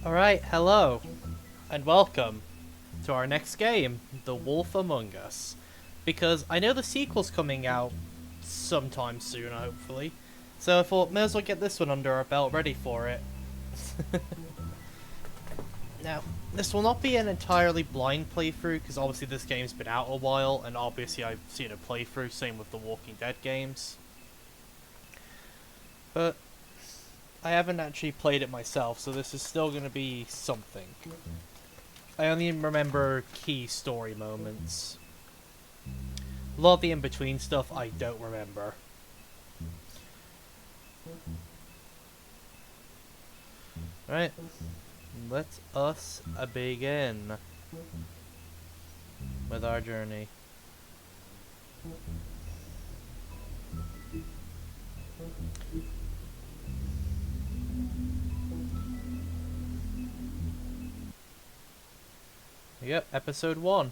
Alright, hello, and welcome to our next game, The Wolf Among Us. Because I know the sequel's coming out sometime soon, hopefully. So I thought, may as well get this one under our belt, ready for it. Now, this will not be an entirely blind playthrough, because obviously this game's been out a while, and obviously I've seen a playthrough, same with the Walking Dead games. But I haven't actually played it myself, so this is still going to be something. I only remember key story moments. A lot of the in-between stuff I don't remember. Right, let us begin with our journey. Yep, episode 1.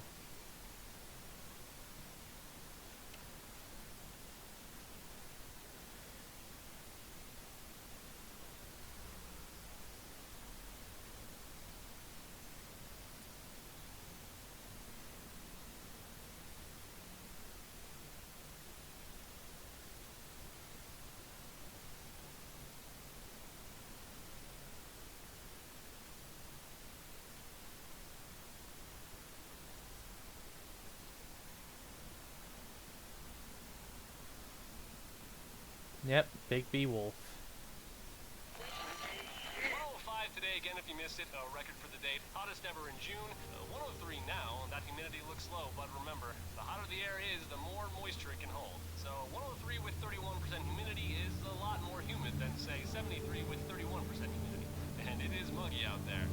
Yep, Big B Wolf. 105 today again if you missed it, a record for the date. Hottest ever in June. 103 now, and that humidity looks low, but remember, the hotter the air is, the more moisture it can hold. So 103 with 31% humidity is a lot more humid than, say, 73 with 31% humidity. And it is muggy out there.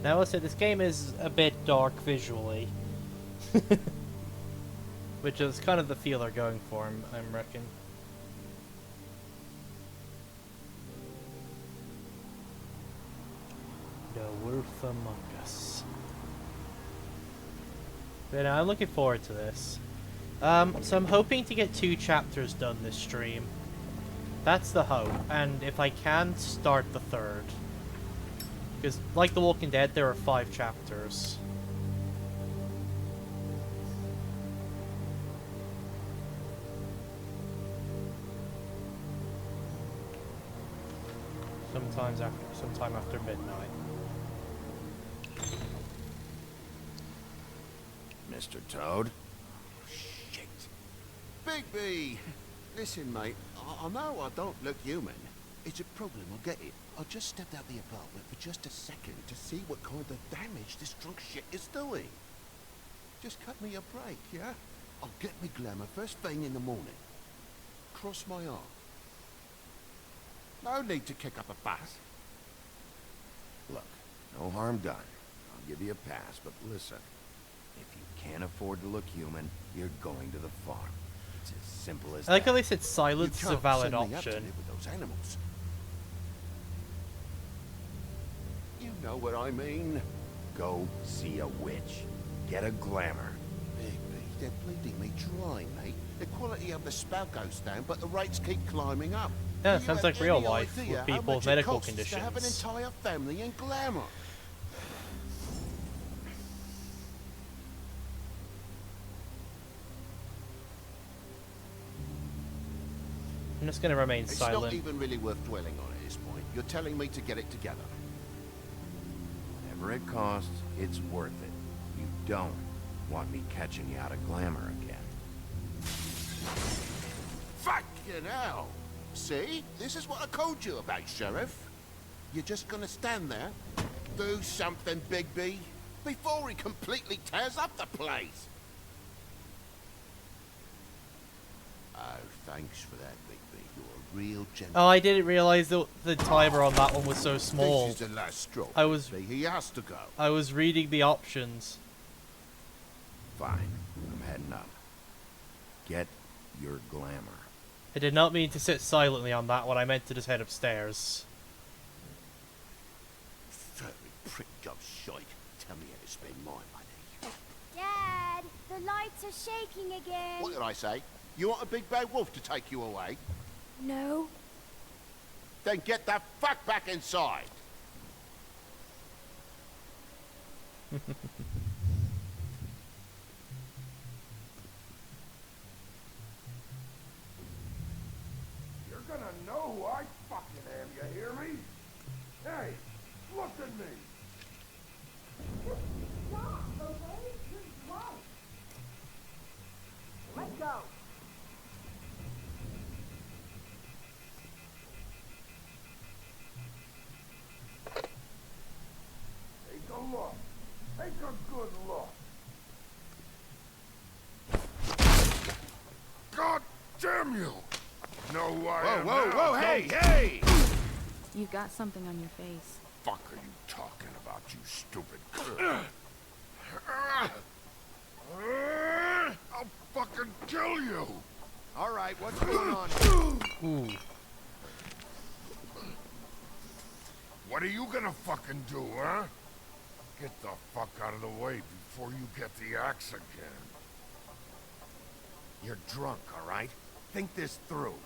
Now, I'll say this game is a bit dark visually. Which is kind of the feel they're going for, I'm reckon. The Wolf Among Us. But I'm looking forward to this. So I'm hoping to get 2 chapters done this stream. That's the hope, and if I can, start the 3rd. Because, like The Walking Dead, there are 5 chapters. Sometime after midnight. Mr. Toad? Shit. Bigby! Listen, mate, I know I don't look human. It's a problem, I get it. I just stepped out the apartment for just a second to see what kind of damage this drunk shit is doing. Just cut me a break, yeah? I'll get me glamour first thing in the morning. Cross my arm. No need to kick up a fuss. Look, no harm done. I'll give you a pass, but listen. If you can't afford to look human, you're going to the farm. It's as simple as I like that. how they said silence is a valid You can't send me up to option. live with those animals. You know what I mean? Go see a witch. Get a glamour. Bigby, they're bleeding me dry, mate. The quality of the spout goes down, but the rates keep climbing up. Yeah, Do you sounds have like real any life idea with how people much with it medical costs to have an conditions. entire family in glamour? I'm just gonna remain It's not silent. even really worth dwelling on at this point. You're telling me to get it together. Whatever it costs, it's worth it. You don't want me catching you out of glamour again. Fucking hell! See? This is what I told you about, Sheriff. You're just gonna stand there, do something, Bigby, before he completely tears up the place. Oh, thanks for that, Bigby. You're a real gentleman. Oh, I didn't realize the timer on that one was so small. This is the last straw. I was- Bigby. He has to go. I was reading the options. Fine, I'm heading up. Get your glamour. I did not mean to sit silently on that one. I meant to just head upstairs. Very prick job shite. spend my money. Dad, the lights are shaking again. What did I say? You want a big bad wolf to take you away? No. Then get the fuck back inside. You're gonna know who I fucking am, you hear me? Hey, look at me! Stop, okay? You're drunk. Let go. Take a look. Take a good look. God damn you! Know who I am Whoa, now, whoa, hey, don't you? hey! You've got something on your face. Fuck are you talking about, you stupid? I'll fucking kill you! All right, what's going on? Ooh. What are you gonna fucking do, huh? Get the fuck out of the way before you get the axe again. You're drunk, all right? Think this through.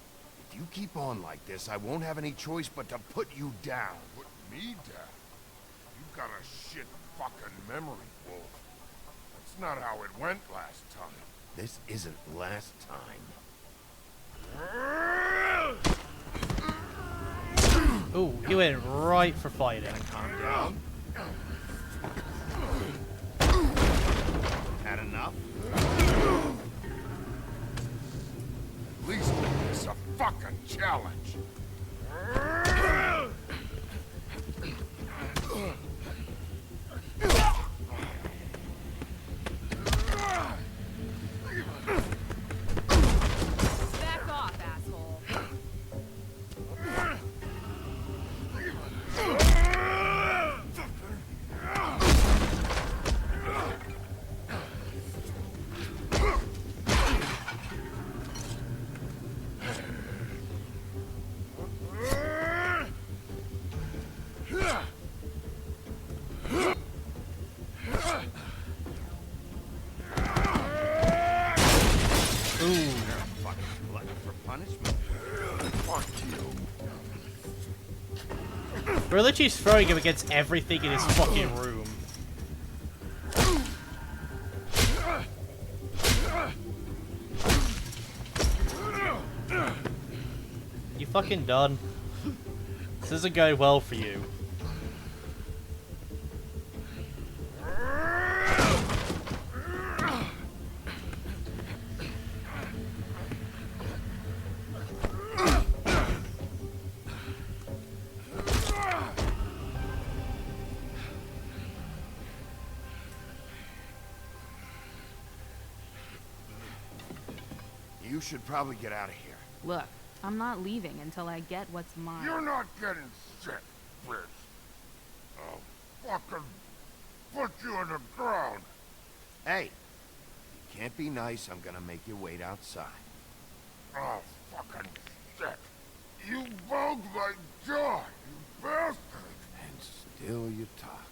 If you keep on like this, I won't have any choice but to put you down. Put me down? You got a shit fucking memory, Wolf. That's not how it went last time. This isn't last time. Ooh, you went right for fighting. Calm down. Had enough? At least make this a fucking challenge. Back off, asshole. Ooh. Fucking glutton for punishment. Fuck you. We're literally throwing him against everything in his fucking room. You fucking done. This isn't going well for you. You should probably get out of here. Look, I'm not leaving until I get what's mine. You're not getting sick, Fritz. I'll fucking put you in the ground. Hey, you can't be nice. I'm gonna make you wait outside. Oh, fucking shit. You bugged my jaw, you bastard. And still you talk.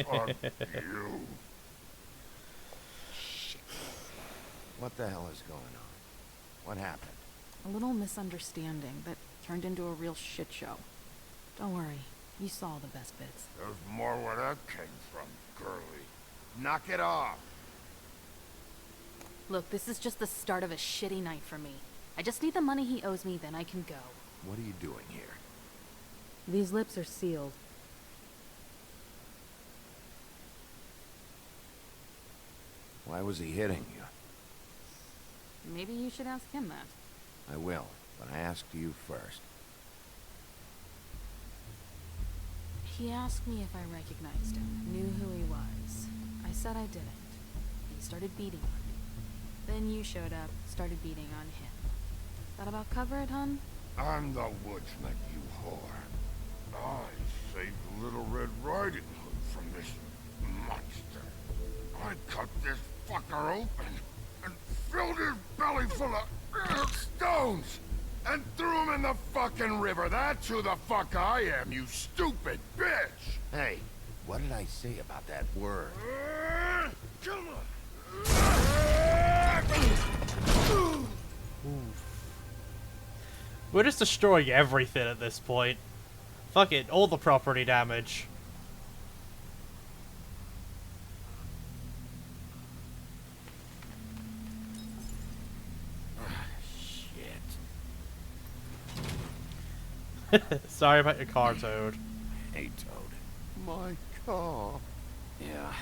Fuck you. What the hell is going on? What happened? A little misunderstanding that turned into a real shit show. Don't worry, you saw the best bits. There's more where that came from, girlie. Knock it off. Look, this is just the start of a shitty night for me. I just need the money he owes me, then I can go. What are you doing here? These lips are sealed. Why was he hitting you? Maybe you should ask him that. I will, but I asked you first. He asked me if I recognized him, knew who he was. I said I didn't. He started beating on me. Then you showed up, started beating on him. That about cover it, hun? I'm the woodsman, you whore. I saved Little Red Riding Hood from this monster. I cut this fucker open and filled his belly full of stones and threw him in the fucking river. That's who the fuck I am, you stupid bitch. Hey, What did I say about that word? Come on. We're just destroying everything at this point. Fuck it, all the property damage. Shit. Sorry about your car, Toad. Hey, Toad. My car. Yeah.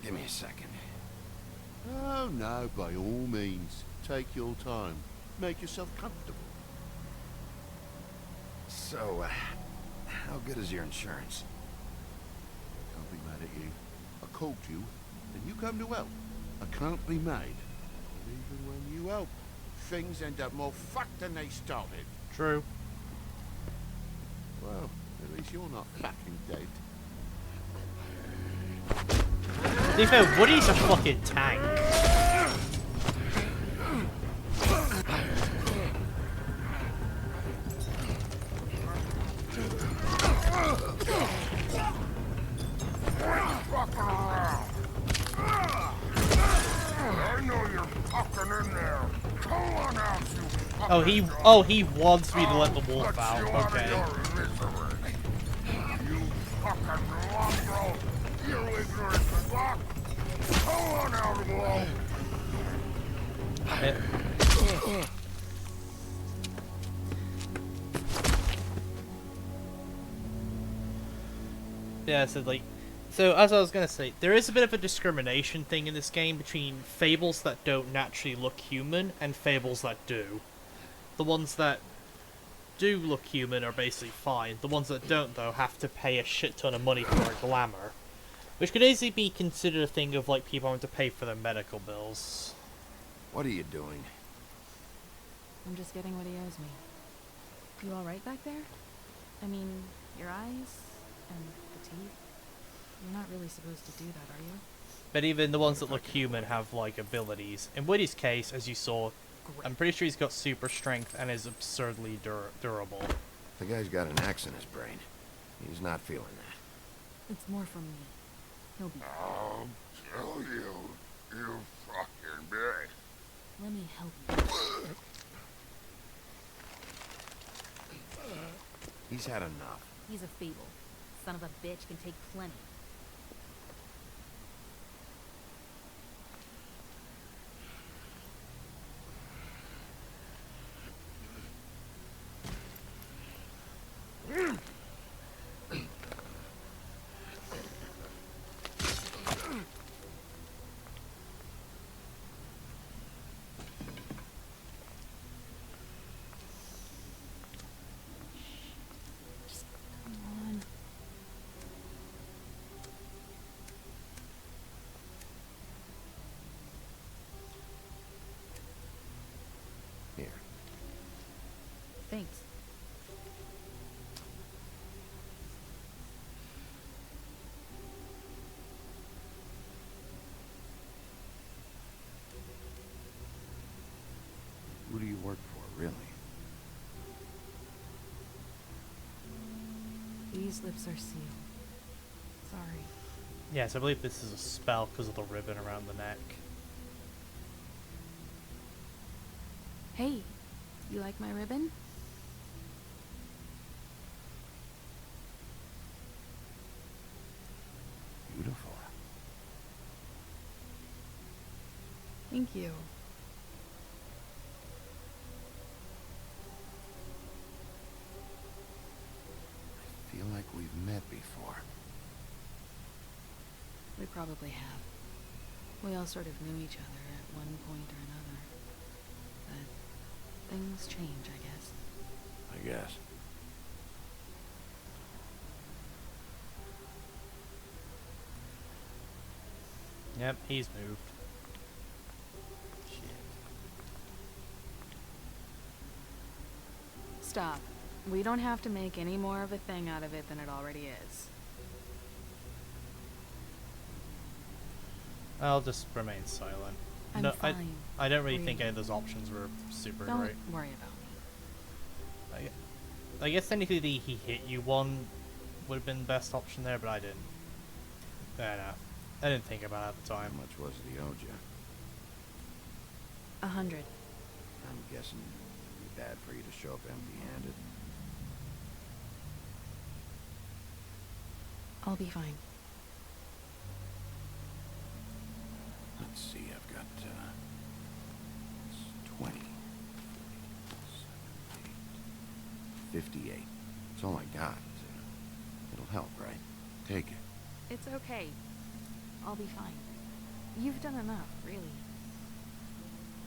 Give me a second. Oh no, by all means. Take your time. Make yourself comfortable. So, how good is your insurance? Can't be mad at you. I called you, and you come to help. I can't be mad. And even when you help, things end up more fucked than they started. True. Well, at least you're not fucking dead. To be fair, Woody's a fucking tank. I know you're fucking in there. Come on out, you fucking He wants me to let the wolf out. Okay. You fucking mongrel. You ignorant fuck. Come on out of the wall. Yeah, so as I was gonna say, there is a bit of a discrimination thing in this game between fables that don't naturally look human and fables that do. The ones that do look human are basically fine. The ones that don't, though, have to pay a shit ton of money for a glamour. Which could easily be considered a thing of, like, people having to pay for their medical bills. What are you doing? I'm just getting what he owes me. You alright back there? I mean, your eyes and the teeth? You're not really supposed to do that, are you? But even the ones that look human have, like, abilities. In Woody's case, as you saw, Great. I'm pretty sure he's got super strength and is absurdly durable. The guy's got an axe in his brain. He's not feeling that. It's more from me. He'll be. I'll kill you, you fucking bitch. Let me help you. He's had enough. He's a fable. Son of a bitch can take plenty. Come on. Here. Thanks. Who do you work for, really? These lips are sealed. Sorry. Yes, I believe this is a spell because of the ribbon around the neck. Hey, you like my ribbon? Beautiful. Thank you. I feel like we've met before. We probably have. We all sort of knew each other at one point or another. But things change, I guess. I guess. Yep, he's moved. Shit. Stop. We don't have to make any more of a thing out of it than it already is. I'll just remain silent. I'm no, fine. I don't really think Breathe. any of those options were super Don't great. worry about me. I guess technically he hit you one would have been the best option there, but I didn't. I didn't think about it at the How time. much was it he owed you? 100. I'm guessing it'd be bad for you to show up empty-handed. I'll be fine. Let's see, I've got, it's 20, 58. That's all I got. It'll help, right? Take it. It's okay. I'll be fine. You've done enough, really.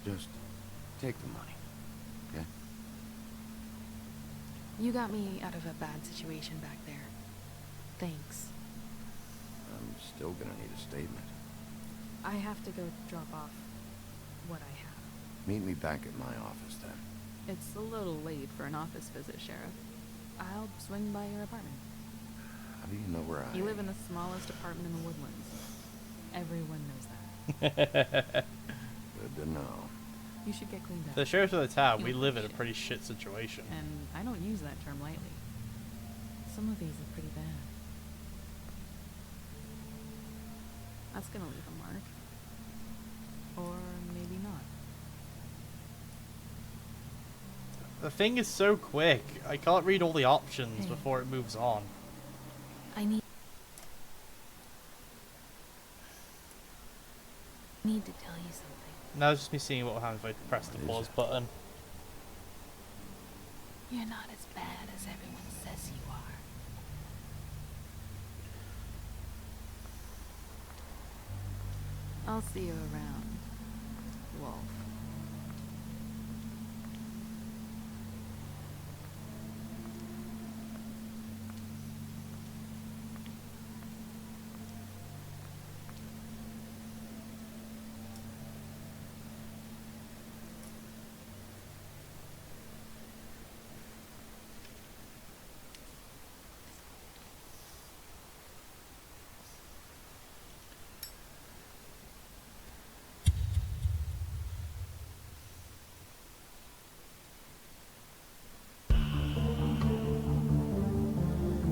Just take the money, okay? You got me out of a bad situation back there. Thanks. I'm still gonna need a statement. I have to go drop off what I have. Meet me back at my office, then. It's a little late for an office visit, Sheriff. I'll swing by your apartment. How do you know where I... You live in the smallest apartment in the woodlands. Everyone knows that. Good to know. You should get cleaned up. The sheriff of the town, You we look live like in a shit. pretty shit situation. And I don't use that term lightly. Some of these are pretty bad. That's gonna leave a mark. Or maybe not. The thing is so quick. I can't read all the options Hey. before it moves on. I need to tell you something. Now it's just me seeing what will happen if I press the What is pause it? button. You're not as bad as everyone says you are. I'll see you around, Wolf.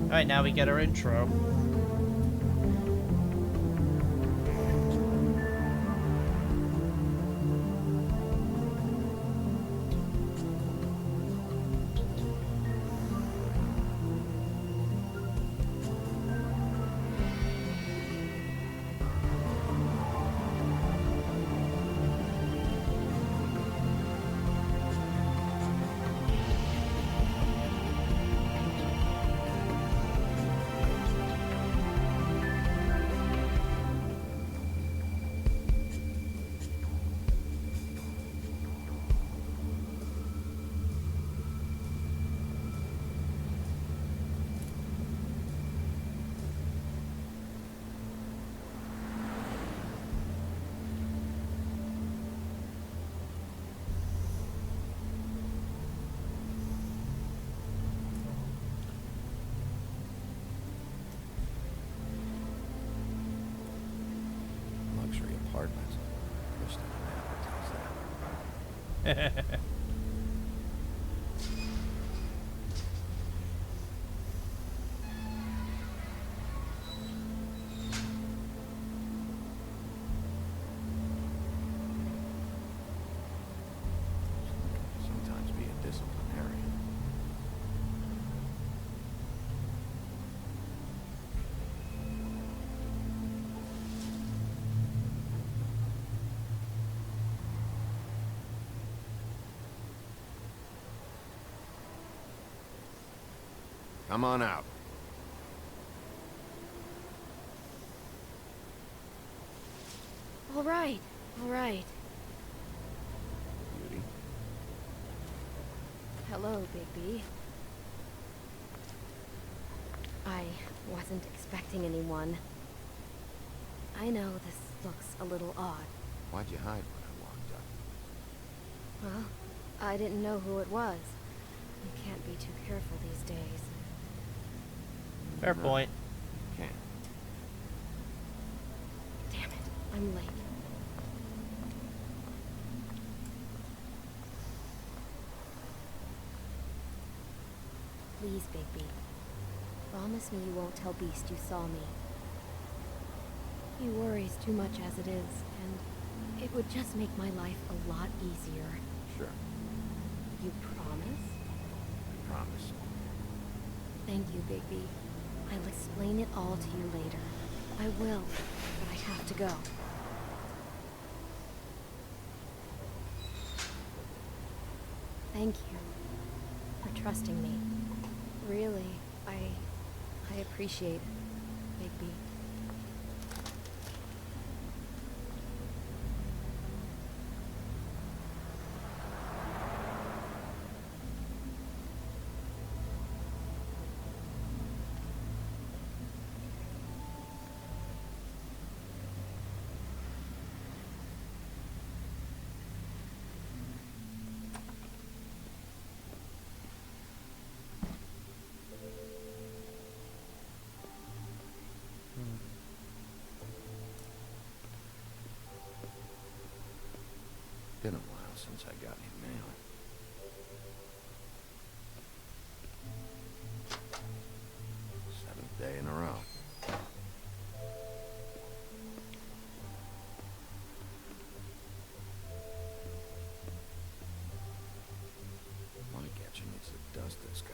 Alright, now we get our intro. Luxury apartments. Wish they didn't advertise that. Sometimes be a disciplinarian. Come on out. All right, all right. Beauty. Hello, Bigby. I wasn't expecting anyone. I know this looks a little odd. Why'd you hide when I walked up? Well, I didn't know who it was. You can't be too careful these days. Fair No. point. Can't. Damn it, I'm late. Please, Bigby. Promise me you won't tell Beast you saw me. He worries too much as it is, and it would just make my life a lot easier. Sure, You promise? I promise. Thank you, Bigby. I'll explain it all to you later. I will, but I have to go. Thank you for trusting me. Really, I appreciate it, Bigby. Been a while since I got any mail. Seventh day in a row. My catcher needs to dust this guy.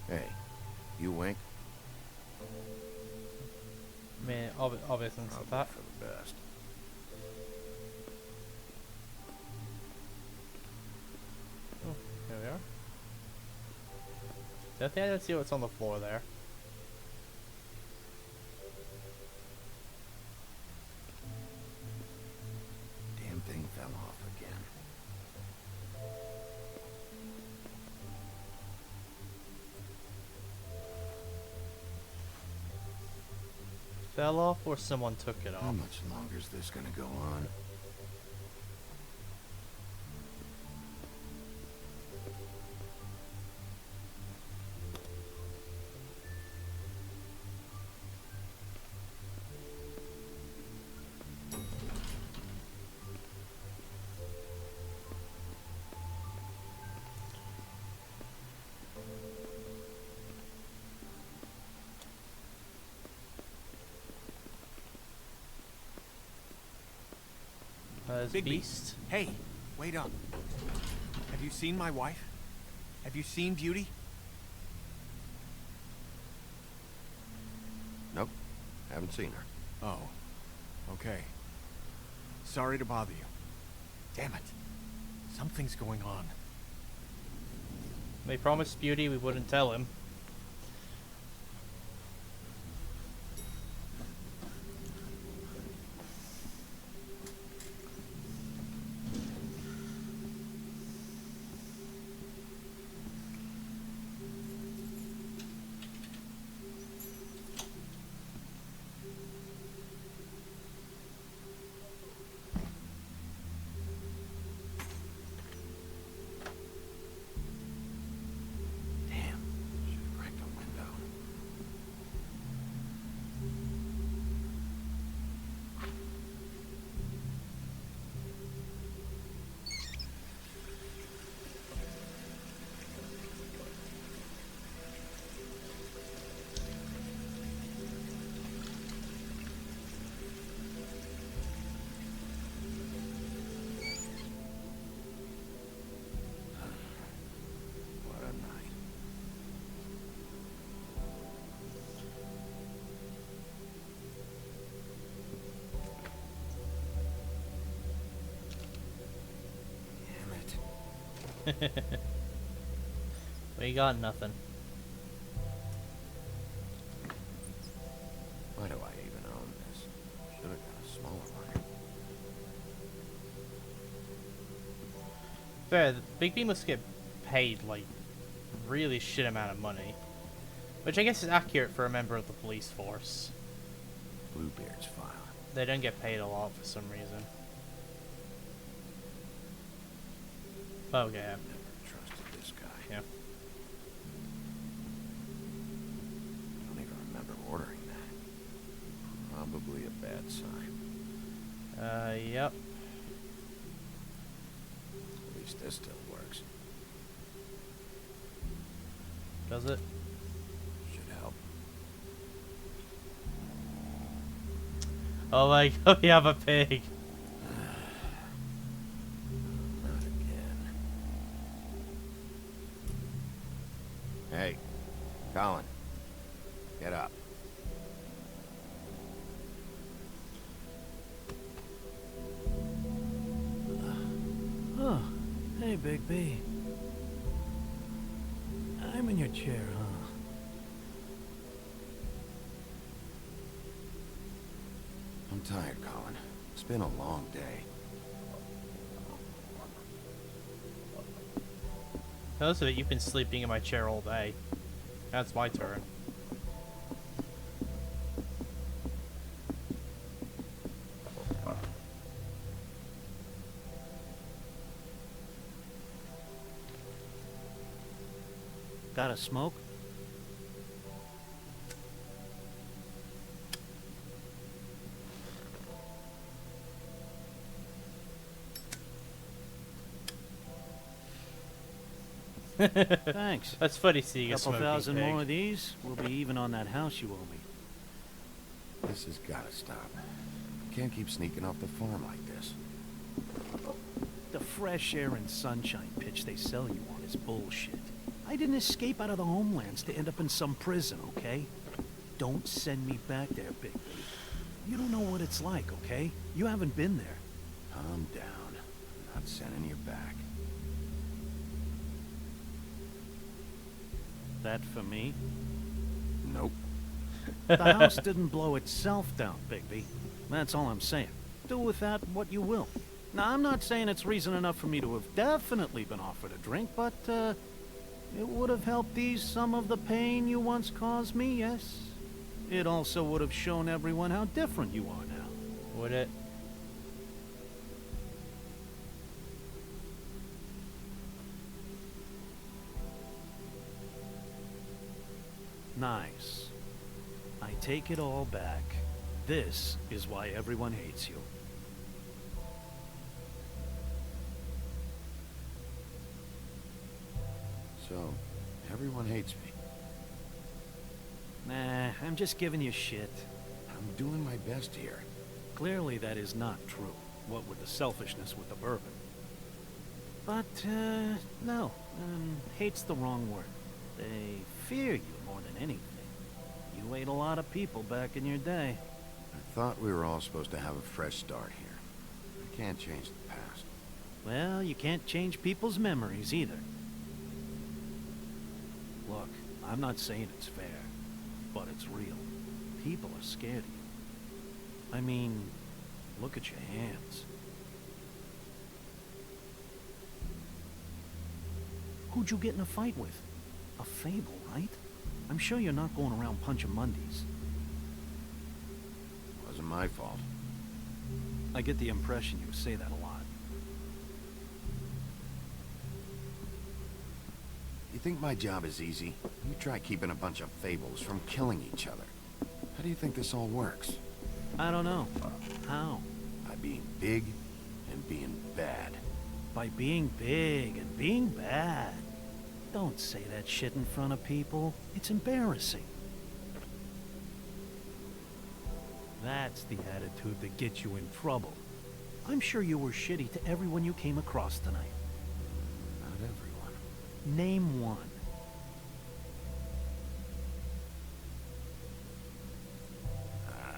Hey, you wink? I mean, obviously Probably of that. for the best. Oh, here we are. I think I don't see what's on the floor there. Damn thing fell off again. Fell off or someone took it How off? much longer is this gonna go on? Bigby. Beast. Hey, wait up. Have you seen my wife? Have you seen Beauty? Nope, haven't seen her. Oh, okay. Sorry to bother you. Damn it. Something's going on. They promised Beauty we wouldn't tell him. Damn, should've cracked a window. What a night. Damn it. We got nothing. Why do I even own this? Should've got a smaller one. Fair, Bigby must get paid like really shit amount of money. Which I guess is accurate for a member of the police force. Bluebeard's file. They don't get paid a lot for some reason. Okay. Never Yeah. I don't even remember ordering that. Probably a bad sign. Yep. At least this still works. Does it? Should help. Oh my god, we have a pig. Not again. Hey, Colin. Get up. Oh, hey, Big B. I'm in your chair, huh? I'm tired, Colin. It's been a long day. Most of it, you've been sleeping in my chair all day. That's my turn. Got a smoke? Thanks. That's funny seeing a Couple smoking thousand pig. more of these, we'll be even on that house you owe me. This has gotta stop. Can't keep sneaking off the farm like this. The fresh air and sunshine pitch they sell you on is bullshit. I didn't escape out of the homelands to end up in some prison, okay? Don't send me back there, Big B. You don't know what it's like, okay? You haven't been there. Calm down. I'm not sending you back. That for me? Nope. The house didn't blow itself down, Bigby. That's all I'm saying. Do with that what you will. Now, I'm not saying it's reason enough for me to have definitely been offered a drink, but, it would have helped ease some of the pain you once caused me, yes? It also would have shown everyone how different you are now. Would it? Nice. I take it all back. This is why everyone hates you. So, everyone hates me. Nah, I'm just giving you shit. I'm doing my best here. Clearly that is not true, what with the selfishness with the bourbon. But, no, hate's the wrong word. They fear you more than anything. You ate a lot of people back in your day. I thought we were all supposed to have a fresh start here. I can't change the past. Well, you can't change people's memories either. Look, I'm not saying it's fair, but it's real. People are scared of you. I mean, look at your hands. Who'd you get in a fight with? A fable, right? I'm sure you're not going around punching Mondays. Wasn't my fault. I get the impression you say that a lot. You think my job is easy? You try keeping a bunch of fables from killing each other. How do you think this all works? I don't know. How? By being big and being bad. By being big and being bad. Don't say that shit in front of people. It's embarrassing. That's the attitude that gets you in trouble. I'm sure you were shitty to everyone you came across tonight. Not everyone. Name one.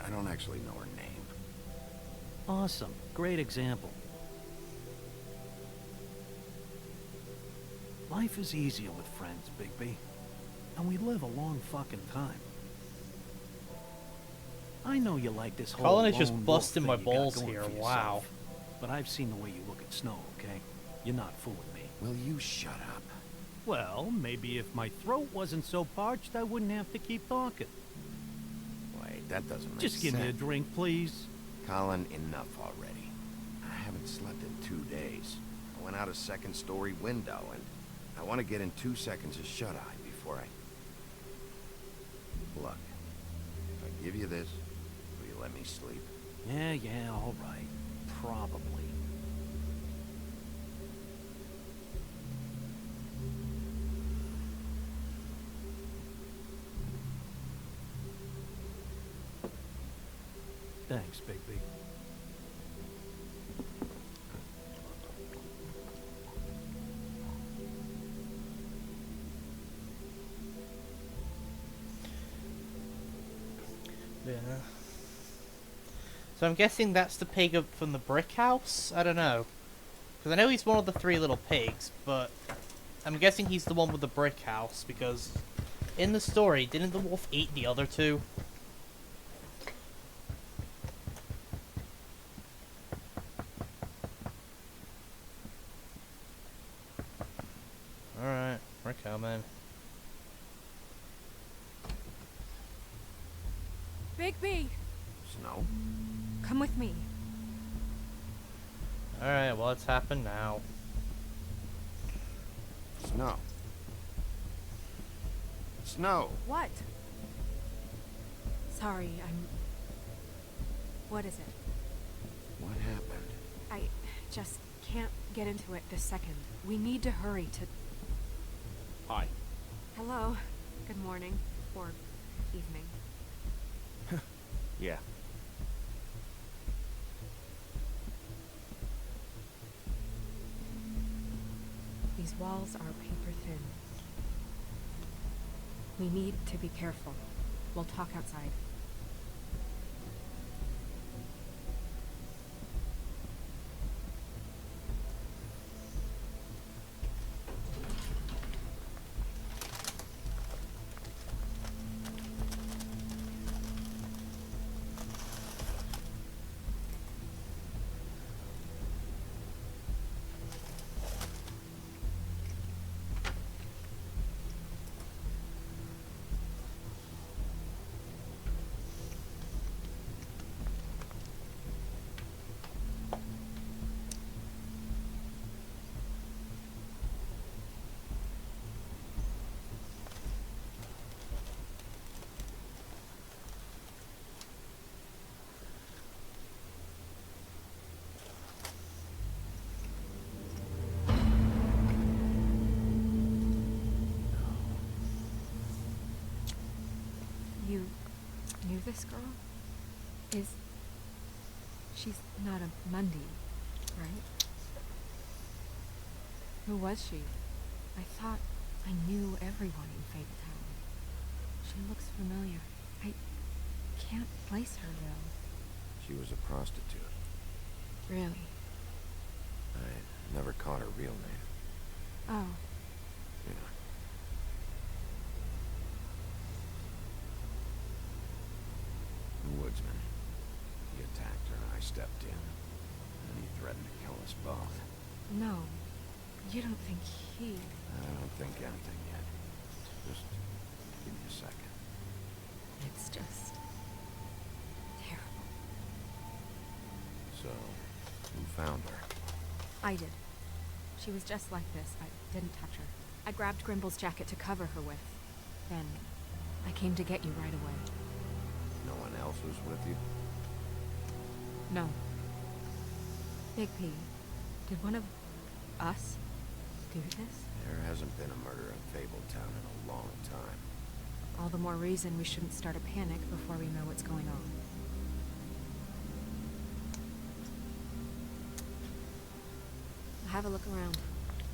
I don't actually know her name. Awesome. Great example. Life is easier with friends, Bigby. And we live a long fucking time. I know you like this whole Colin is just lone wolf busting thing my you got balls going here, for wow. yourself. But I've seen the way you look at Snow, okay? You're not fooling me. Will you shut up? Well, maybe if my throat wasn't so parched, I wouldn't have to keep talking. Wait, that doesn't make Just sense. give me a drink, please. Colin, enough already. I haven't slept in 2 days. I went out a second-story window, and I want to get in 2 seconds of shut-eye before I... Look, if I give you this, will you let me sleep? Yeah, all right. Probably. Thanks, Bigby. Yeah. So I'm guessing that's the pig from the brick house? I don't know. Because I know he's one of the 3 little pigs, but I'm guessing he's the one with the brick house, because in the story, didn't the wolf eat the other 2? Alright, we're coming. Bigby! Snow? Come with me. Alright, well, it's happened now. Snow. Snow! What? Sorry, What is it? What happened? I just can't get into it this second. We need to hurry to... Hi. Hello. Good morning. Or evening. Yeah. These walls are paper thin. We need to be careful. We'll talk outside. You knew this girl? She's not a Mundy, right? Who was she? I thought I knew everyone in Fabletown. She looks familiar. I can't place her, though. She was a prostitute. Really? I never caught her real name. Oh. Yeah. The woodsman. He attacked her and I stepped in. And he threatened to kill us both. No. You don't think he... I don't think anything yet. Just give me a second. It's just... terrible. So, who found her? I did. She was just like this. I didn't touch her. I grabbed Grimble's jacket to cover her with. Then, I came to get you right away. No one else was with you? No. Big P, did one of us do this? There hasn't been a murder in Fabletown in a long time. All the more reason we shouldn't start a panic before we know what's going on. Have a look around.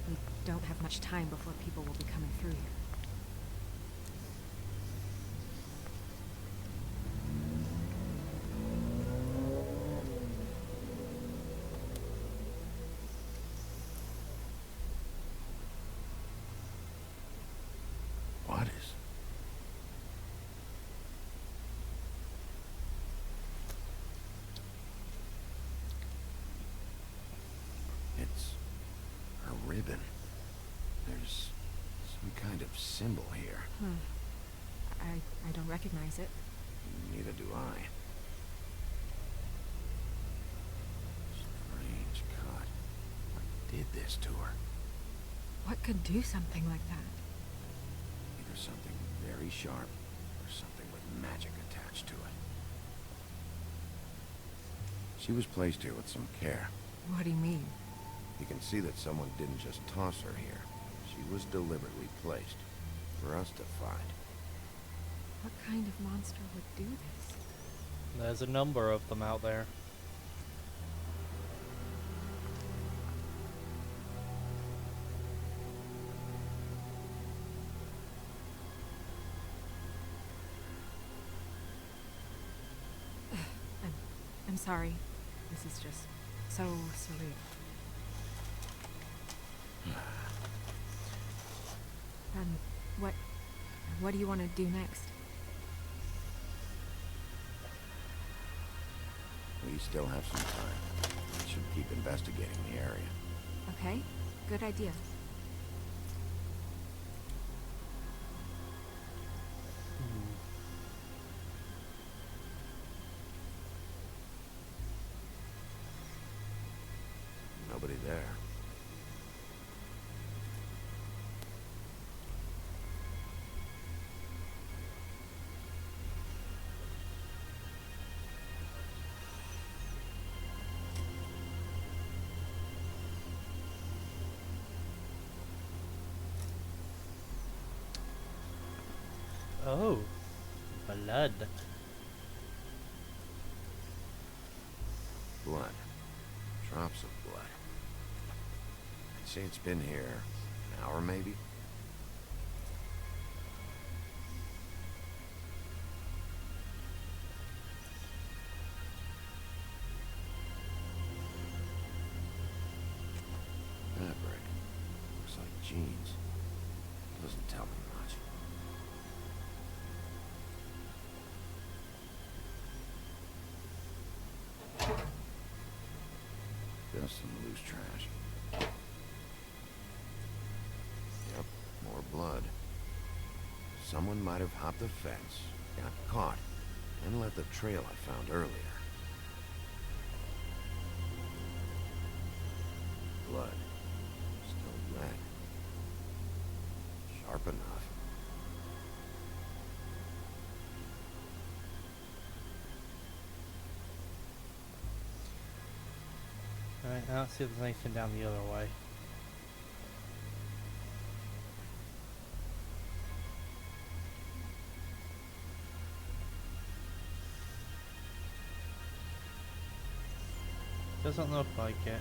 We don't have much time before people will be coming through here. What is... It's a ribbon. There's some kind of symbol here. I don't recognize it. Neither do I. Strange cut. What did this to her? What could do something like that? Either something very sharp, or something with magic attached to it. She was placed here with some care. What do you mean? You can see that someone didn't just toss her here. She was deliberately placed, for us to find. What kind of monster would do this? There's a number of them out there. I'm sorry. This is just so surreal. What do you want to do next? We still have some time. We should keep investigating the area. Okay, good idea. Nobody there. Oh, blood. Blood. Drops of blood. I'd say it's been here an hour, maybe? Fabric. Looks like jeans. Doesn't tell me much. Just some loose trash. Yep, more blood. Someone might have hopped the fence, got caught, and left the trail I found earlier. Blood. Still red. Sharp enough. Alright, now let's see if there's anything down the other way. Doesn't look like it.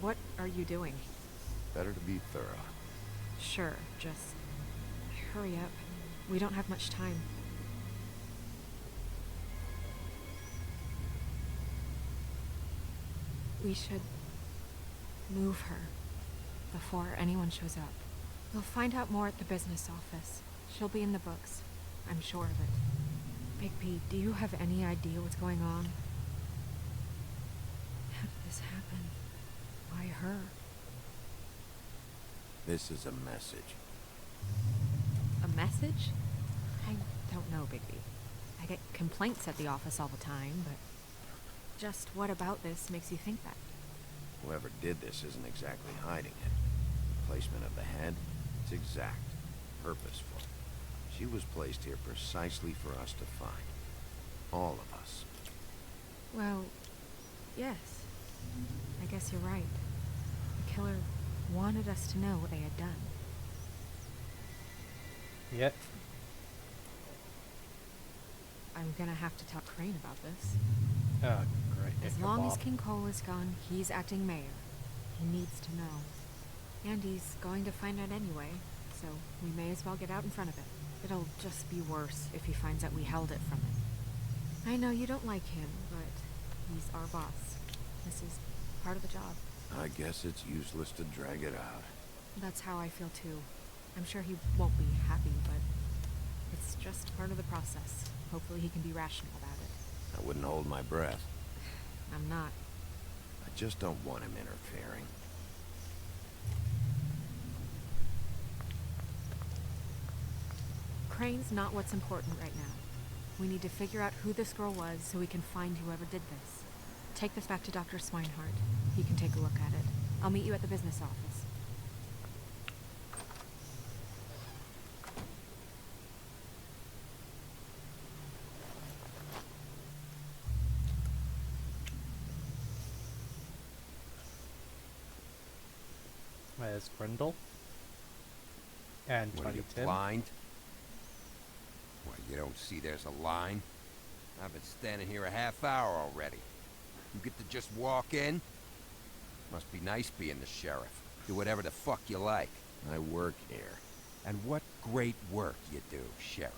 What are you doing? Better to be thorough. Sure, just hurry up. We don't have much time. We should move her before anyone shows up. We'll find out more at the business office. She'll be in the books. I'm sure of it. Big P, do you have any idea what's going on? How did this happen? Why her? This is a message. A message? I don't know, Bigby. I get complaints at the office all the time, but just what about this makes you think that? Whoever did this isn't exactly hiding it. The placement of the head, it's exact, purposeful. She was placed here precisely for us to find. All of us. Well, yes. I guess you're right. The killer wanted us to know what they had done. Yep. I'm gonna have to talk Crane about this. Oh, great. As long as King Cole is gone, he's acting mayor. He needs to know. And he's going to find out anyway, so we may as well get out in front of it. It'll just be worse if he finds out we held it from him. I know you don't like him, but he's our boss. This is part of the job. I guess it's useless to drag it out. That's how I feel too. I'm sure he won't be happy, but it's just part of the process. Hopefully he can be rational about it. I wouldn't hold my breath. I'm not. I just don't want him interfering. Crane's not what's important right now. We need to figure out who this girl was so we can find whoever did this. Take this back to Dr. Swinehart. He can take a look at it. I'll meet you at the business office. There's Grindel. And What are you, Tim. blind? What, you don't see there's a line? I've been standing here a half hour already. You get to just walk in? Must be nice being the sheriff. Do whatever the fuck you like. I work here. And what great work you do, sheriff.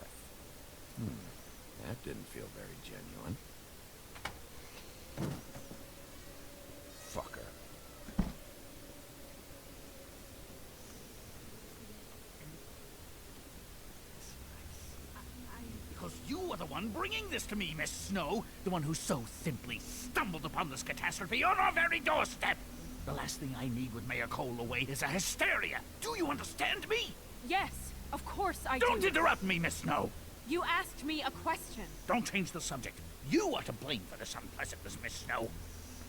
That didn't feel very genuine. Fucker. Because you are the one bringing this to me, Miss Snow. The one who so simply stumbled upon this catastrophe on our very doorstep. The last thing I need with Mayor Cole away is a hysteria. Do you understand me? Yes, of course I Don't do. interrupt me, Miss Snow. You asked me a question. Don't change the subject. You are to blame for this unpleasantness, Miss Snow.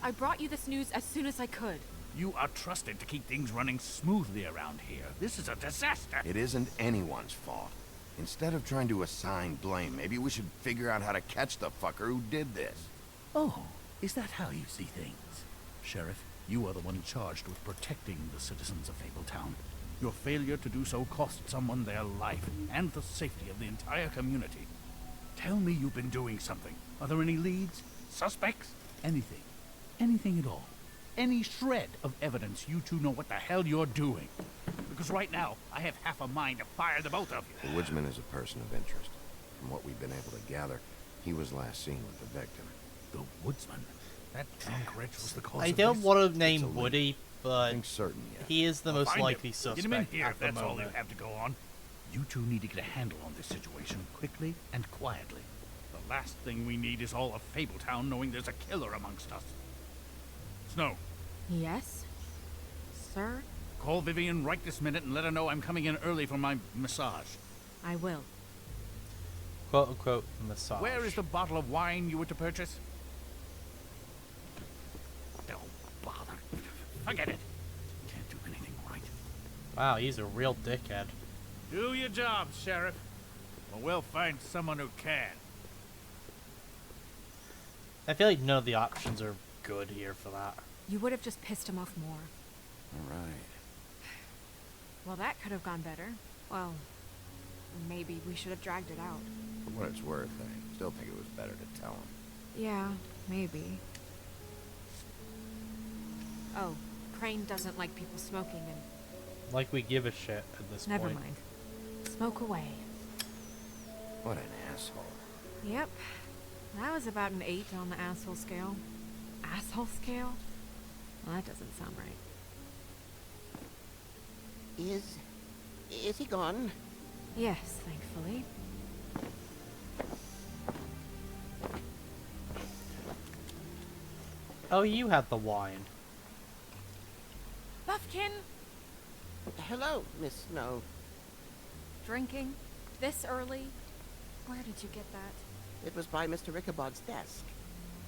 I brought you this news as soon as I could. You are trusted to keep things running smoothly around here. This is a disaster. It isn't anyone's fault. Instead of trying to assign blame, maybe we should figure out how to catch the fucker who did this. Oh, is that how you see things? Sheriff, you are the one charged with protecting the citizens of Fabletown. Your failure to do so cost someone their life and the safety of the entire community. Tell me you've been doing something. Are there any leads? Suspects? Anything. Anything at all. Any shred of evidence you two know what the hell you're doing. Because right now, I have half a mind to fire the both of you. The woodsman is a person of interest. From what we've been able to gather, he was last seen with the victim. The woodsman? That drunk wretch was the cause I of don't this? want to It's a name lead. Woody, I but think certain, yeah. he is the Well, most find likely him. suspect Get him in here at if the that's all you moment. have to go on. You two need to get a handle on this situation quickly and quietly. The last thing we need is all of Fabletown knowing there's a killer amongst us. Snow, Yes? Sir? call Vivian right this minute and let her know I'm coming in early for my massage. I will. Quote unquote massage. Where is the bottle of wine you were to purchase? Don't bother. Forget it. Can't do anything right. Wow, he's a real dickhead. Do your job, Sheriff. Or we'll find someone who can. I feel like none of the options are good here for that. You would have just pissed him off more. All right. Well, that could have gone better. Well, maybe we should have dragged it out. For what it's worth, I still think it was better to tell him. Yeah, maybe. Oh, Crane doesn't like people smoking and... Like we give a shit at this Never point. mind. Smoke away. What an asshole. Yep. That was about an 8 on the asshole scale. Asshole scale? Well, that doesn't sound right. Is he gone? Yes, thankfully. Oh, you had the wine. Buffkin! Hello, Miss Snow. Drinking? This early? Where did you get that? It was by Mr. Ichabod's desk.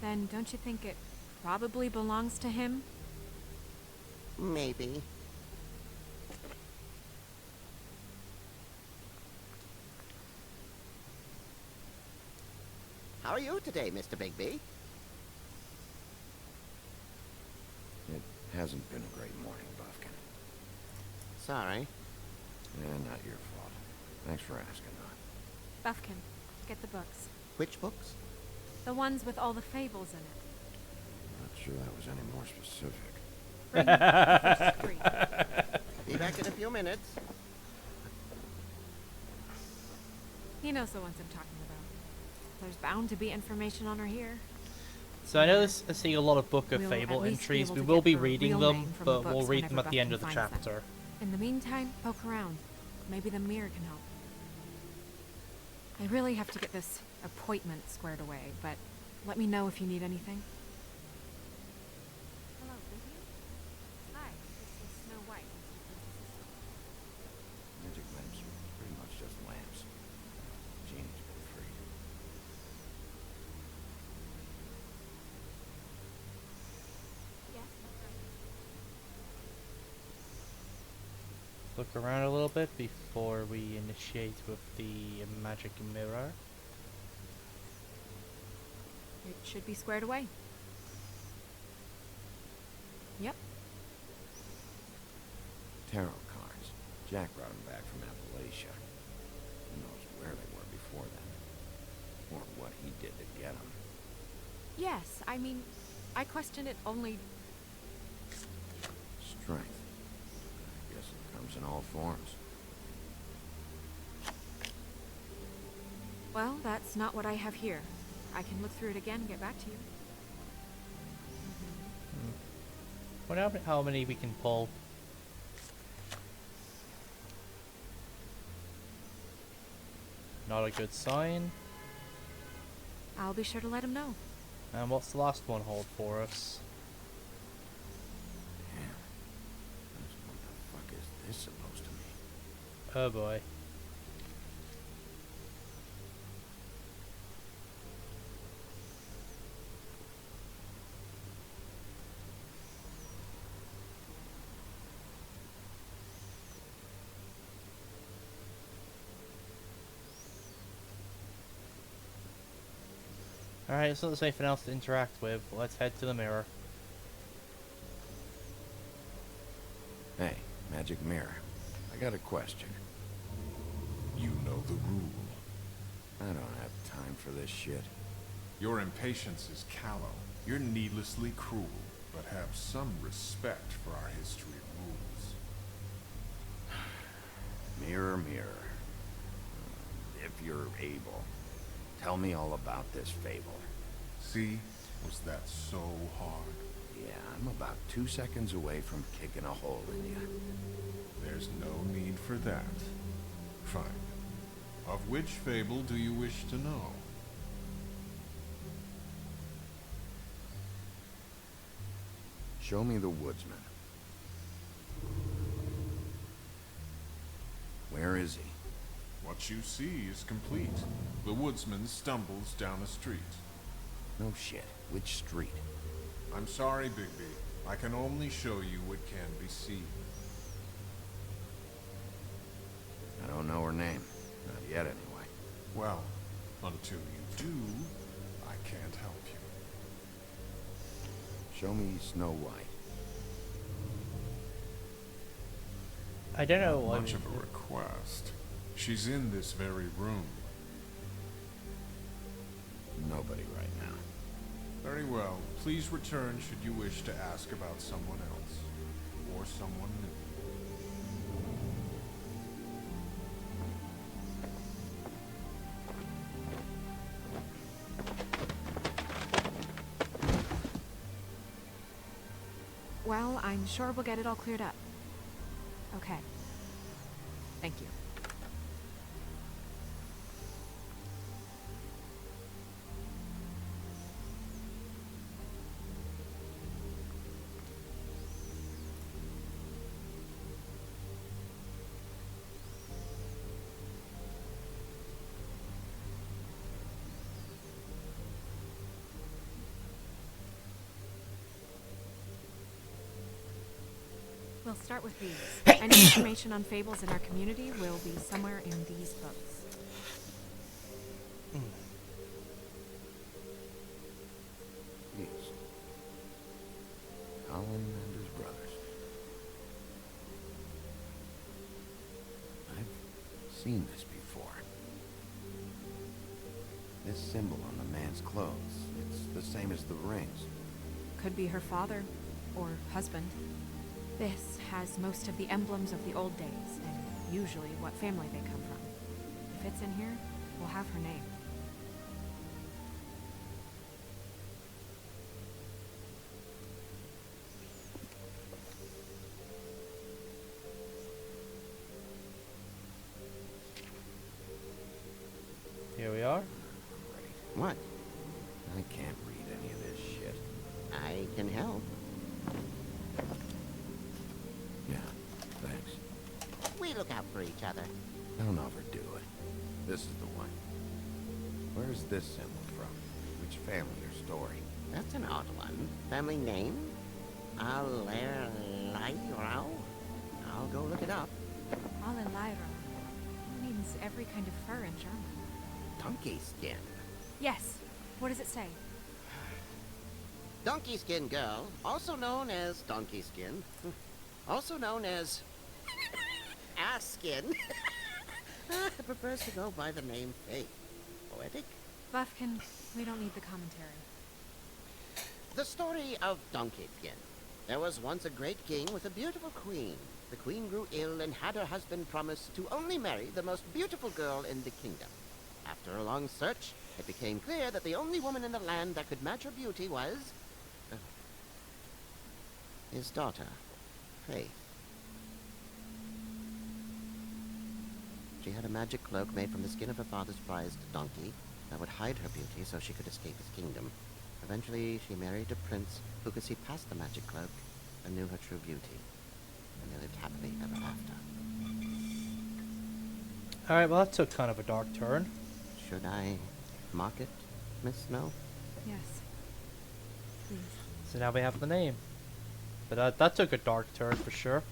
Then don't you think it probably belongs to him? Maybe. How are you today, Mr. Bigby? It hasn't been a great morning, Buffkin. Sorry. Yeah, not your fault. Thanks for asking, Doc. Buffkin, get the books. Which books? The ones with all the fables in it. Not sure that was any more specific. Bring the first 3. Be back in a few minutes. He knows the ones I'm talking about. There's bound to be information on her here. So I know this is seeing a lot of Book of We'll Fable at least be entries. able We to will get be her reading real them, name from but the we'll books read them whenever at the end of the Buffkin finds them. chapter. In the meantime, poke around. Maybe the mirror can help. I really have to get this appointment squared away, but let me know if you need anything. Hello, Vivian? Hi, this is Snow White. Magic lamps are pretty much just lamps. look around a little bit before we initiate with the magic mirror. It should be squared away. Yep. Tarot cards. Jack brought them back from Appalachia. Who knows where they were before then? Or what he did to get them. Yes, I mean, I question it only... Strength. I guess it comes in all forms. Well, that's not what I have here. I can look through it again and get back to you. Wonder how many we can pull. Not a good sign. I'll be sure to let him know. And what's the last one hold for us? Damn. What the fuck is this supposed to mean? Oh boy. Alright, so there's anything else to interact with. Let's head to the mirror. Hey, magic mirror. I got a question. You know the rule. I don't have time for this shit. Your impatience is callow. You're needlessly cruel, but have some respect for our history rules. Mirror, mirror. If you're able, tell me all about this fable. See? Was that so hard? Yeah, I'm about 2 seconds away from kicking a hole in you. There's no need for that. Fine. Of which fable do you wish to know? Show me the woodsman. Where is he? What you see is complete. The woodsman stumbles down a street. No shit. Which street? I'm sorry, Bigby. I can only show you what can be seen. I don't know her name. Not yet, anyway. Well, until you do, I can't help you. Show me Snow White. I don't know Not much of a request. She's in this very room. Nobody right now. Very well. Please return should you wish to ask about someone else. Or someone new. Well, I'm sure we'll get it all cleared up. Okay. Thank you. We'll start with these. Any information on fables in our community will be somewhere in these books. Yes. Colin and his brothers. I've seen this before. This symbol on the man's clothes. It's the same as the rings. Could be her father or husband. This has most of the emblems of the old days, and usually what family they come from. If it's in here, we'll have her name. Here we are. What? I can't read any of this shit. I can help. Yeah, thanks. We look out for each other. Don't overdo it. This is the one. Where's this symbol from? Which family or story? That's an odd one. Family name? I'll go look it up. Alle Lyra means every kind of fur in German. Donkey skin. Yes. What does it say? Donkey skin girl, also known as donkey skin, also known as ass skin, prefers to go by the name Faith. Poetic? Buffkin, we don't need the commentary. The story of Donkey Skin. There was once a great king with a beautiful queen. The queen grew ill and had her husband promise to only marry the most beautiful girl in the kingdom. After a long search, it became clear that the only woman in the land that could match her beauty was... his daughter, Faith. She had a magic cloak made from the skin of her father's prized donkey that would hide her beauty so she could escape his kingdom. Eventually, she married a prince who could see past the magic cloak and knew her true beauty. And they lived happily ever after. Alright, well that took kind of a dark turn. Should I mock it, Miss Snow? Yes. Please. So now we have the name. But that took a dark turn for sure.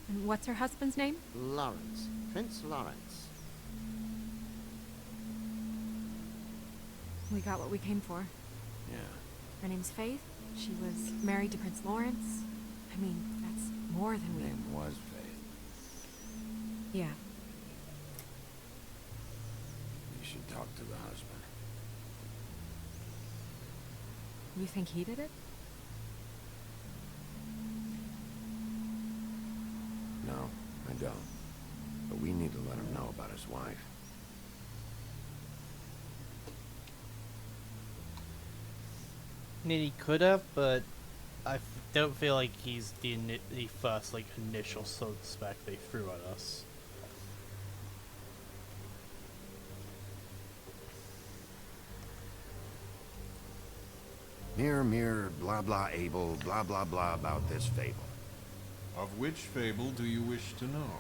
And what's her husband's name? Lawrence. Prince Lawrence. We got what we came for. Yeah. Her name's Faith. She was married to Prince Lawrence. I mean, that's more than we... Name was Faith. Yeah. You should talk to the husband. You think he did it? No, I don't. But we need to let him know about his wife. I mean, he could have, but I don't feel like he's the first like initial suspect they threw at us. Mirror, mirror, blah blah able, blah blah blah about this fable. Of which fable do you wish to know?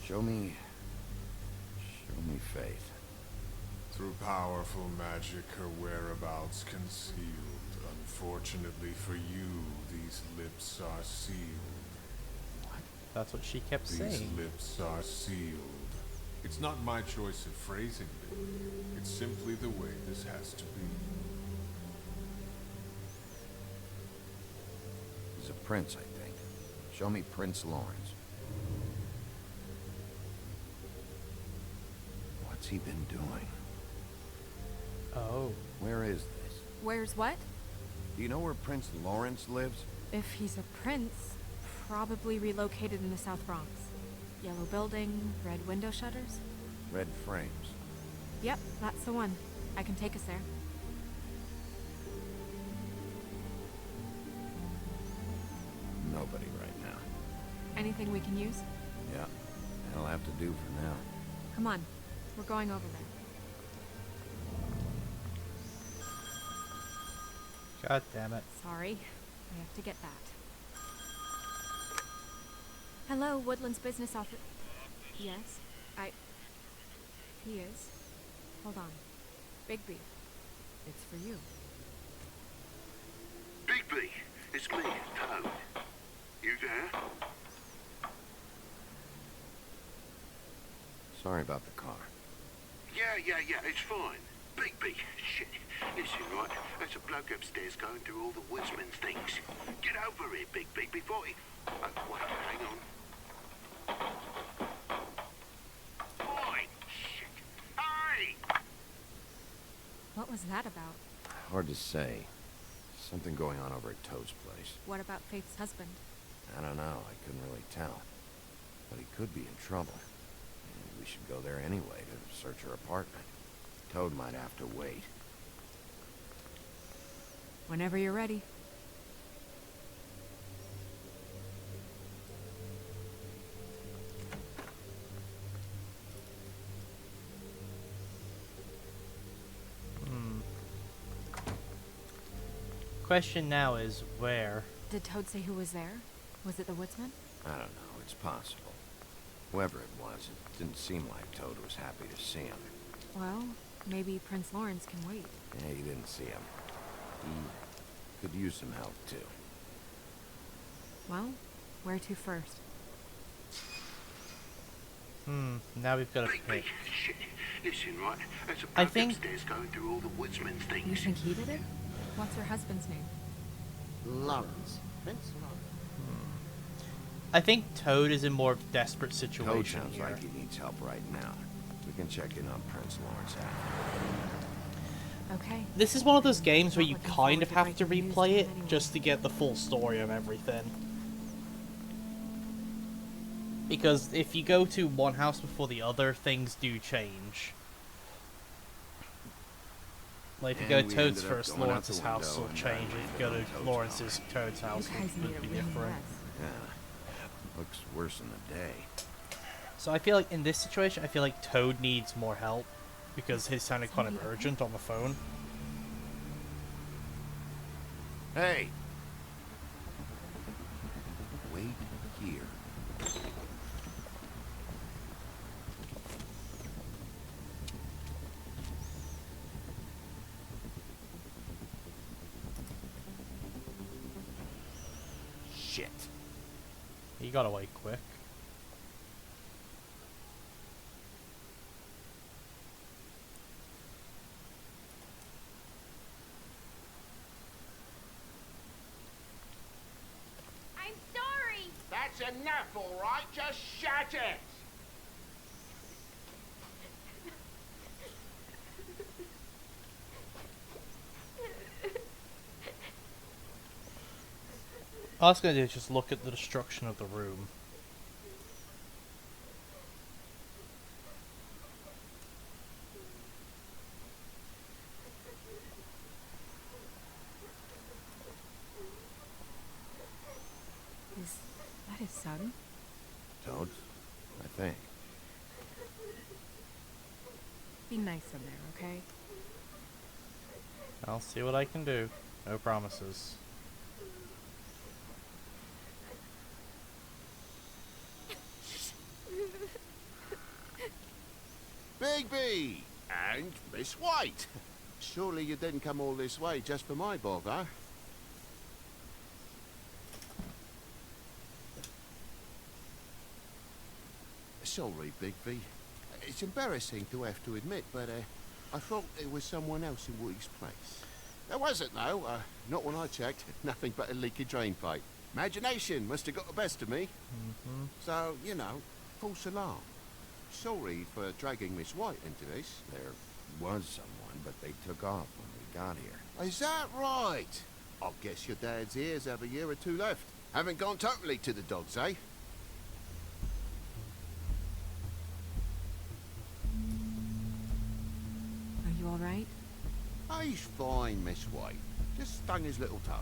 Show me Faith. Through powerful magic, her whereabouts concealed. Unfortunately for you, these lips are sealed. What? That's what she kept These saying. lips are sealed. It's not my choice of phrasing it. It's simply the way this has to be. He's a prince, I think. Show me Prince Lawrence. What's he been doing? Oh. Where is this? Where's what? Do you know where Prince Lawrence lives? If he's a prince, probably relocated in the South Bronx. Yellow building, red window shutters. Red frames. Yep, that's the one. I can take us there. Nobody right now. Anything we can use? Yeah, that'll have to do for now. Come on. We're going over there. God damn it. Sorry. I have to get that. Hello, Woodland's business office. Yes? He is. Hold on. Bigby. It's for you. Bigby, it's me, Toad. You there? Sorry about the car. Yeah, it's fine. Bigby, shit. Listen, right, there's a bloke upstairs going through all the woodsman's things. Get over here, Bigby, before he... Oh, wait, hang on. Oi, shit. Hey! What was that about? Hard to say. Something going on over at Toad's place. What about Faith's husband? I don't know. I couldn't really tell. But he could be in trouble. And we should go there anyway to search her apartment. Toad might have to wait. Whenever you're ready. Question now is where? Did Toad say who was there? Was it the woodsman? I don't know. It's possible. Whoever it was, it didn't seem like Toad was happy to see him. Well, Maybe Prince Lawrence can wait. Yeah, you didn't see him. He could use some help, too. Well, where to first? Now we've got to Bigby, pick. shit. Listen, right, there's a I bloke think- upstairs going through all the woodsman's You things. think he did it? What's her husband's name? Lawrence. Prince Lawrence. I think Toad is in more of a desperate Toad situation sounds here. like he needs help right now. We can check in on Prince Lawrence after. Okay. This is one of those games where Not you looking kind of forward have to to breaking news replay to it him anyway. just to get the full story of everything. Because if you go to one house before the other, things do change. Like if you go And to we Toad's ended up first, going out Lawrence's the house window will and change. then If you go landed to on Lawrence's Toad's You house, guys it need a would be real different. rest. Yeah. Looks worse in the day. So I feel like in this situation, I feel like Toad needs more help. Because his sounded kind of urgent on the phone. Hey! Wait here. Shit. You got away quick. I'm sorry! That's enough, all right? Just shut it! All I was going to do is just look at the destruction of the room. Is that his son? Toad? I think. Be nice in there, okay? I'll see what I can do. No promises. Bigby! And Miss White! Surely you didn't come all this way just for my bother? Sorry, Bigby. It's embarrassing to have to admit, but I thought there was someone else in Woody's place. There wasn't, though. Not when I checked. Nothing but a leaky drain pipe. Imagination must have got the best of me. So, you know, false alarm. Sorry for dragging Miss White into this. There was someone, but they took off when we got here. Is that right? I guess your dad's ears have a year or two left. Haven't gone totally to the dogs, eh? Are you alright? He's fine, Miss White. Just stung his little toe.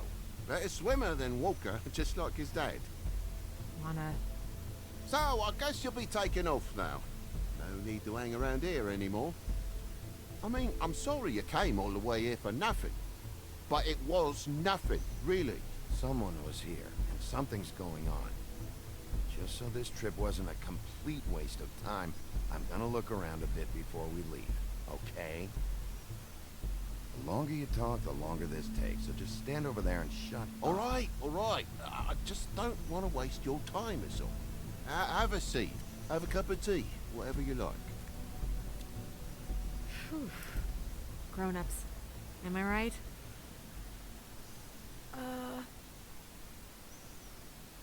Better swimmer than walker, just like his dad. Wanna... So, I guess you'll be taking off now. No need to hang around here anymore. I mean, I'm sorry you came all the way here for nothing. But it was nothing, really. Someone was here, and something's going on. Just so this trip wasn't a complete waste of time, I'm gonna look around a bit before we leave, okay? The longer you talk, the longer this takes, so just stand over there and shut up. All right. I just don't want to waste your time, is all. Have a seat. Have a cup of tea. Whatever you like. Phew. Grown-ups. Am I right?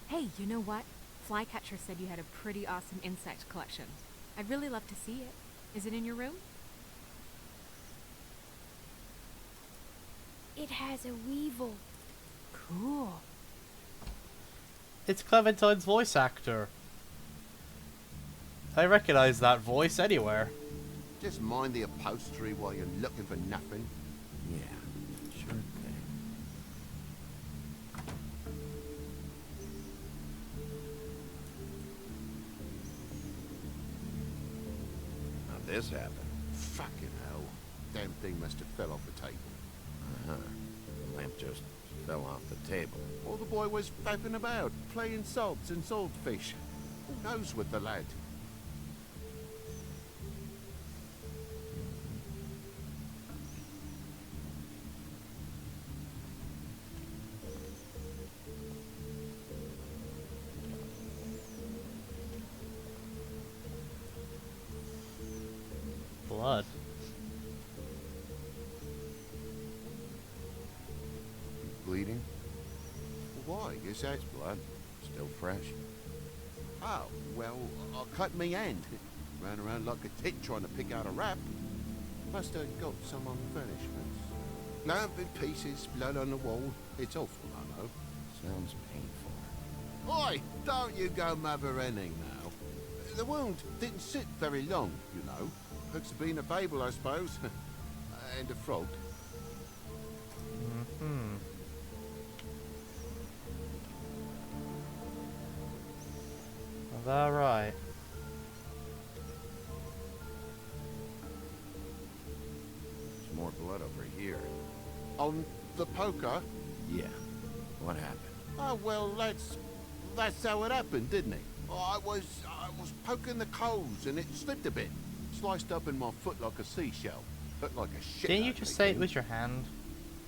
Hey, you know what? Flycatcher said you had a pretty awesome insect collection. I'd really love to see it. Is it in your room? It has a weevil. Cool. It's Clementine's voice actor. I recognize that voice anywhere. Just mind the upholstery while you're looking for nothing. Yeah, sure thing. How'd this happen? Fucking hell. Damn thing must have fell off the table. Uh-huh. The lamp just fell off the table. Or the boy was fapping about, playing sods and swordfish. Who knows with the lad? bleeding? Why? Is that... It's blood. Still fresh. Oh, well, I cut me hand. Ran around like a tit trying to pick out a wrap. Must have got some unfinished. Lamp in pieces, blood on the wall. It's awful, I know. Sounds painful. Oi, don't you go mother-henning now. The wound didn't sit very long, you know. Looks to be a fable, I suppose. And a frog. Mm-hmm. Is that right? There's more blood over here. On the poker? Yeah. What happened? Oh, well, that's how it happened, didn't it? I was poking the coals and it slipped a bit. Sliced up in my foot like a seashell. Looked like a shit. Didn't you just say it was your hand?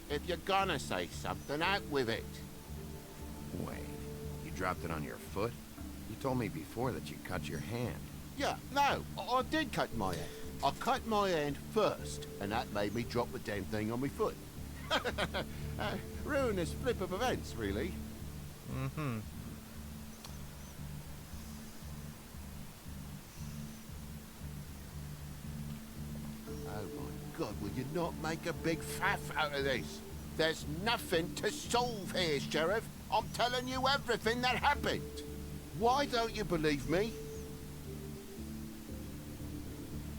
If you're gonna say something, out with it. Wait. You dropped it on your foot? You told me before that you cut your hand. Yeah, no, I did cut my hand. I cut my hand first, and that made me drop the damn thing on my foot. Ruinous flip of events, really. Mm-hmm. Oh my God, will you not make a big faff out of this? There's nothing to solve here, Sheriff. I'm telling you everything that happened. Why don't you believe me?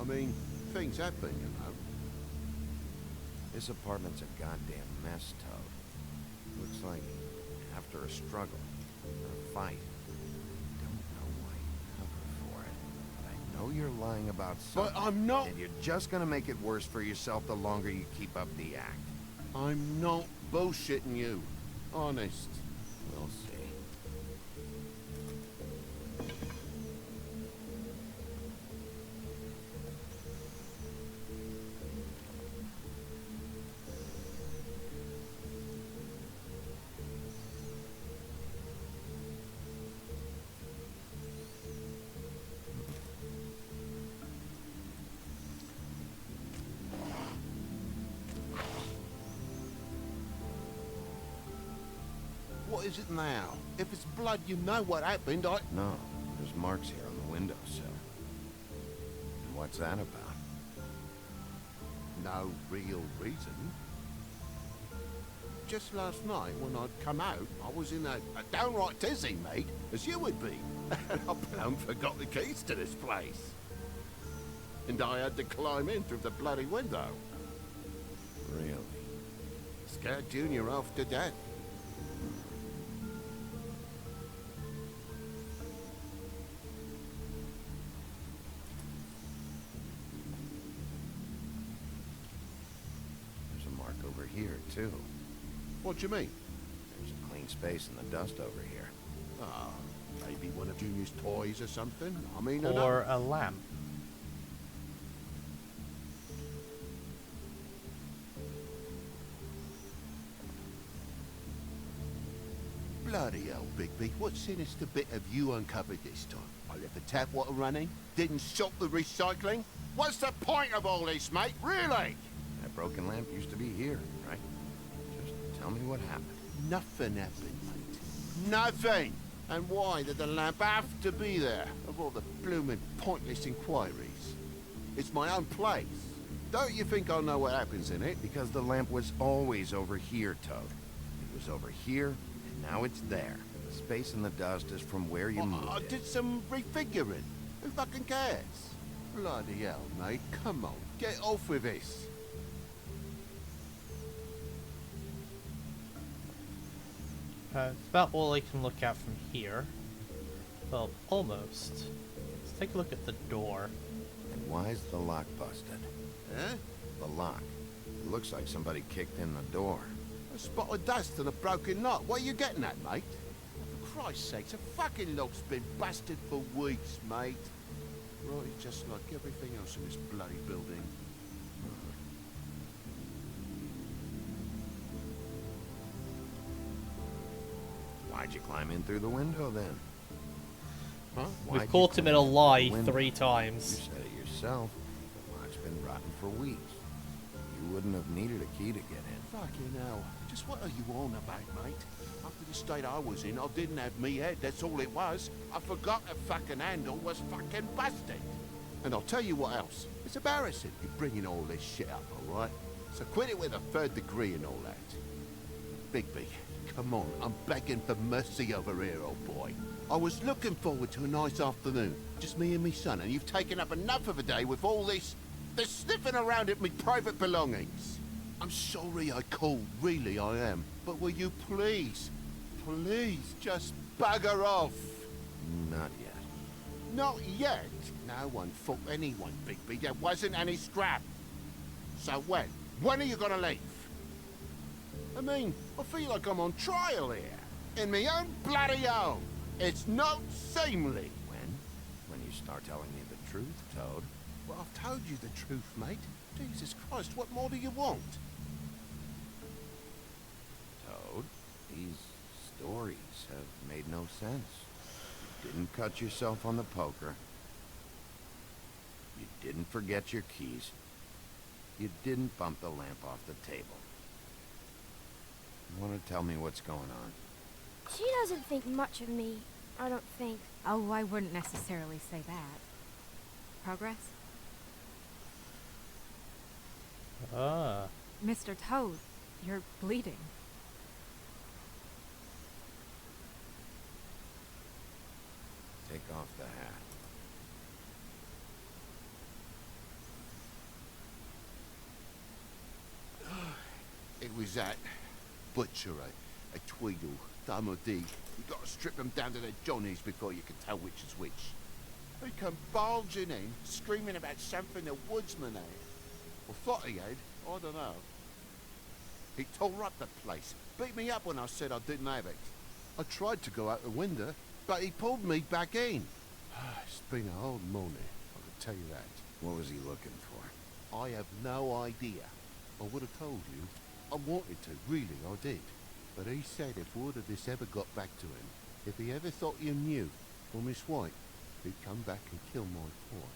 I mean, things happen, you know. This apartment's a goddamn mess, Toad. Looks like after a struggle, or a fight. Don't know why you cover for it, but I know you're lying about something. But I'm not. And you're just gonna make it worse for yourself the longer you keep up the act. I'm not bullshitting you. Honest. We'll see. What is it now? If it's blood, you know what happened. No, there's marks here on the windowsill. And what's that about? No real reason. Just last night, when I'd come out, I was in a downright dizzy, mate, as you would be. And I plumb forgot the keys to this place. And I had to climb in through the bloody window. Really? Scared Junior off to death. There's a mark over here, too. What do you mean? There's a clean space in the dust over here. Ah, maybe one of Junior's toys or something. I mean, Or a lamp. Bloody hell, Bigby. What sinister bit have you uncovered this time? I left the tap water running, didn't stop the recycling. What's the point of all this, mate? Really? That broken lamp used to be here, right? Just tell me what happened. Nothing happened, mate. Nothing! And why did the lamp have to be there, of all the blooming pointless inquiries? It's my own place. Don't you think I know what happens in it? Because the lamp was always over here, Toad. It was over here, and now it's there. The space in the dust is from where you moved I it. did some refiguring. Who fucking cares? Bloody hell, mate. Come on, get off with this. It's about all I can look at from here. Well, almost. Let's take a look at the door. And why's the lock busted? Eh? The lock. It looks like somebody kicked in the door. A spot of dust and a broken lock. What are you getting at, mate? For Christ's sakes, a fucking lock's been busted for weeks, mate. Right, just like everything else in this bloody building. Why'd you climb in through the window then? Huh? We've caught him in a lie 3 times. You said it yourself. The lock's been rotten for weeks. You wouldn't have needed a key to get in. Fucking hell. Just what are you on about, mate? After the state I was in, I didn't have me head, that's all it was. I forgot the fucking handle was fucking busted. And I'll tell you what else. It's embarrassing you bringing all this shit up, alright? So quit it with a third degree and all that. Bigby, come on, I'm begging for mercy over here, old boy. I was looking forward to a nice afternoon, just me and me son, and you've taken up enough of a day with all this sniffing around at me private belongings. I'm sorry I called, really I am. But will you please, just bugger off? Not yet. Not yet? No one fought anyone, Bigby. There wasn't any scrap. So when? When are you gonna leave? I mean, I feel like I'm on trial here. In my own bloody home. It's not seemly. When you start telling me the truth, Toad. Well, I've told you the truth, mate. Jesus Christ, what more do you want? Toad, these stories have made no sense. You didn't cut yourself on the poker. You didn't forget your keys. You didn't bump the lamp off the table. You want to tell me what's going on? She doesn't think much of me, I don't think. Oh, I wouldn't necessarily say that. Progress? Ah. Mr. Toad, you're bleeding. Take off the hat. It was that butcher, a Tweedle, Damo D. You gotta strip them down to their johnnies before you can tell which is which. They come bulging in, screaming about something the woodsman had. Or thought he had, I don't know. He tore up the place, beat me up when I said I didn't have it. I tried to go out the window, but he pulled me back in. It's been a hard morning, I can tell you that. What was he looking for? I have no idea. I would have told you. I wanted to, really, I did. But he said if word of this ever got back to him, if he ever thought you knew, or Miss White, he'd come back and kill my boy.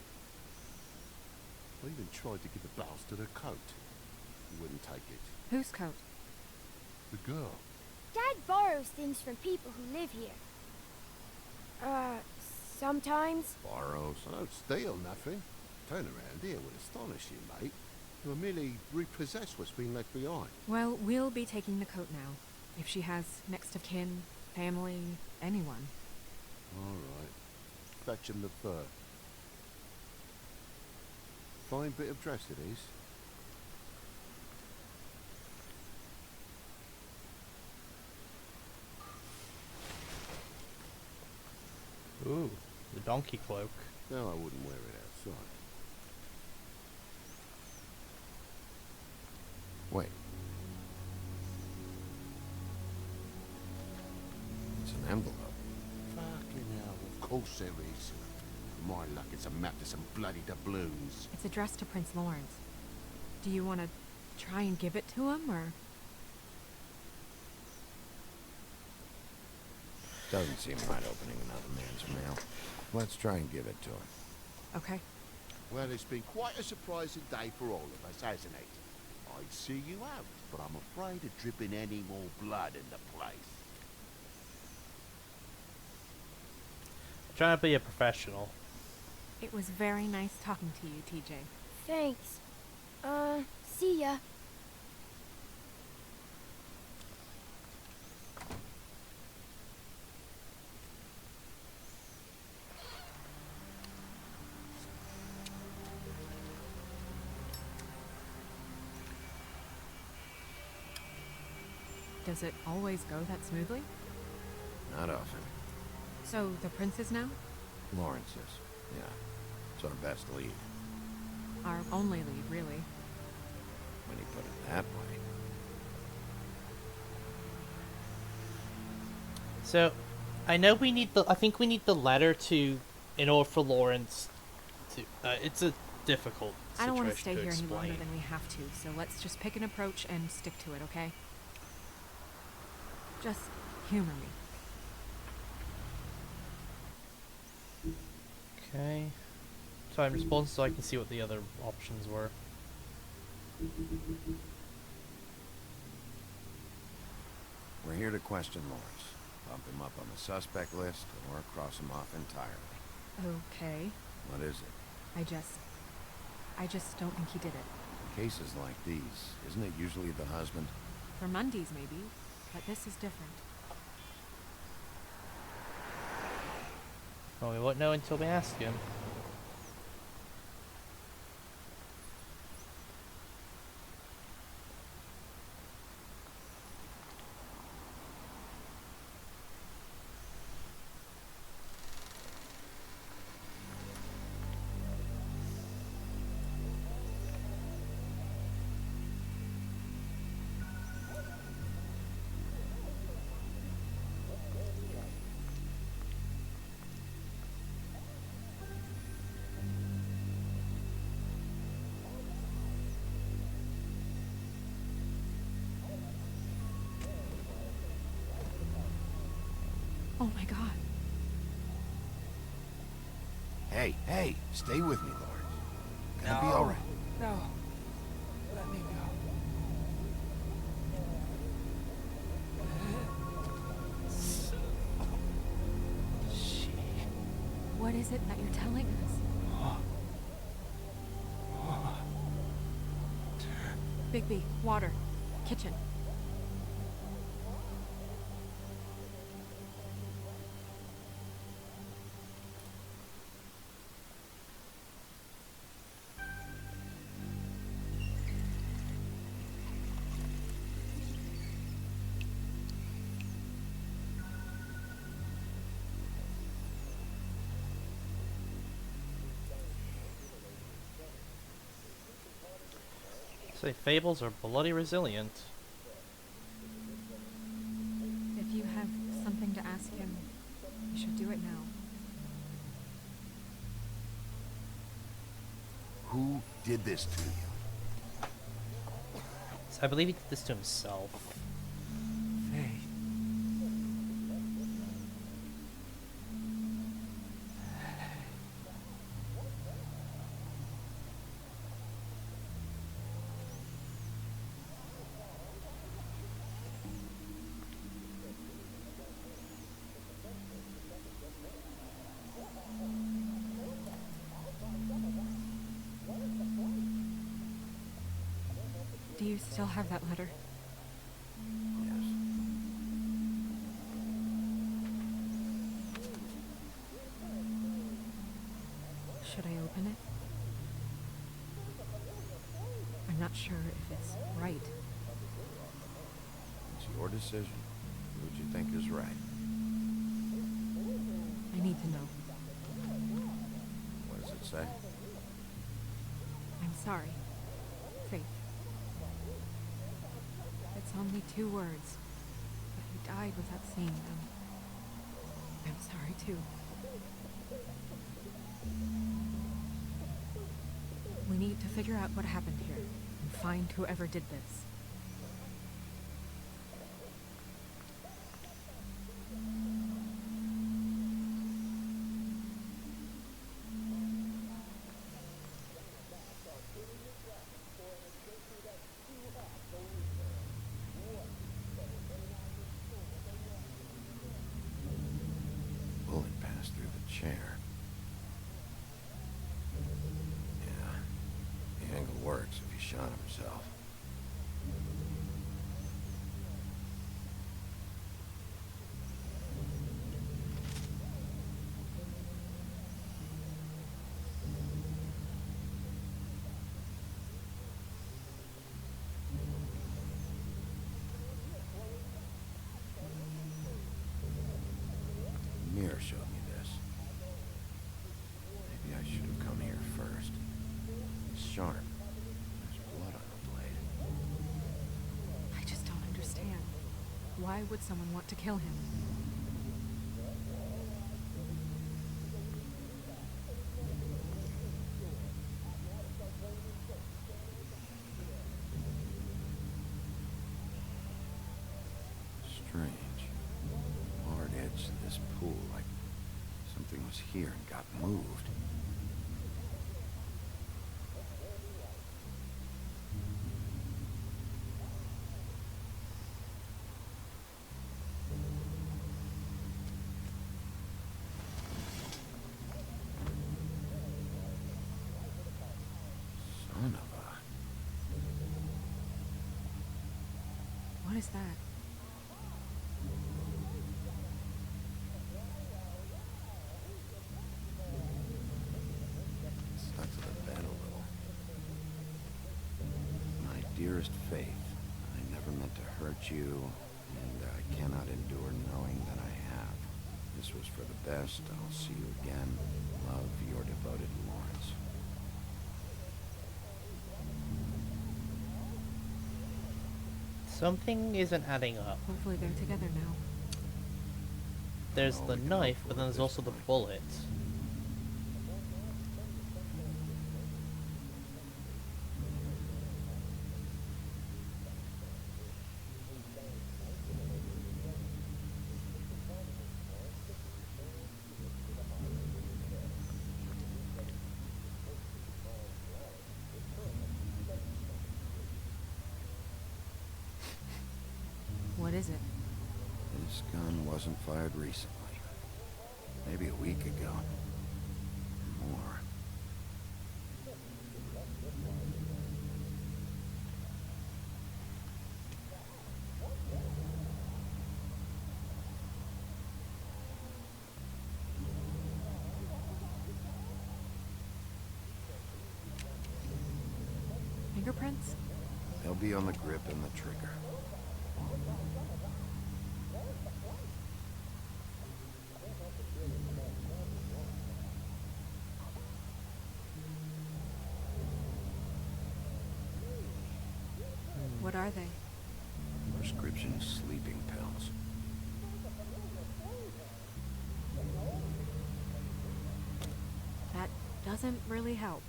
I even tried to give the bastard a coat. He wouldn't take it. Whose coat? The girl. Dad borrows things from people who live here. Sometimes. Borrows? I don't steal nothing. Turn around here would astonish you, mate. You'll merely repossess what's been left behind. Well, we'll be taking the coat now. If she has next of kin, family, anyone. All right. Fetch him the fur. Fine bit of dress it is. Ooh, the donkey cloak. No, I wouldn't wear it outside. Wait. It's an envelope. Fucking hell, of course there is. My luck, it's a map to some bloody doubloons. It's addressed to Prince Lawrence. Do you want to try and give it to him, or...? Doesn't seem right opening another man's mail. Let's try and give it to him. Okay. Well, it's been quite a surprising day for all of us, hasn't it? I'd see you out, but I'm afraid of dripping any more blood in the place. Trying to be a professional. It was very nice talking to you, TJ. Thanks. See ya. Does it always go that smoothly? Not often. So, the princes now? Lawrence is. Yeah. It's our best lead. Our only lead, really. When you put it that way. So, I know we need I think we need the letter to, in order for Lawrence to, it's a difficult situation I don't want to stay here any explain. longer than we have to, so let's just pick an approach and stick to it, okay? Just humor me. Okay. Time response so I can see what the other options were. We're here to question Lawrence. Bump him up on the suspect list, or cross him off entirely. Okay. What is it? I just don't think he did it. In cases like these, isn't it usually the husband? For Mundy's, maybe. But this is different. Well, we won't know until we ask him. Oh my god. Hey, stay with me, Lawrence. Gonna be alright. No. Let me go. What is it that you're telling us? Bigby, water. Kitchen. Say fables are bloody resilient. If you have something to ask him, you should do it now. Who did this to you? So I believe he did this to himself. Do you still have that letter? Yes. Should I open it? I'm not sure if it's right. It's your decision. Do what you think is right. I need to know. What does it say? I'm sorry. Faith. It's only 2 words, but he died without seeing them. I'm sorry, too. We need to figure out what happened here, and find whoever did this. Bullet passed through the chair. Yeah, the angle works if he shot himself. The mirror showed me this. Maybe I should have come here first. It's sharp. There's blood on the blade. I just don't understand. Why would someone want to kill him? Strange. Hard edge to this pool, like something was here and got moved. What is that? Stuck to the bed a little. My dearest Faith, I never meant to hurt you, and I cannot endure knowing that I have. This was for the best. I'll see you again. Love, your devoted Lawrence. Something isn't adding up. Hopefully they're together now. There's the knife, but then there's also the bullet. What is it? This gun wasn't fired recently. Maybe a week ago. More. Fingerprints? They'll be on the grip and the trigger. What are they? Prescription sleeping pills. That doesn't really help.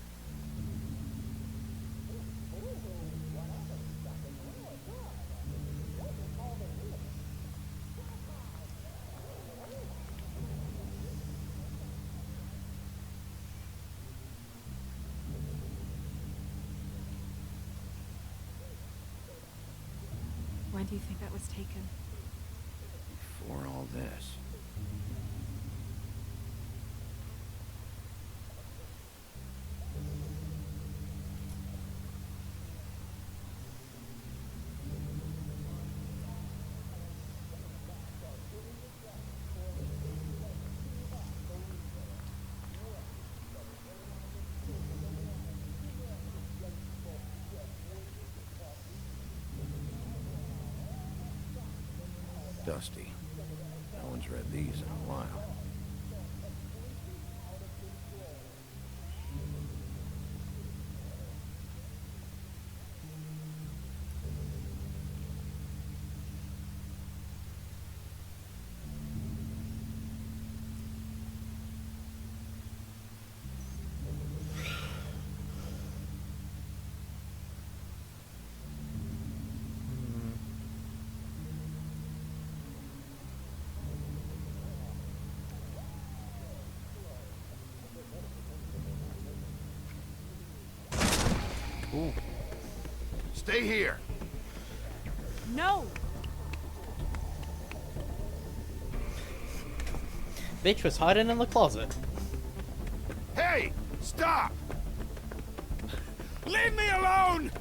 When do you think that was taken? Before all this. Dusty. No one's read these in a while. Ooh. Stay here. No! Bitch was hiding in the closet. Hey! Stop! Leave me alone!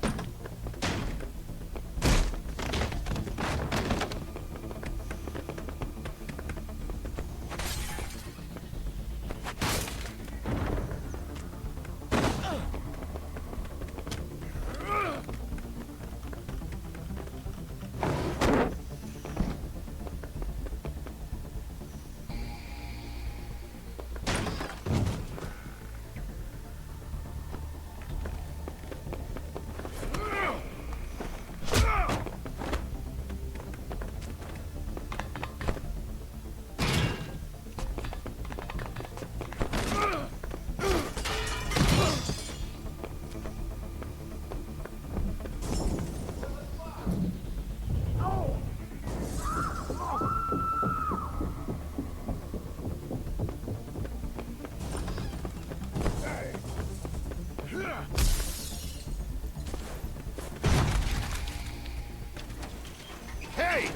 Hey!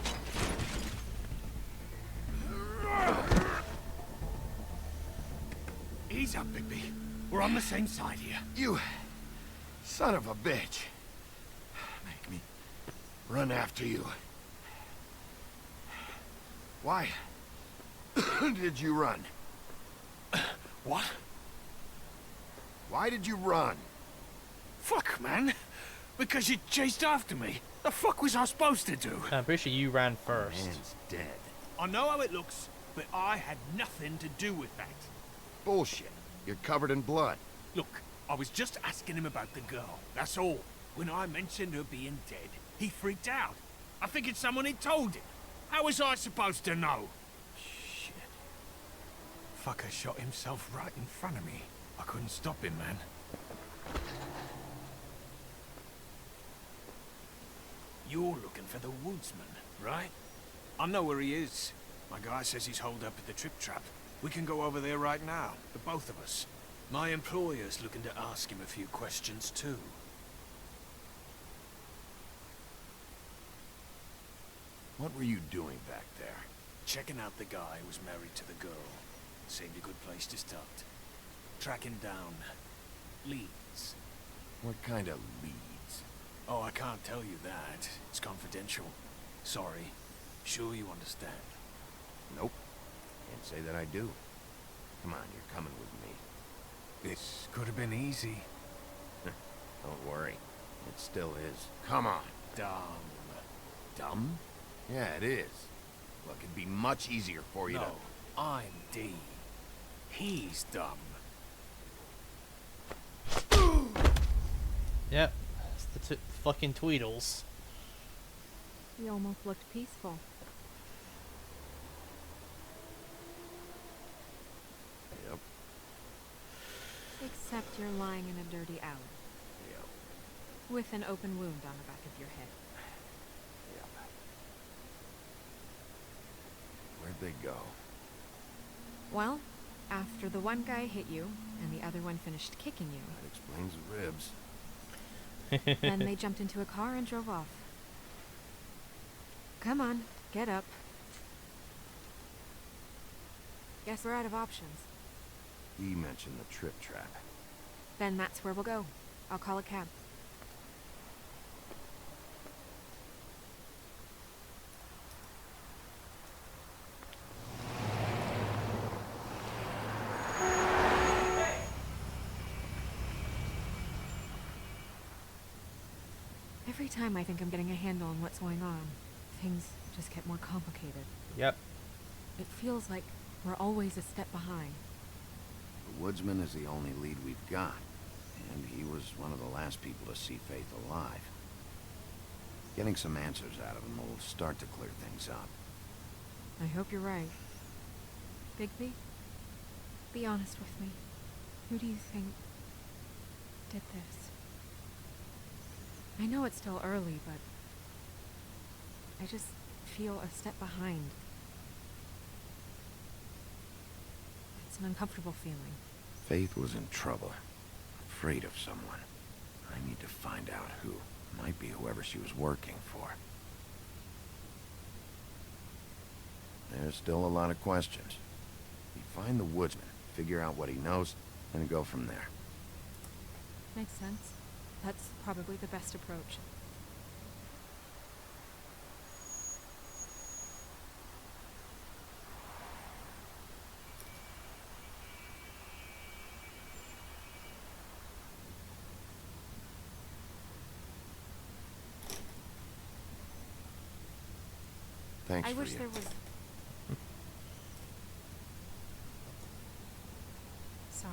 Ease up, Bigby. We're on the same side here. You son of a bitch. Make me run after you. Why did you run? What? Why did you run? Fuck, man. Because you chased after me. The fuck was I supposed to do? I'm pretty sure you ran first. Man's dead. I know how it looks, but I had nothing to do with that. Bullshit. You're covered in blood. Look, I was just asking him about the girl. That's all. When I mentioned her being dead, he freaked out. I figured someone had told him. How was I supposed to know? Shit. Fucker shot himself right in front of me. I couldn't stop him, man. You're looking for the woodsman, right? I know where he is. My guy says he's holed up at the Trip Trap. We can go over there right now, the both of us. My employer's looking to ask him a few questions, too. What were you doing back there? Checking out the guy who was married to the girl. Seemed a good place to start. Tracking down leads. What kind of leads? Oh, I can't tell you that. It's confidential. Sorry. Sure you understand. Nope. Can't say that I do. Come on, you're coming with me. This could have been easy. Don't worry. It still is. Come on. Dumb. Dumb? Yeah, it is. Look, it'd be much easier for you No, to... I'm D. He's dumb. Yep, it's the fucking Tweedles. He almost looked peaceful. Yep. Except you're lying in a dirty alley. Yep. With an open wound on the back of your head. Yep. Where'd they go? Well, after the one guy hit you, and the other one finished kicking you, That explains the ribs. then they jumped into a car and drove off. Come on, get up. Guess we're out of options. He mentioned the Trip Trap. Then that's where we'll go. I'll call a cab. Every time I think I'm getting a handle on what's going on, things just get more complicated. Yep. It feels like we're always a step behind. The woodsman is the only lead we've got, and he was one of the last people to see Faith alive. Getting some answers out of him will start to clear things up. I hope you're right. Bigby, be honest with me. Who do you think did this? I know it's still early, but I just feel a step behind. It's an uncomfortable feeling. Faith was in trouble, afraid of someone. I need to find out who. Might be whoever she was working for. There's still a lot of questions. You find the woodsman, figure out what he knows, and go from there. Makes sense. That's probably the best approach. Thanks I for wish you. there was... Sorry.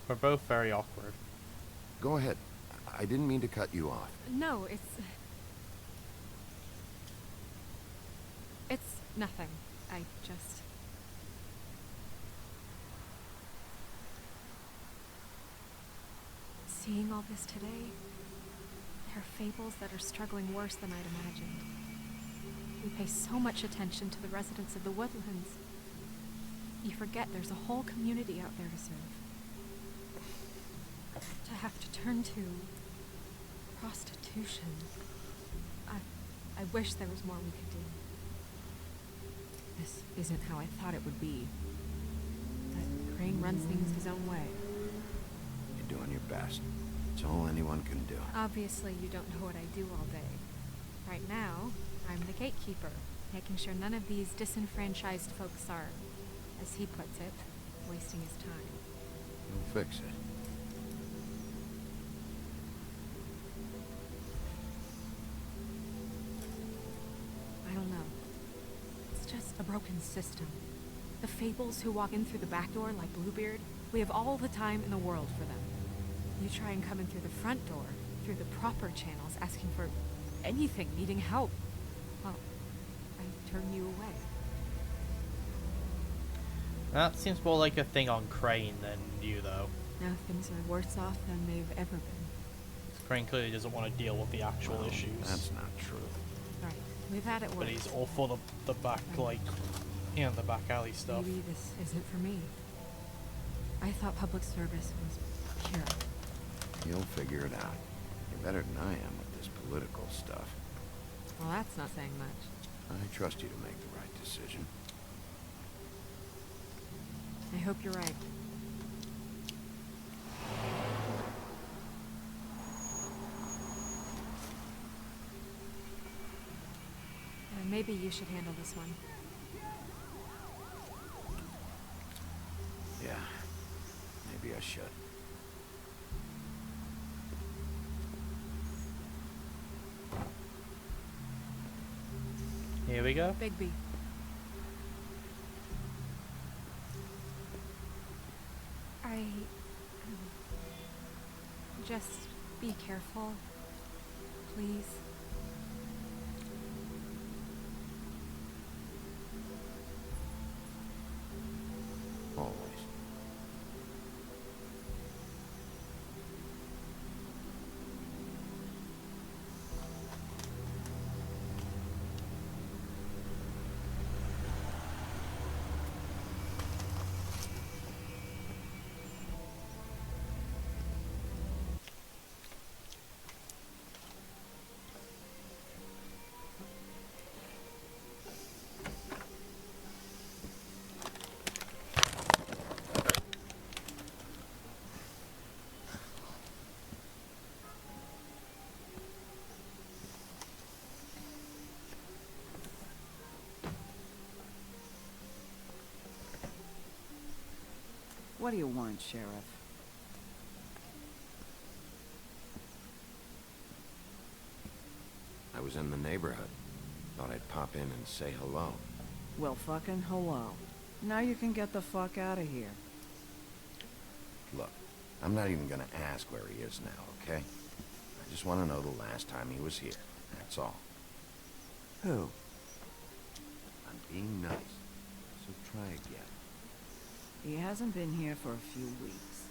We're both very awkward. Go ahead. I didn't mean to cut you off. No, it's nothing. I just... Seeing all this today, there are fables that are struggling worse than I'd imagined. We pay so much attention to the residents of the woodlands. You forget there's a whole community out there to serve. To have to turn to prostitution. I wish there was more we could do. This isn't how I thought it would be. But Crane runs things his own way. You're doing your best. It's all anyone can do. Obviously, you don't know what I do all day. Right now, I'm the gatekeeper. making sure none of these disenfranchised folks are, as he puts it, wasting his time. We'll fix it. I don't know. It's just a broken system. The fables who walk in through the back door like Bluebeard, we have all the time in the world for them. You try and come in through the front door, through the proper channels, asking for anything, needing help. Well, I turn you away. That seems more like a thing on Crane than you, though. Now things are worse off than they've ever been. Crane clearly doesn't want to deal with the actual issues. That's not true. Right, we've had it worse. But he's all for the back, like, you know, the back alley stuff. Maybe this isn't for me. I thought public service was pure. You'll figure it out. You're better than I am with this political stuff. Well, that's not saying much. I trust you to make the right decision. I hope you're right. Maybe you should handle this one. Yeah, maybe I should. Here we go. Bigby. Just be careful, please. Always. What do you want, Sheriff? I was in the neighborhood. Thought I'd pop in and say hello. Well, fucking hello. Now you can get the fuck out of here. Look, I'm not even gonna ask where he is now, okay? I just want to know the last time he was here. That's all. Who? I'm being nice, so try again. He hasn't been here for a few weeks.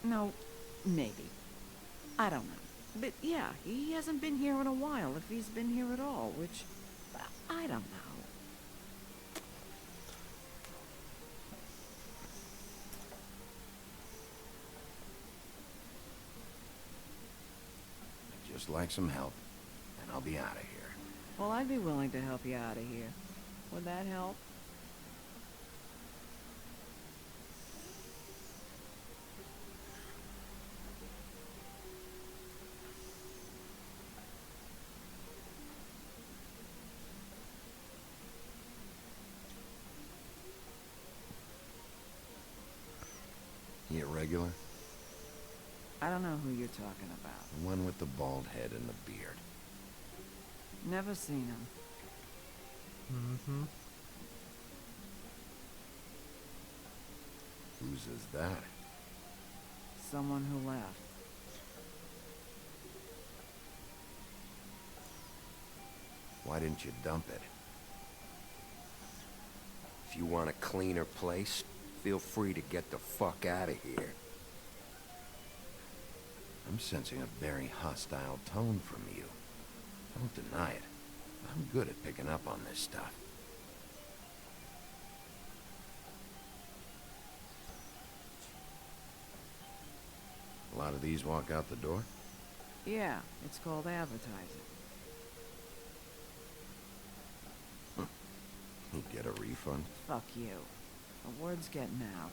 No, maybe. I don't know. But yeah, he hasn't been here in a while, if he's been here at all, which... I don't know. I'd just like some help, and I'll be out of here. Well, I'd be willing to help you out of here. Would that help? He a regular? I don't know who you're talking about. The one with the bald head and the beard. Never seen him. Mm-hmm. Whose is that? Someone who left. Why didn't you dump it? If you want a cleaner place, feel free to get the fuck out of here. I'm sensing a very hostile tone from you. Don't deny it. I'm good at picking up on this stuff. A lot of these walk out the door? Yeah, it's called advertising. You get a refund? Fuck you. The word's getting out.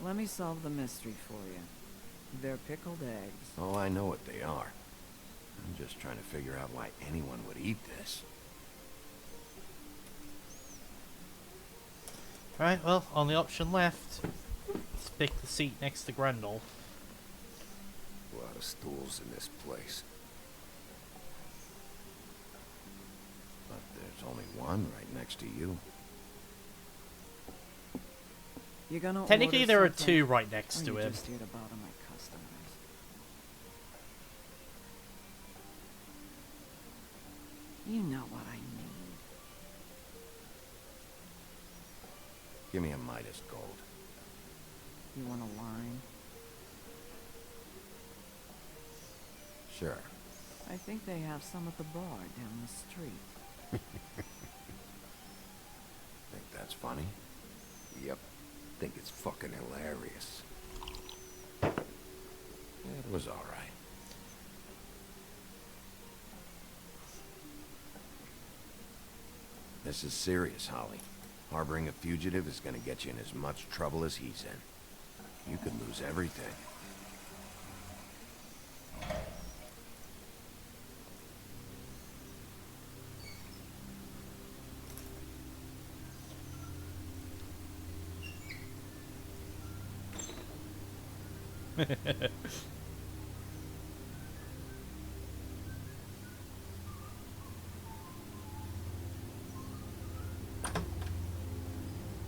Let me solve the mystery for you. They're pickled eggs. Oh, I know what they are. I'm just trying to figure out why anyone would eat this. Right, well, only option left. Let's pick the seat next to Grendel. A lot of stools in this place. But there's only one right next to you. You gonna Technically, order there are something? two right next Or to you him. just here to bother my customers? You know what I mean. Give me a Midas gold. You want a line? Sure. I think they have some at the bar down the street. Think that's funny? Yep. Think it's fucking hilarious. It was all right. This is serious, Holly. Harboring a fugitive is gonna get you in as much trouble as he's in. You could lose everything.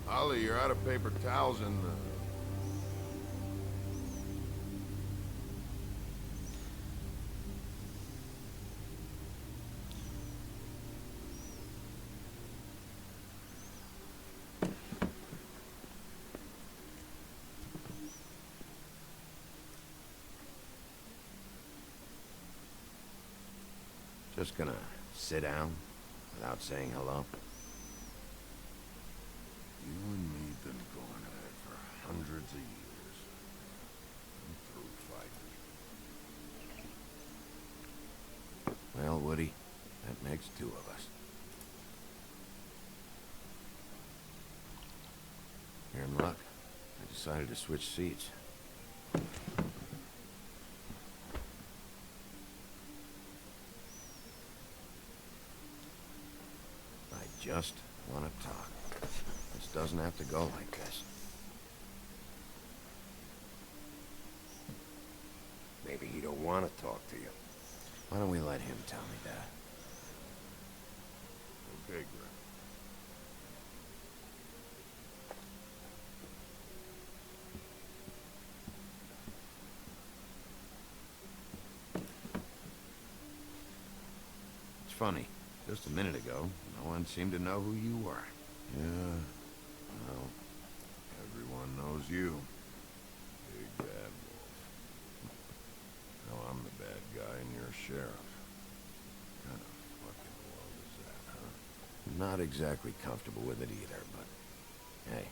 Holly, you're out of paper towels and... Just gonna sit down without saying hello? You and me been going at it for hundreds of years. I'm through fighting. Well, Woody, that makes two of us. You're in luck. I decided to switch seats. I just want to talk. This doesn't have to go like this. Maybe he don't want to talk to you. Why don't we let him tell me that? Okay, Greg. It's funny. Just a minute ago, no one seemed to know who you were. Yeah. Well, everyone knows you. Big Bad Wolf. Now I'm the bad guy and you're sheriff. What kind of fucking world is that, huh? Not exactly comfortable with it either, but hey,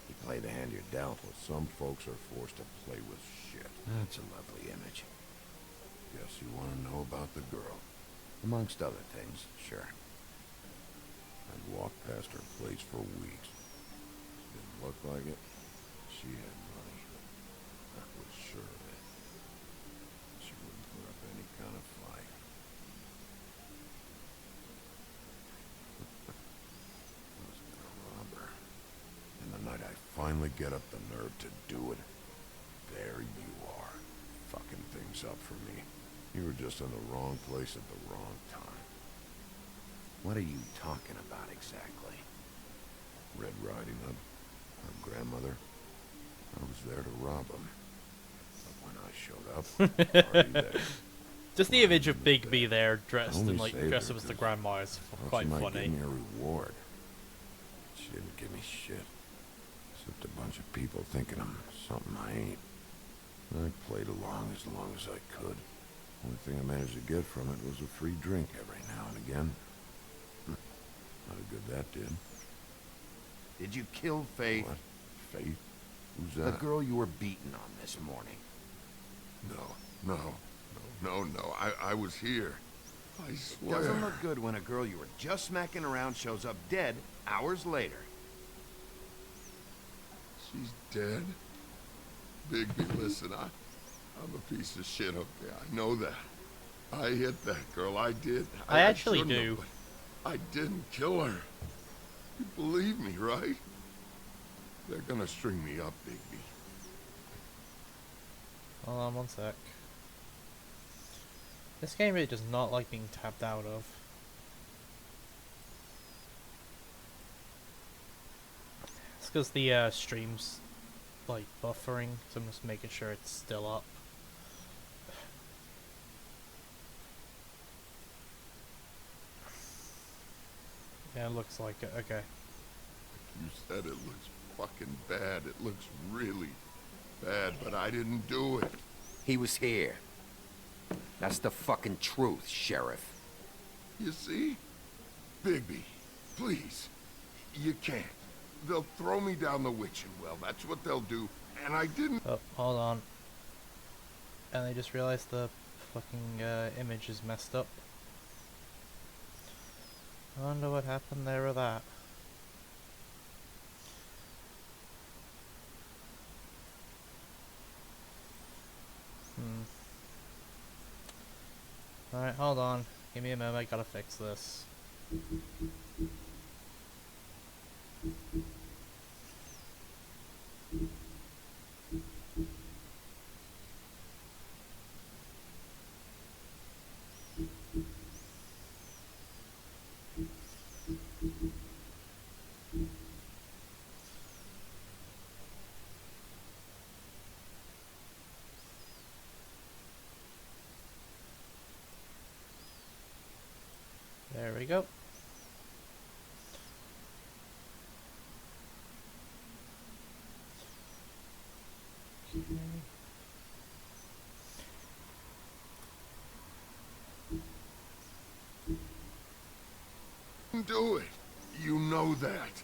you play the hand you're dealt. Well, some folks are forced to play with shit. That's a lovely image. Guess you want to know about the girl. Amongst other things, sure. I'd walked past her place for weeks. Didn't look like it. She had money. I was sure of it. She wouldn't put up any kind of fight. I was gonna rob her. And the night I finally get up the nerve to do it, there you are, fucking things up for me. You were just in the wrong place at the wrong time. What are you talking about exactly? Red Riding Hood, her grandmother. I was there to rob him. But when I showed up, already there. Just the image of Big B there, dressed Only in like saved dressed her up as the 'cause grandma, is thought quite she might funny. give me a reward. She didn't give me shit. Except a bunch of people thinking I'm something I ain't. I played along as I could. Only thing I managed to get from it was a free drink every now and again. How good that did. Did you kill Faith? What? Faith? Who's The that? girl you were beating on this morning. No. I was here. I swear. Doesn't look good when a girl you were just smacking around shows up dead hours later. She's dead? Bigby, listen, I'm a piece of shit, okay? I know that. I hit that girl, I did. I actually shouldn't do. have, but I didn't kill her. You believe me, right? They're gonna string me up, Bigby. Hold on one sec. This game really does not like being tapped out of. It's because the stream's like buffering, so I'm just making sure it's still up. Yeah, it looks like it. Okay. You said it looks fucking bad. It looks really bad, but I didn't do it. He was here. That's the fucking truth, Sheriff. You see? Bigby, please. You can't. They'll throw me down the witching well. That's what they'll do. And I didn't... Oh, hold on. And I just realized the fucking image is messed up. I wonder what happened there with that. Alright, hold on. Give me a moment, I gotta fix this. There we go. do it. You know that.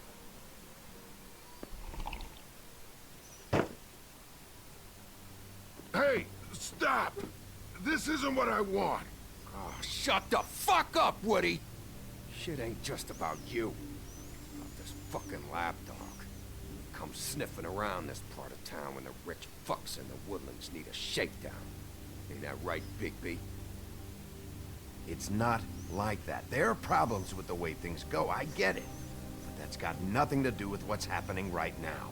Hey, stop! This isn't what I want. Oh, shut the fuck up, Woody! Shit ain't just about you. About this fucking lapdog. Comes sniffing around this part of town when the rich fucks in the woodlands need a shakedown. Ain't that right, Bigby? It's not like that. There are problems with the way things go, I get it. But that's got nothing to do with what's happening right now.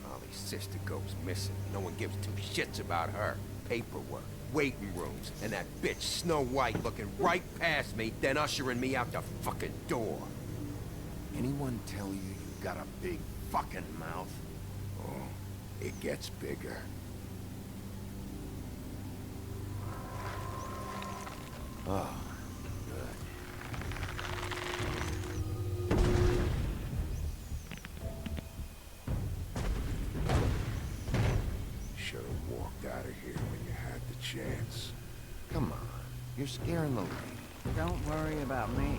Holly's sister goes missing. No one gives two shits about her. Paperwork, waiting rooms, and that bitch Snow White looking right past me, then ushering me out the fucking door. Anyone tell you you've got a big fucking mouth? Oh, it gets bigger. Oh, good. Should've walked out of here when you had the chance. Come on, you're scaring the lady. Don't worry about me.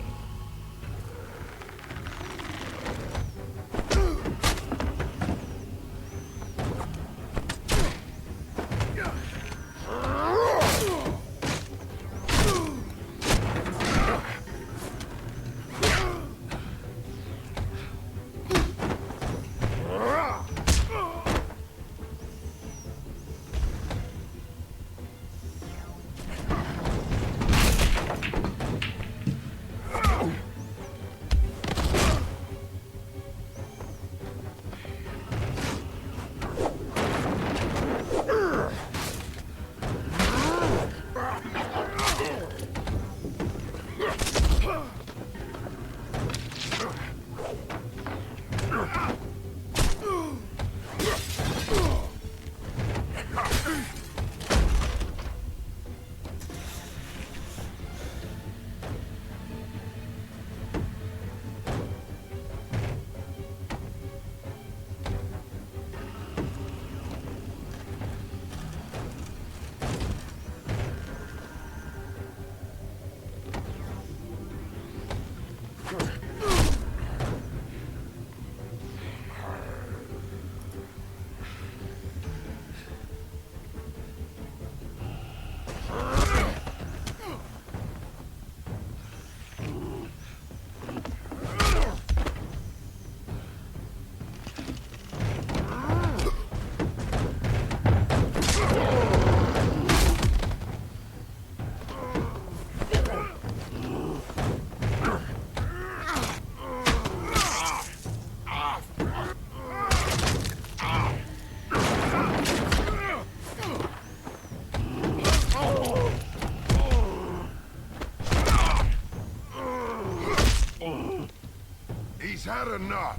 had enough.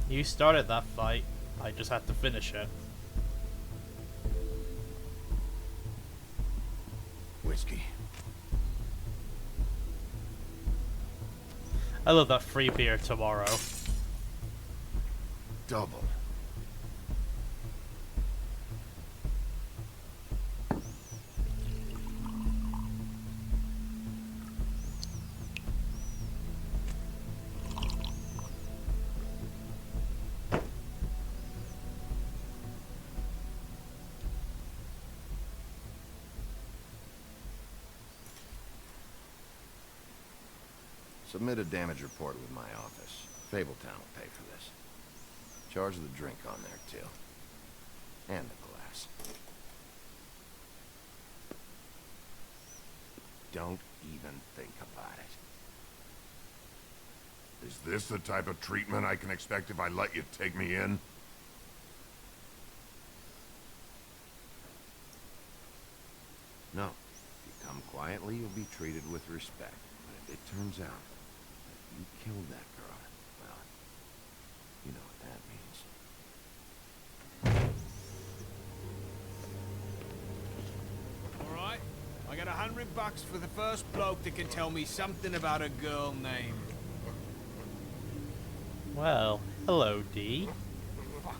You started that fight. I just had to finish it. Whiskey. I love that free beer tomorrow. Double. Submit a damage report with my office. Fabletown will pay for this. Charge the drink on there, too. And the glass. Don't even think about it. Is this the type of treatment I can expect if I let you take me in? No. If you come quietly, you'll be treated with respect. But if it turns out that you killed that girl, well, you know what that means. Alright, I got $100 for the first bloke that can tell me something about a girl named... Well, hello, D. Fuck.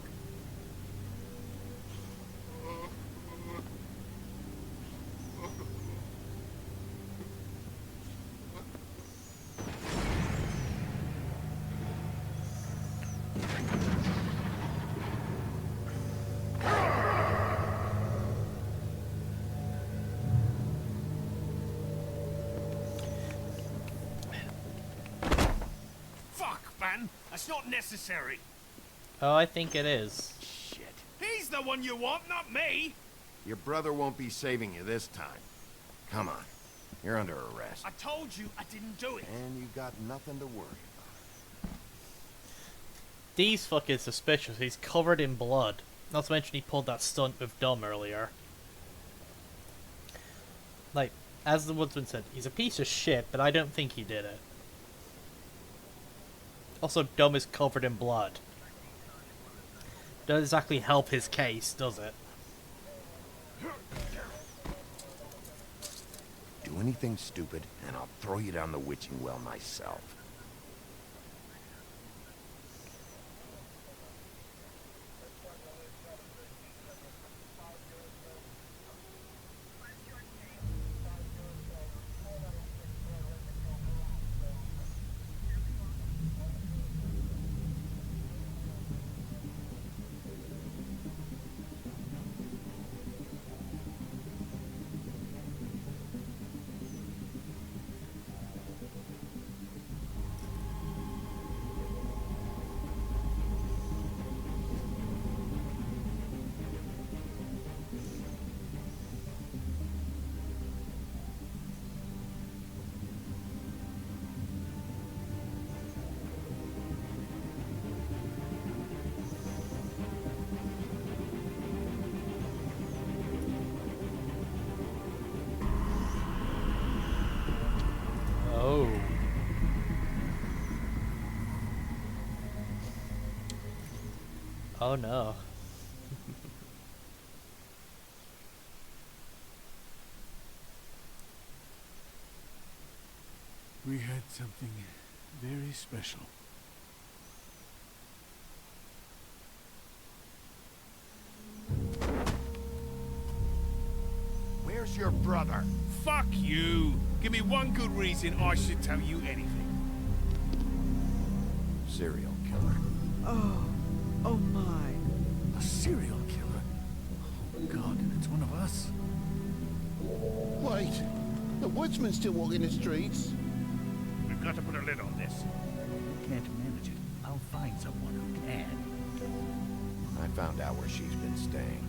That's not necessary. Oh, I think it is. Shit. He's the one you want, not me. Your brother won't be saving you this time. Come on. You're under arrest. I told you I didn't do it. And you got nothing to worry about. D's fucking suspicious. He's covered in blood. Not to mention he pulled that stunt with Dumb earlier. Like, as the woodsman said, he's a piece of shit, but I don't think he did it. Also, Dumb is covered in blood. Doesn't exactly help his case, does it? Do anything stupid, and I'll throw you down the witching well myself. Oh. Oh no. We had something very special. Where's your brother? Fuck you. Give me one good reason I should tell you anything. Serial killer. Oh my. A serial killer? Oh God, and it's one of us. Wait, the woodsman's still walking the streets. We've got to put a lid on this. If we can't manage it, I'll find someone who can. I found out where she's been staying.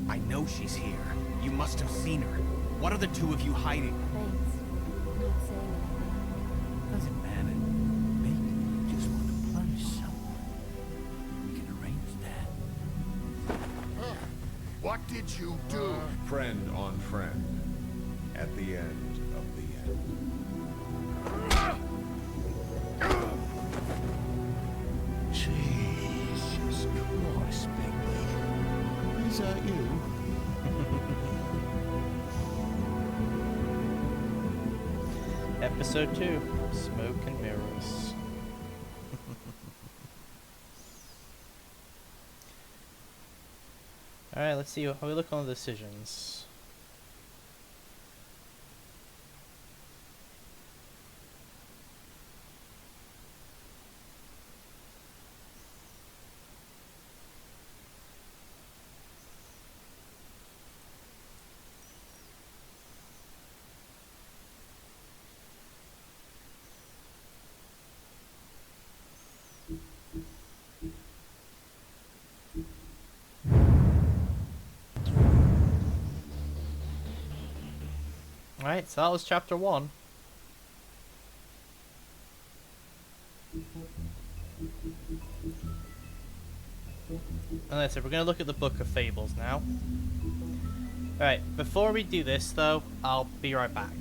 I know she's here. You must have seen her. What are the two of you hiding? Thanks. I'm not saying anything. Doesn't matter. Maybe you just want What did you do? Friend on friend. At the end of the end. Jesus Christ, Bigby. Is that you? Episode 2, Smoke and Mirrors. Alright, let's see how we look on the decisions. Alright, so that was chapter 1. And that's it, we're going to look at the Book of Fables now. Alright, before we do this though, I'll be right back.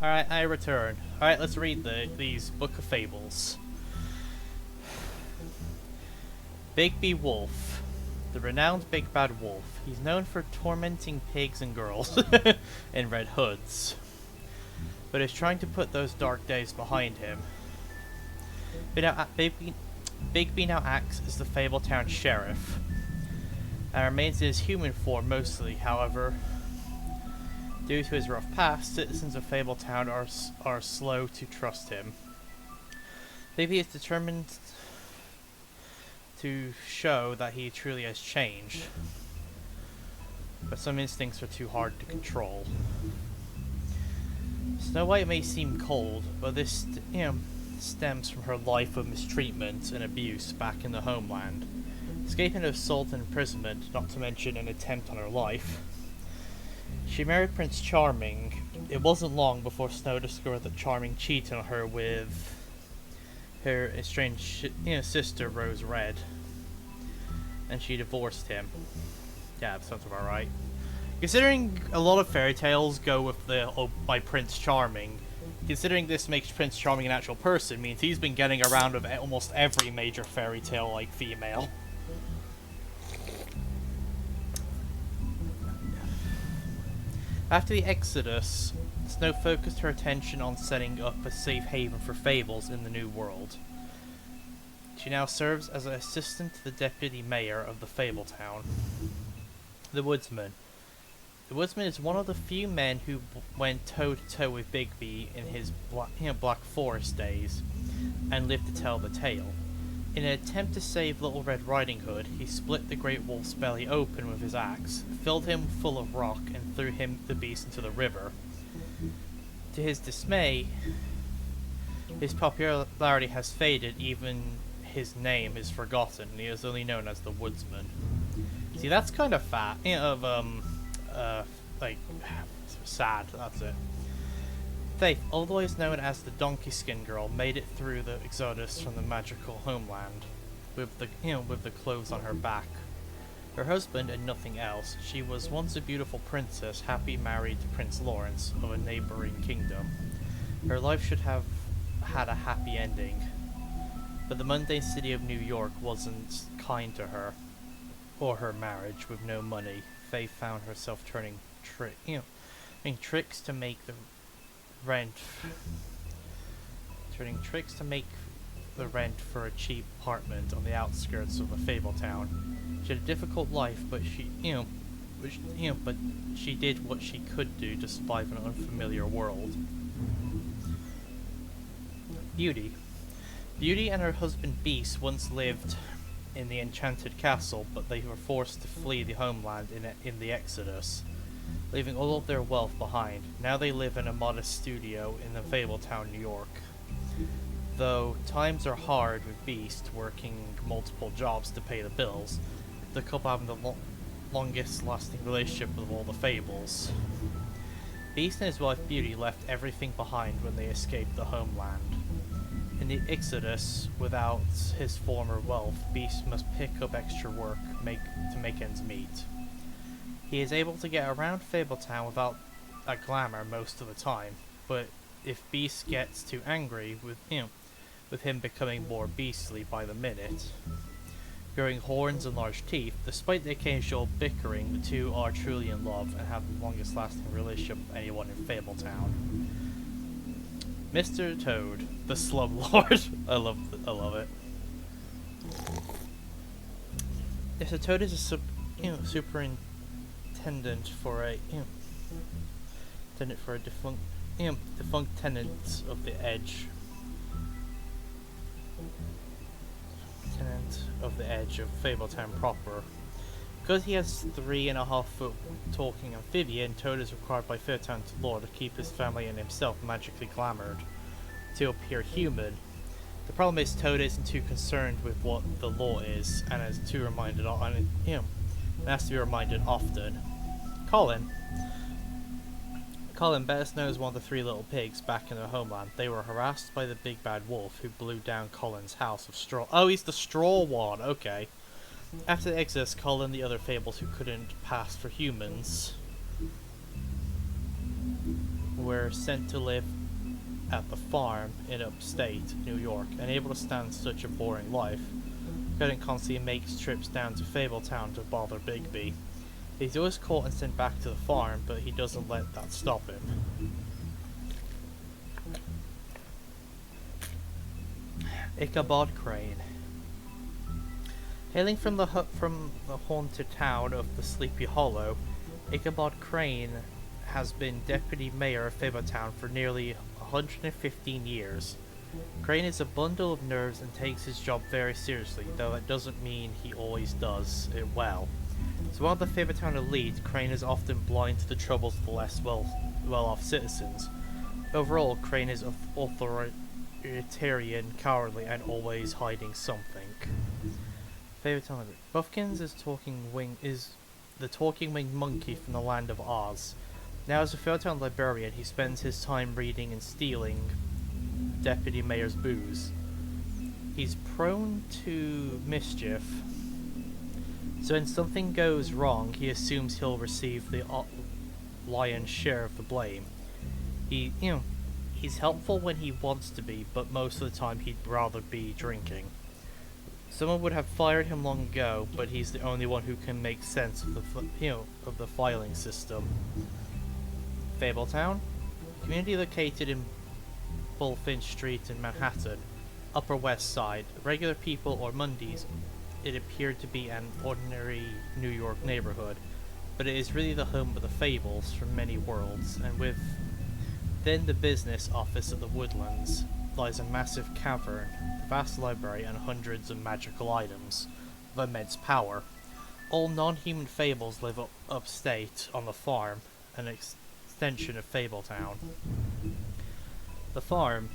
Alright, I return. Alright, let's read these Book of Fables. Bigby Wolf. The renowned big bad wolf. He's known for tormenting pigs and girls in red hoods, but is trying to put those dark days behind him. Bigby now acts as the Fabletown sheriff, and remains in his human form mostly. However, due to his rough past, citizens of Fabletown are slow to trust him. Bigby is determined to show that he truly has changed, but some instincts are too hard to control. Snow White may seem cold, but this, stems from her life of mistreatment and abuse back in the homeland. Escaping assault and imprisonment, not to mention an attempt on her life. She married Prince Charming. It wasn't long before Snow discovered that Charming cheated on her with her estranged sister Rose Red, and she divorced him. Yeah, that sounds about right. Considering a lot of fairy tales go with by Prince Charming, Considering this makes Prince Charming an actual person, means he's been getting around with almost every major fairy tale-like female. After the Exodus, Snow focused her attention on setting up a safe haven for fables in the New World. She now serves as an assistant to the deputy mayor of the Fable Town. The Woodsman. The Woodsman is one of the few men who went toe-to-toe with Bigby in his Black Forest days, and lived to tell the tale. In an attempt to save Little Red Riding Hood, he split the Great Wolf's belly open with his axe, filled him full of rock, and threw the beast into the river. To his dismay, his popularity has faded, even his name is forgotten, and he is only known as the Woodsman. See, that's kind of sad, that's it. Faith, otherwise known as the Donkey Skin Girl, made it through the Exodus from the magical homeland, with the clothes on her back. Her husband and nothing else, she was once a beautiful princess, happily married to Prince Lawrence of a neighboring kingdom. Her life should have had a happy ending, but the mundane city of New York wasn't kind to her, or her marriage. With no money, Faith found herself turning tricks to make the rent for a cheap apartment on the outskirts of a fable town. She had a difficult life, but she did what she could do to survive in an unfamiliar world. Beauty and her husband Beast once lived in the enchanted castle, but they were forced to flee the homeland in the Exodus, leaving all of their wealth behind. Now they live in a modest studio in the Fabletown, New York. Though times are hard with Beast working multiple jobs to pay the bills, the couple having the longest lasting relationship with all the Fables. Beast and his wife Beauty left everything behind when they escaped the homeland. In the Exodus, without his former wealth, Beast must pick up extra work to make ends meet. He is able to get around Fabletown without a glamour most of the time, but if Beast gets too angry with him becoming more beastly by the minute, growing horns and large teeth, despite the occasional bickering, the two are truly in love and have the longest lasting relationship of anyone in Fabletown. Mr. Toad, the Slumlord. I love it. Mr. Toad is a superintendent for a defunct tenant of the Edge. Tenant of the Edge of Fabletown proper. Because he has 3.5-foot talking amphibian, Toad is required by Fairtown's law to keep his family and himself magically glamoured to appear human. The problem is Toad isn't too concerned with what the law is, and has to be reminded often. Colin, best known as one of the three little pigs back in their homeland. They were harassed by the big bad wolf who blew down Colin's house of straw. Oh, he's the straw one, okay. After the Exodus, Colin and the other fables who couldn't pass for humans were sent to live at the farm in upstate New York. Unable to stand such a boring life, Colin constantly makes trips down to Fabletown to bother Bigby. He's always caught and sent back to the farm, but he doesn't let that stop him. Ichabod Crane. Hailing from the haunted town of the Sleepy Hollow, Ichabod Crane has been deputy mayor of Fabletown for nearly 115 years. Crane is a bundle of nerves and takes his job very seriously, though that doesn't mean he always does it well. As one of the Fabletown elite, Crane is often blind to the troubles of the less well-off citizens. Overall, Crane is authoritarian, cowardly, and always hiding something. Fabletown. Buffkins is the talking winged monkey from the land of Oz. Now as a Fabletown librarian, he spends his time reading and stealing Deputy Mayor's booze. He's prone to mischief, so when something goes wrong, he assumes he'll receive the lion's share of the blame. He He's helpful when he wants to be, but most of the time he'd rather be drinking. Someone would have fired him long ago, but he's the only one who can make sense of the filing system. Fabletown, community located in Bullfinch Street in Manhattan, Upper West Side. Regular people or Mondays, it appeared to be an ordinary New York neighborhood, but it is really the home of the fables from many worlds, and within the business office of the Woodlands lies a massive cavern, a vast library, and hundreds of magical items of immense power. All non-human fables live upstate on the farm, an extension of Fabletown. The farm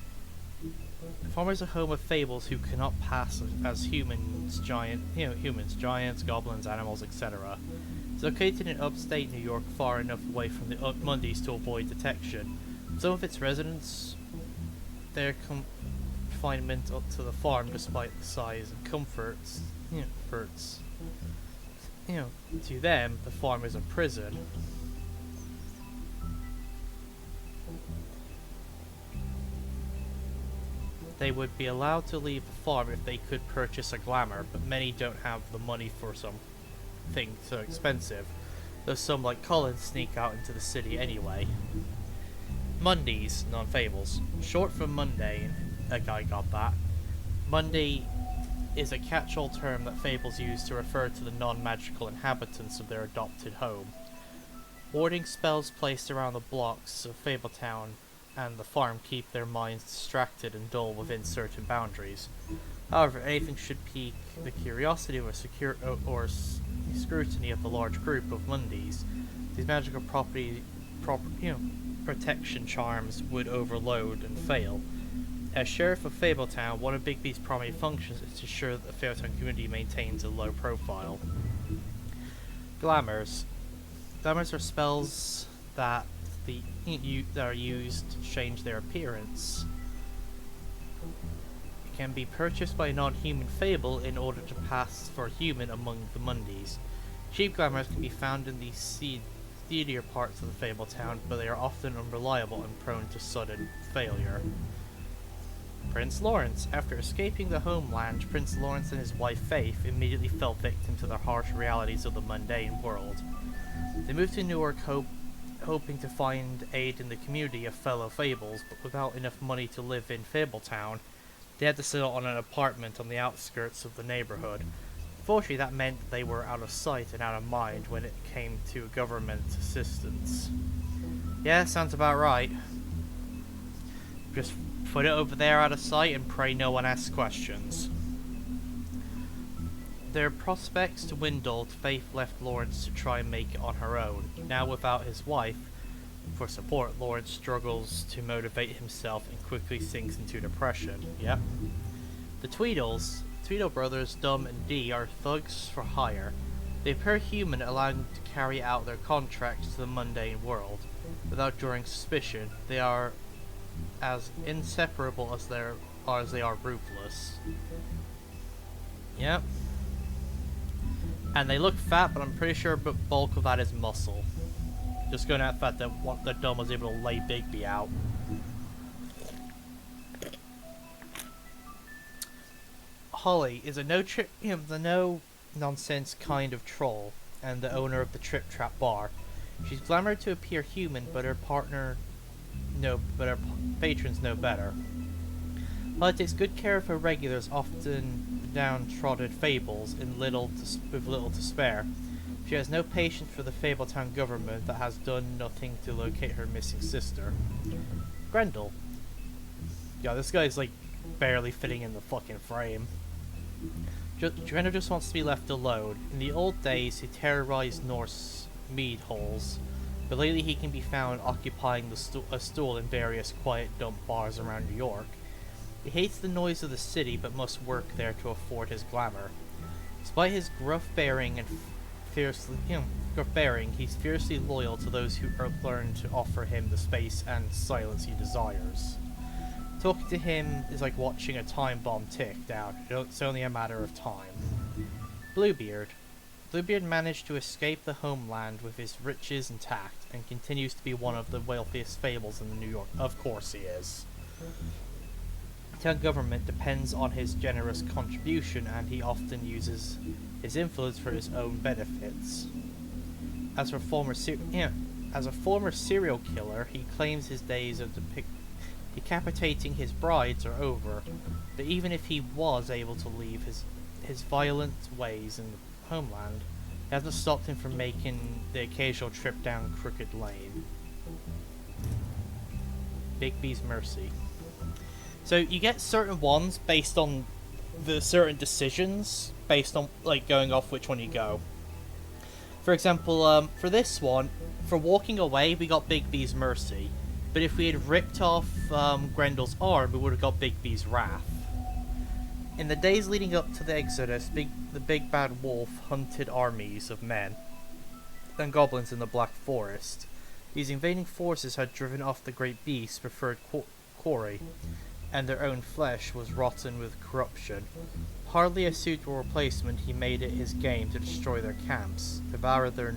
is a home of fables who cannot pass as humans, giants, goblins, animals, etc. It's located in upstate New York, far enough away from the Mondays to avoid detection. Some of its residents, their confinement up to the farm, despite the size and comforts, to them, the farm is a prison. They would be allowed to leave the farm if they could purchase a glamour, but many don't have the money for something so expensive, though some, like Colin, sneak out into the city anyway. Mondays, non-fables. Short for mundane, a guy got that. Monday is a catch-all term that fables use to refer to the non-magical inhabitants of their adopted home. Warding spells placed around the blocks of Fabletown and the farm keep their minds distracted and dull within certain boundaries. However, anything should pique the curiosity or scrutiny of the large group of Mondays. These magical protection charms would overload and fail. As Sheriff of Fabletown, one of Bigby's primary functions is to ensure that the Fabletown community maintains a low profile. Glamours. Glamours are spells that are used to change their appearance. It can be purchased by a non-human fable in order to pass for human among the Mondays. Cheap glamours can be found in the seedier parts of the Fabletown, but they are often unreliable and prone to sudden failure. Prince Lawrence. After escaping the homeland, Prince Lawrence and his wife Faith immediately fell victim to the harsh realities of the mundane world. They moved to Newark hoping to find aid in the community of fellow fables, but without enough money to live in Fabletown, they had to settle on an apartment on the outskirts of the neighborhood. Unfortunately, that meant that they were out of sight and out of mind when it came to government assistance. Yeah, sounds about right. Just put it over there out of sight and pray no one asks questions. Their prospects dwindled. Faith left Lawrence to try and make it on her own. Now without his wife for support, Lawrence struggles to motivate himself and quickly sinks into depression. Yep. The Tweedle brothers, Dum and Dee, are thugs for hire. They appear human, allowing them to carry out their contracts to the mundane world. Without drawing suspicion, they are as inseparable as they are ruthless. Yep. And they look fat, but I'm pretty sure the bulk of that is muscle. Just going at the fact that Dom was able to lay Bigby out. Holly is a no-nonsense kind of troll, and the owner of the Trip Trap bar. She's glamored to appear human, but her patrons know better. Holly takes good care of her regulars, often downtrodden fables, with little to spare. She has no patience for the Fabletown government that has done nothing to locate her missing sister. Grendel. Yeah, this guy's like barely fitting in the fucking frame. Grendel just wants to be left alone. In the old days, he terrorized Norse mead halls, but lately he can be found occupying a stool in various quiet dump bars around New York. He hates the noise of the city, but must work there to afford his glamour. Despite his gruff bearing, he's fiercely loyal to those who learn to offer him the space and silence he desires. Talking to him is like watching a time bomb tick down. It's only a matter of time. Bluebeard. Bluebeard managed to escape the homeland with his riches intact and continues to be one of the wealthiest fables in New York. Of course he is. The town government depends on his generous contribution, and he often uses his influence for his own benefits. As a former serial killer, he claims his days of decapitating his brides are over. But even if he was able to leave his violent ways in the homeland, it hasn't stopped him from making the occasional trip down Crooked Lane. Bigby's Mercy. So you get certain ones based on the certain decisions, based on like going off which one you go. For example, for this one, for walking away, we got Bigby's Mercy. But if we had ripped off Grendel's arm, we would have got Bigby's Wrath. In the days leading up to the Exodus, the big bad wolf hunted armies of men and goblins in the Black Forest. These invading forces had driven off the great beast's preferred quarry, and their own flesh was rotten with corruption. Hardly a suitable replacement, he made it his game to destroy their camps, devour their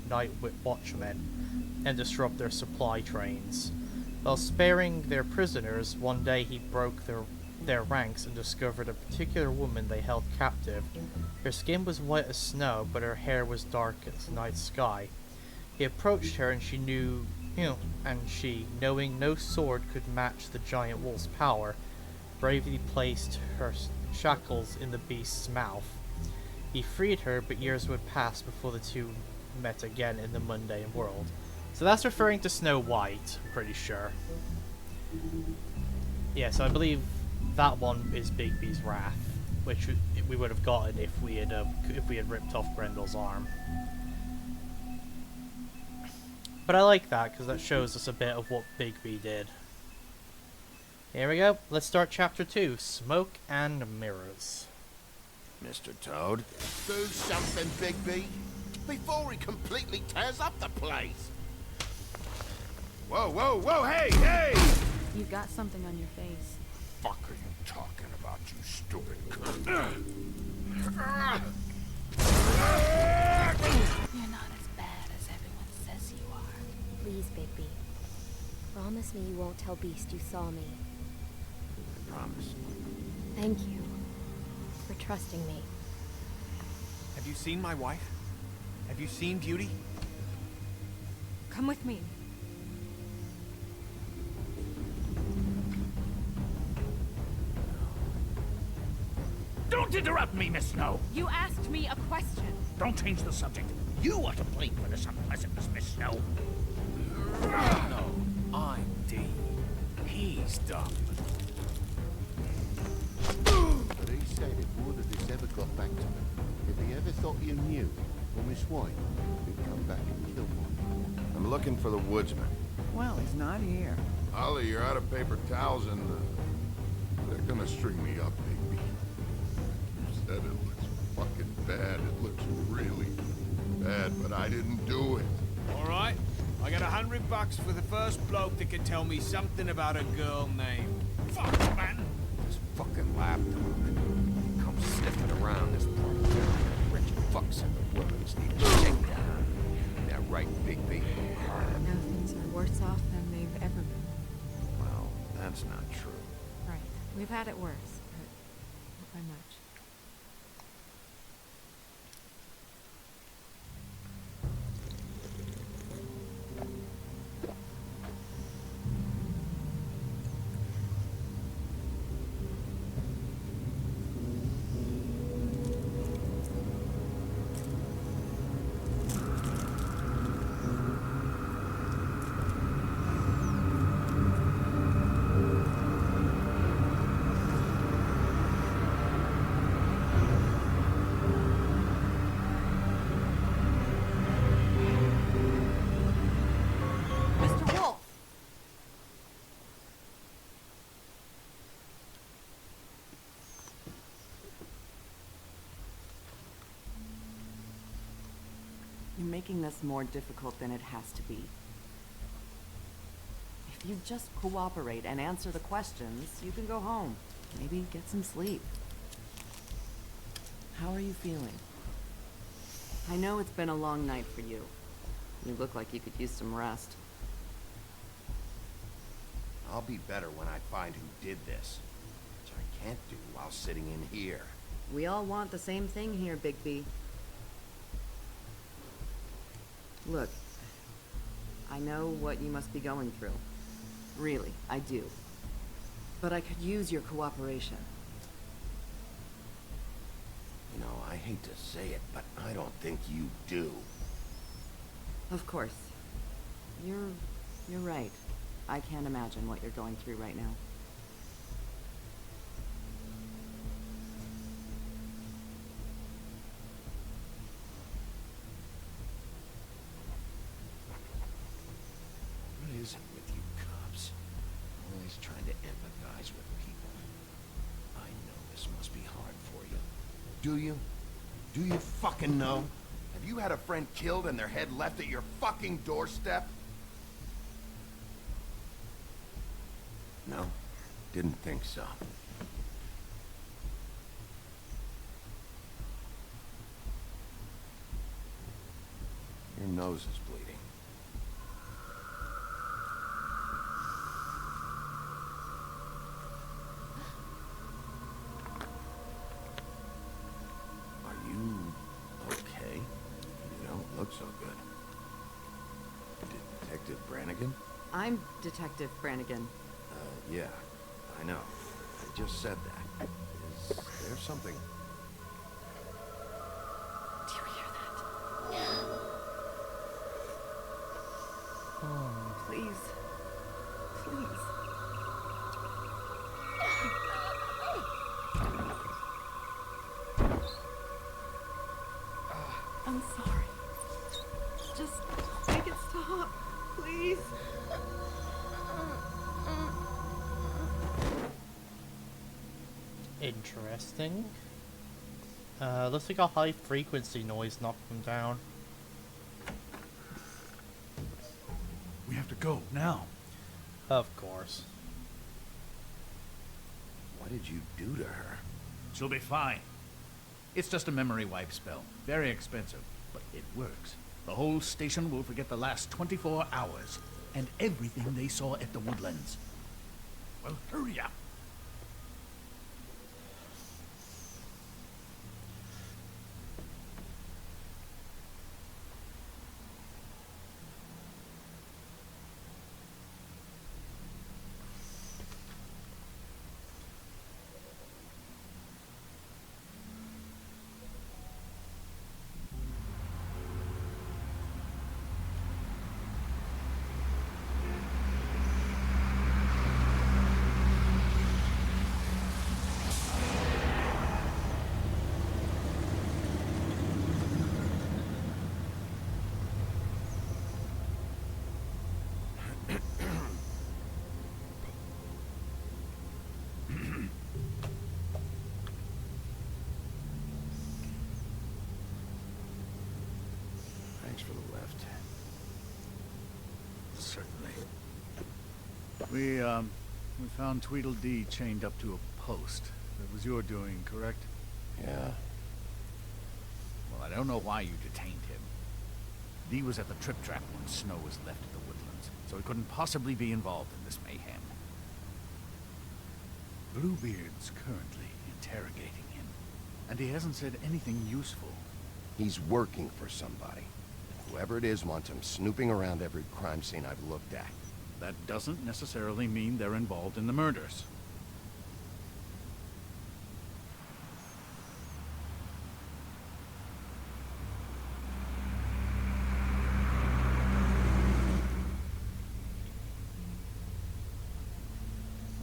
night watchmen, and disrupt their supply trains. While sparing their prisoners, one day he broke their ranks and discovered a particular woman they held captive. Her skin was white as snow, but her hair was dark as the night sky. He approached her, and she, knowing no sword could match the giant wolf's power, bravely placed her shackles in the beast's mouth. He freed her, but years would pass before the two met again in the mundane world. So that's referring to Snow White, I'm pretty sure. Yeah, so I believe that one is Bigby's Wrath, which we would have gotten if we had ripped off Grendel's arm. But I like that because that shows us a bit of what Bigby did. Here we go. Let's start chapter 2, Smoke and Mirrors. Mr. Toad? Do something, Bigby, before he completely tears up the place. Whoa, whoa, whoa, hey, hey! You've got something on your face. Fuck are you talking about, you stupid cunt? You're not as bad as everyone says you are. Please, Bigby. Promise me you won't tell Beast you saw me. I promise. Thank you for trusting me. Have you seen my wife? Have you seen Beauty? Come with me. Don't interrupt me, Miss Snow. You asked me a question. Don't change the subject. You are to blame for this unpleasantness, Miss Snow. No, I'm D. He's dumb. But he said if word of this ever got back to him, if he ever thought you knew, or Miss White, he'd come back and kill one. I'm looking for the woodsman. Well, he's not here. Ollie, you're out of paper towels and they're gonna string me up, Bigby. You said it looks fucking bad. It looks really bad, but I didn't do it. All right, I got $100 for the first bloke that can tell me something about a girl named. Fuck, man! This fucking lapdog. He comes sniffing around this part of town. Rich fucks in the woods need to take down. That right, Bigby? Now things are worse off than they've ever been. Well, that's not true. Right. We've had it worse, but not by much. Mr. Wolf! You're making this more difficult than it has to be. If you just cooperate and answer the questions, you can go home. Maybe get some sleep. How are you feeling? I know it's been a long night for you. You look like you could use some rest. I'll be better when I find who did this, which I can't do while sitting in here. We all want the same thing here, Bigby. Look, I know what you must be going through. Really, I do. But I could use your cooperation. You know, I hate to say it, but I don't think you do. Of course. You're right. I can't imagine what you're going through right now. What is it with you cops? Always trying to empathize with people. I know this must be hard for you. Do you? Do you fucking know? Have you had a friend killed and their head left at your fucking doorstep? No, didn't think so. Your nose is bleeding. Are you okay? You don't look so good. Detective Brannigan? I'm Detective Brannigan. Yeah, I know. I just said that. Is there something? Do you hear that? Please. Please. I'm sorry. Just make it stop, please. Interesting. Looks like a high frequency noise knocked them down. We have to go now. Of course. What did you do to her? She'll be fine. It's just a memory wipe spell. Very expensive, but it works. The whole station will forget the last 24 hours and everything they saw at the Woodlands. Well, hurry up. Thanks for the lift. Certainly. We found Tweedledee chained up to a post. That was your doing, correct? Yeah. Well, I don't know why you detained him. Dee was at the trip trap when Snow was left at the Woodlands, so he couldn't possibly be involved in this mayhem. Bluebeard's currently interrogating him, and he hasn't said anything useful. He's working for somebody. Whoever it is wants him snooping around every crime scene I've looked at. That doesn't necessarily mean they're involved in the murders.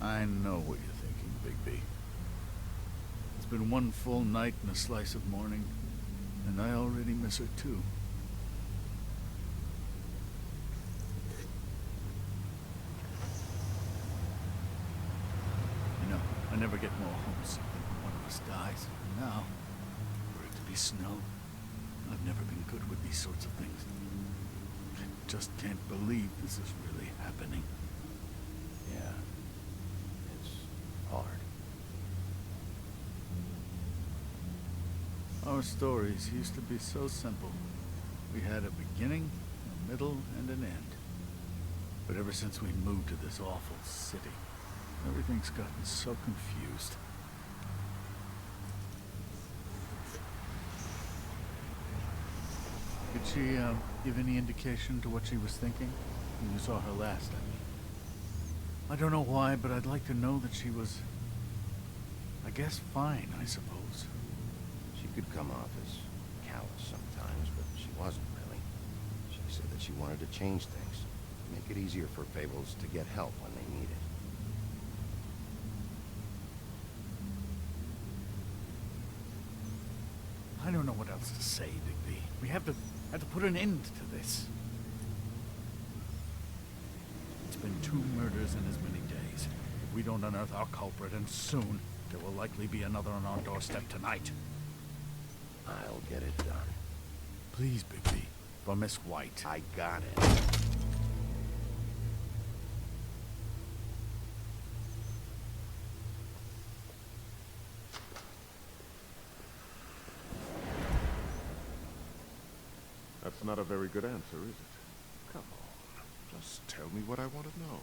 I know what you're thinking, Bigby. It's been one full night and a slice of morning, and I already miss her too. You know, I never get more homesick than when one of us dies. And now, for it to be Snow, I've never been good with these sorts of things. I just can't believe this is really happening. Yeah. It's hard. Our stories used to be so simple. We had a beginning, a middle, and an end. But ever since we moved to this awful city, everything's gotten so confused. Did she, give any indication to what she was thinking? When you saw her last, I mean. I don't know why, but I'd like to know that she was, I guess, fine, I suppose. She could come off as callous sometimes, but she wasn't really. She said that she wanted to change things, make it easier for fables to get help when they need it. I don't know what else to say, Digby. We have to put an end to this. It's been 2 murders in as many days. If we don't unearth our culprit, and soon, there will likely be another on our doorstep tonight. I'll get it done. Please, Bigby. For Miss White. I got it. That's not a very good answer, is it? Come on. Just tell me what I want to know.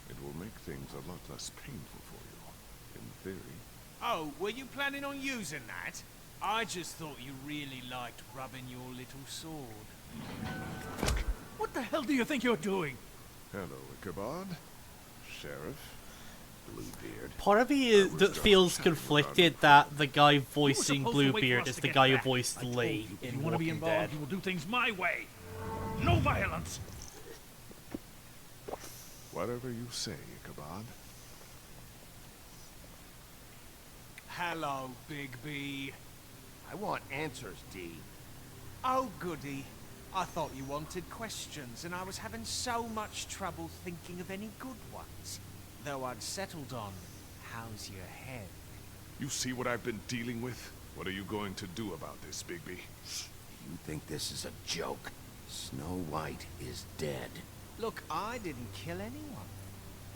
It will make things a lot less painful for you. In theory. Oh, were you planning on using that? I just thought you really liked rubbing your little sword. What the hell do you think you're doing? Hello, Ichabod. Sheriff. Bluebeard. Part of me feels conflicted that the guy voicing Bluebeard is the guy who voiced Lee in If you want to be Walking involved, Dead. you will do things my way. No violence. Whatever you say, Ichabod. Hello, Bigby. I want answers, D. Oh, goody. I thought you wanted questions, and I was having so much trouble thinking of any good ones. Though I'd settled on, how's your head? You see what I've been dealing with? What are you going to do about this, Bigby? You think this is a joke? Snow White is dead. Look, I didn't kill anyone.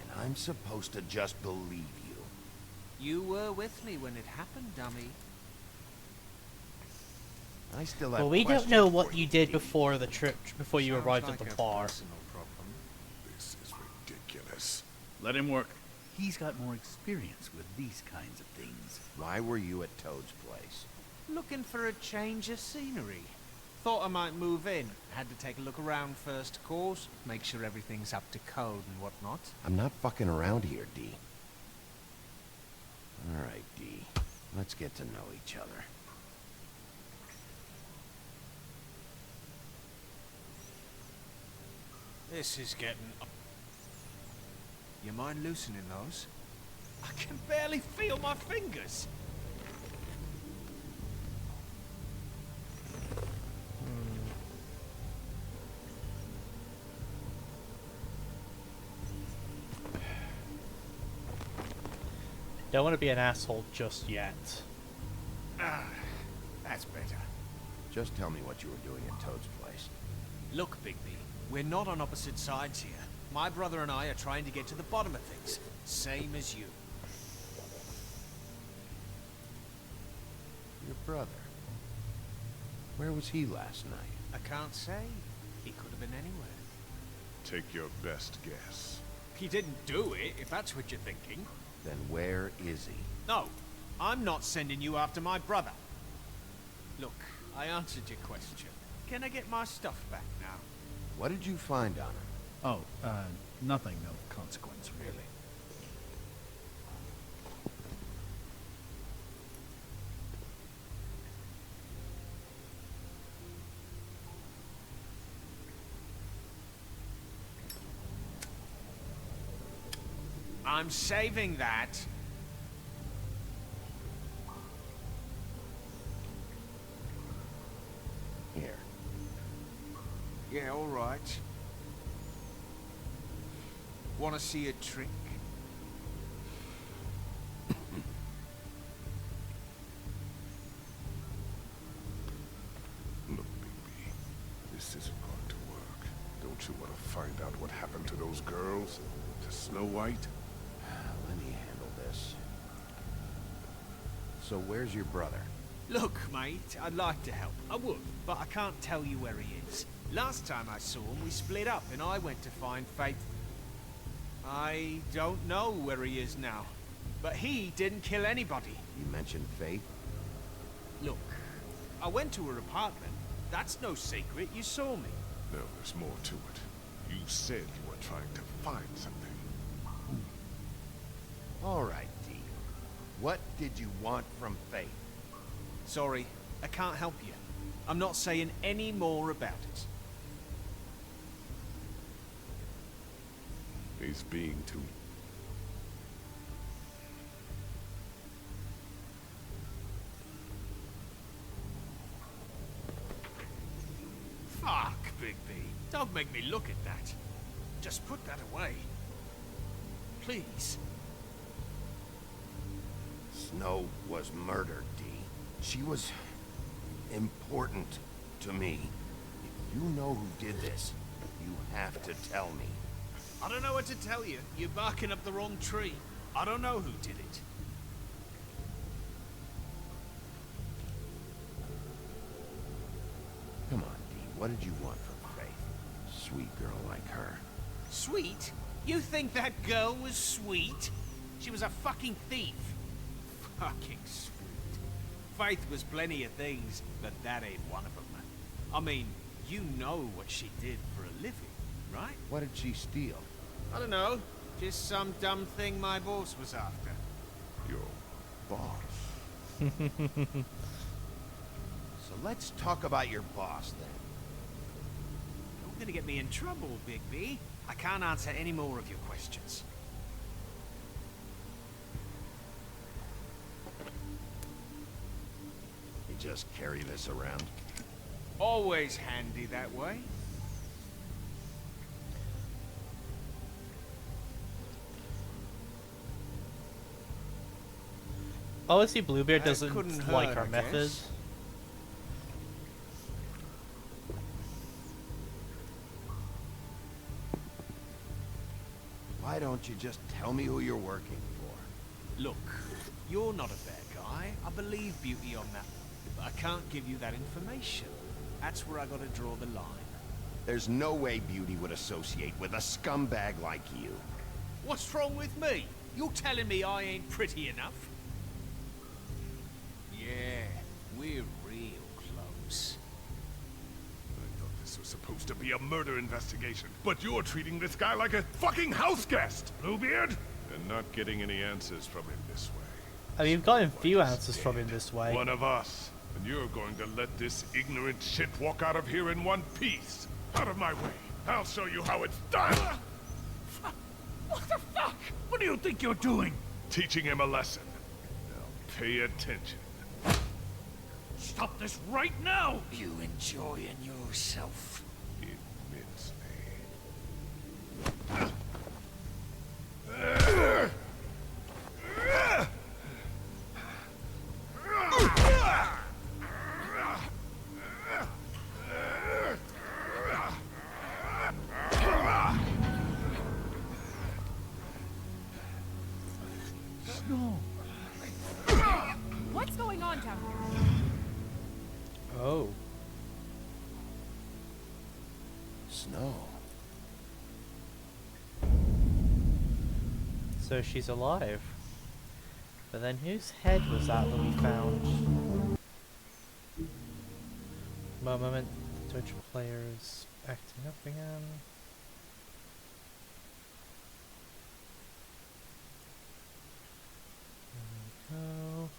And I'm supposed to just believe you. You were with me when it happened, dummy. I still have Well, we don't questions know for what you did before the trip, before you Sounds arrived like at the a bar. personal problem. This is ridiculous. Let him work. He's got more experience with these kinds of things. Why were you at Toad's place? Looking for a change of scenery. Thought I might move in. Had to take a look around first, of course. Make sure everything's up to code and whatnot. I'm not fucking around here, D. Alright, D. Let's get to know each other. This is getting... You mind loosening those? I can barely feel my fingers. Don't want to be an asshole just yet. Ah, that's better. Just tell me what you were doing at Toad's place. Look, Bigby, we're not on opposite sides here. My brother and I are trying to get to the bottom of things. Same as you. Your brother. Where was he last night? I can't say. He could have been anywhere. Take your best guess. He didn't do it, if that's what you're thinking. Then where is he? No, I'm not sending you after my brother. Look, I answered your question. Can I get my stuff back now? What did you find on him? Oh, nothing of consequence, really. I'm saving that. Here. Yeah, all right. Want to see a trick? Look, Bigby. This isn't going to work. Don't you want to find out what happened to those girls? To Snow White? Let me handle this. So where's your brother? Look, mate, I'd like to help. I would, but I can't tell you where he is. Last time I saw him, we split up and I went to find Faith. I don't know where he is now, but he didn't kill anybody. You mentioned Faith? Look, I went to her apartment. That's no secret, you saw me. No, there's more to it. You said you were trying to find something. All right, D. What did you want from Faith? Sorry, I can't help you. I'm not saying any more about it. He's being too... Fuck, Bigby. Don't make me look at that. Just put that away. Please. Snow was murdered, D. She was important to me. If you know who did this, you have to tell me. I don't know what to tell you. You're barking up the wrong tree. I don't know who did it. Come on, D. What did you want from Faith? Sweet girl like her. Sweet? You think that girl was sweet? She was a fucking thief. Fucking sweet. Faith was plenty of things, but that ain't one of them. I mean, you know what she did for a living, right? What did she steal? I don't know. Just some dumb thing my boss was after. Your boss. So let's talk about your boss, then. You're gonna get me in trouble, Bigby. I can't answer any more of your questions. You just carry this around? Always handy that way. Obviously, Bluebeard That doesn't couldn't like hurt, our I method. guess. Why don't you just tell me who you're working for? Look, you're not a bad guy. I believe Beauty on that. But I can't give you that information. That's where I gotta draw the line. There's no way Beauty would associate with a scumbag like you. What's wrong with me? You're telling me I ain't pretty enough? Yeah, we're real close. I thought this was supposed to be a murder investigation, but you're treating this guy like a fucking house guest, Bluebeard! And not getting any answers from him this way. I mean, we've gotten few answers from him this way. One of us. And you're going to let this ignorant shit walk out of here in one piece. Out of my way. I'll show you how it's done! What the fuck? What do you think you're doing? Teaching him a lesson. Now pay attention. Stop this right now! You enjoying yourself? Immensely. What's going on down here? Oh. Snow. So she's alive. But then whose head was that we found? One moment. Twitch players acting up again. There we go.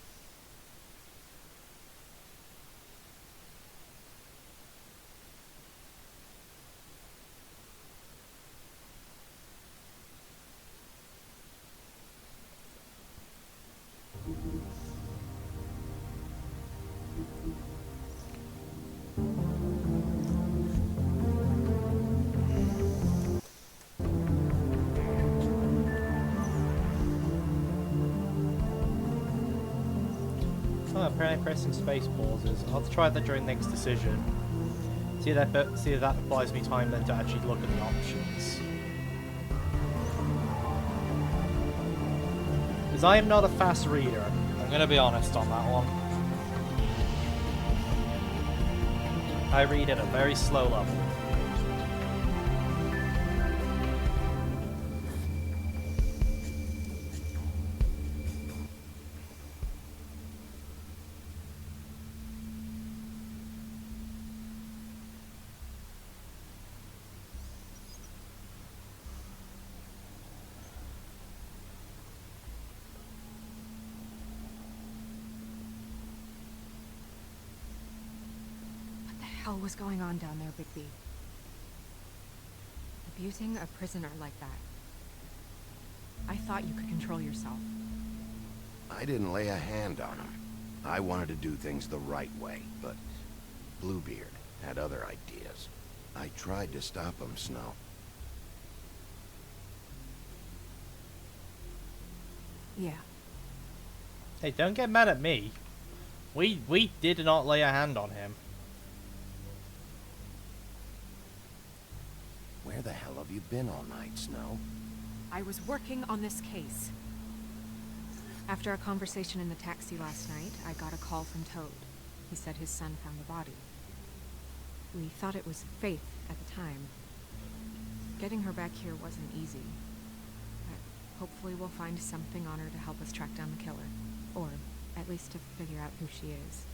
Oh, apparently pressing space pauses. I'll try that during next decision. See if that buys me time then to actually look at the options. Because I am not a fast reader. I'm gonna be honest on that one. I read at a very slow level. What the hell was going on down there, Bigby? Abusing a prisoner like that. I thought you could control yourself. I didn't lay a hand on him. I wanted to do things the right way, but Bluebeard had other ideas. I tried to stop him, Snow. Yeah. Hey, don't get mad at me. We did not lay a hand on him. Where the hell have you been all night, Snow? I was working on this case. After a conversation in the taxi last night, I got a call from Toad. He said his son found the body. We thought it was Faith at the time. Getting her back here wasn't easy. But hopefully we'll find something on her to help us track down the killer. Or at least to figure out who she is.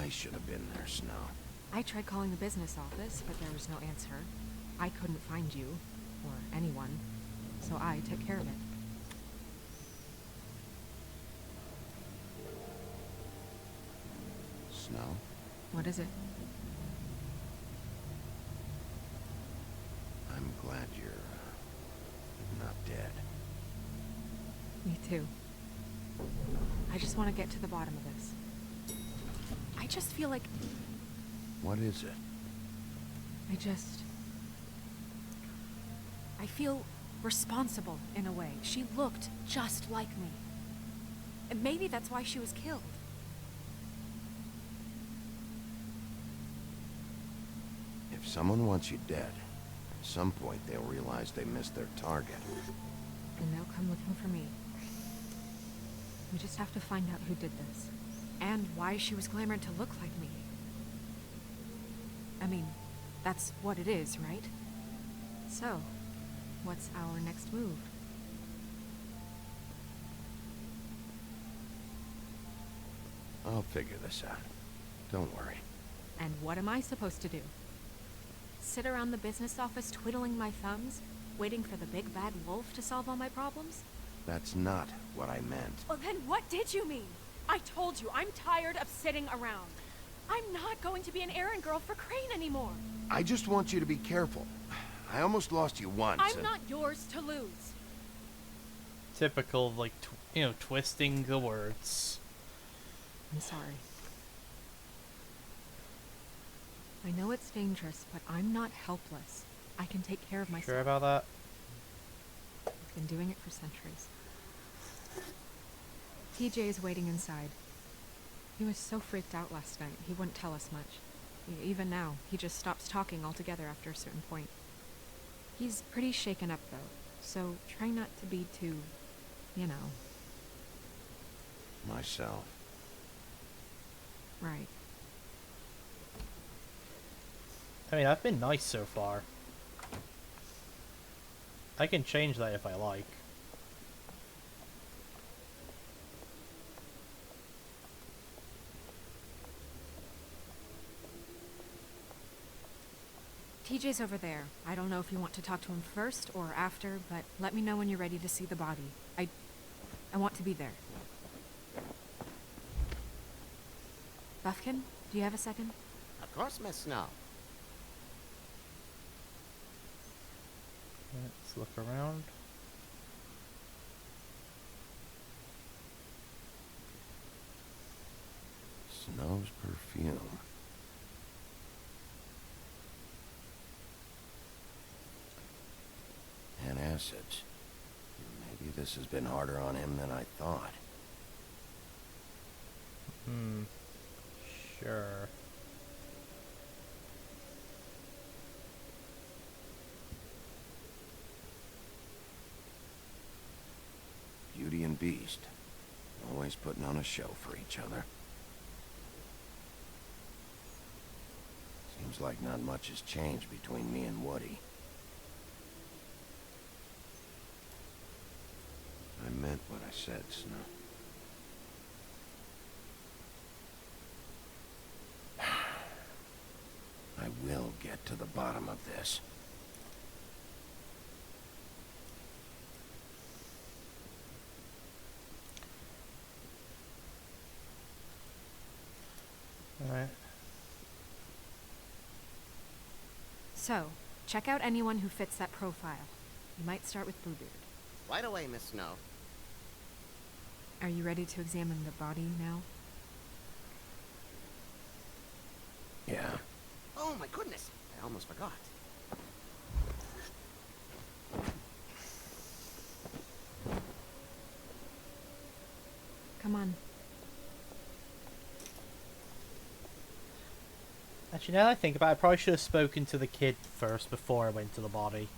I should have been there, Snow. I tried calling the business office, but there was no answer. I couldn't find you, or anyone, so I took care of it. Snow? What is it? I'm glad you're not dead. Me too. I just want to get to the bottom of this. I just feel like... What is it? I feel responsible in a way. She looked just like me. And maybe that's why she was killed. If someone wants you dead, at some point they'll realize they missed their target. And they'll come looking for me. We just have to find out who did this. And why she was glamored to look like me. I mean, that's what it is, right? So, what's our next move? I'll figure this out. Don't worry. And what am I supposed to do? Sit around the business office twiddling my thumbs, waiting for the big bad wolf to solve all my problems? That's not what I meant. Well, then what did you mean? I told you, I'm tired of sitting around. I'm not going to be an errand girl for Crane anymore. I just want you to be careful. I almost lost you once. I'm not yours to lose. Typical, like, twisting the words. I'm sorry. I know it's dangerous, but I'm not helpless. I can take care of myself. Sure about that? I've been doing it for centuries. TJ is waiting inside. He was so freaked out last night, he wouldn't tell us much. Even now, he just stops talking altogether after a certain point. He's pretty shaken up, though, so try not to be too, you know. Myself. Right. I mean, I've been nice so far. I can change that if I like. TJ's over there. I don't know if you want to talk to him first or after, but let me know when you're ready to see the body. I want to be there. Buffkin, do you have a second? Of course, Miss Snow. Let's look around. Snow's perfume. And acids. Maybe this has been harder on him than I thought. Sure. Beauty and Beast. Always putting on a show for each other. Seems Seems like not much has changed between me and Woody. I meant what I said, Snow. I will get to the bottom of this. Alright. So, check out anyone who fits that profile. You might start with Bluebeard. Right away, Miss Snow. Are you ready to examine the body now? Yeah. Oh my goodness, I almost forgot. Come on. Actually, now that I think about it, I probably should have spoken to the kid first before I went to the body.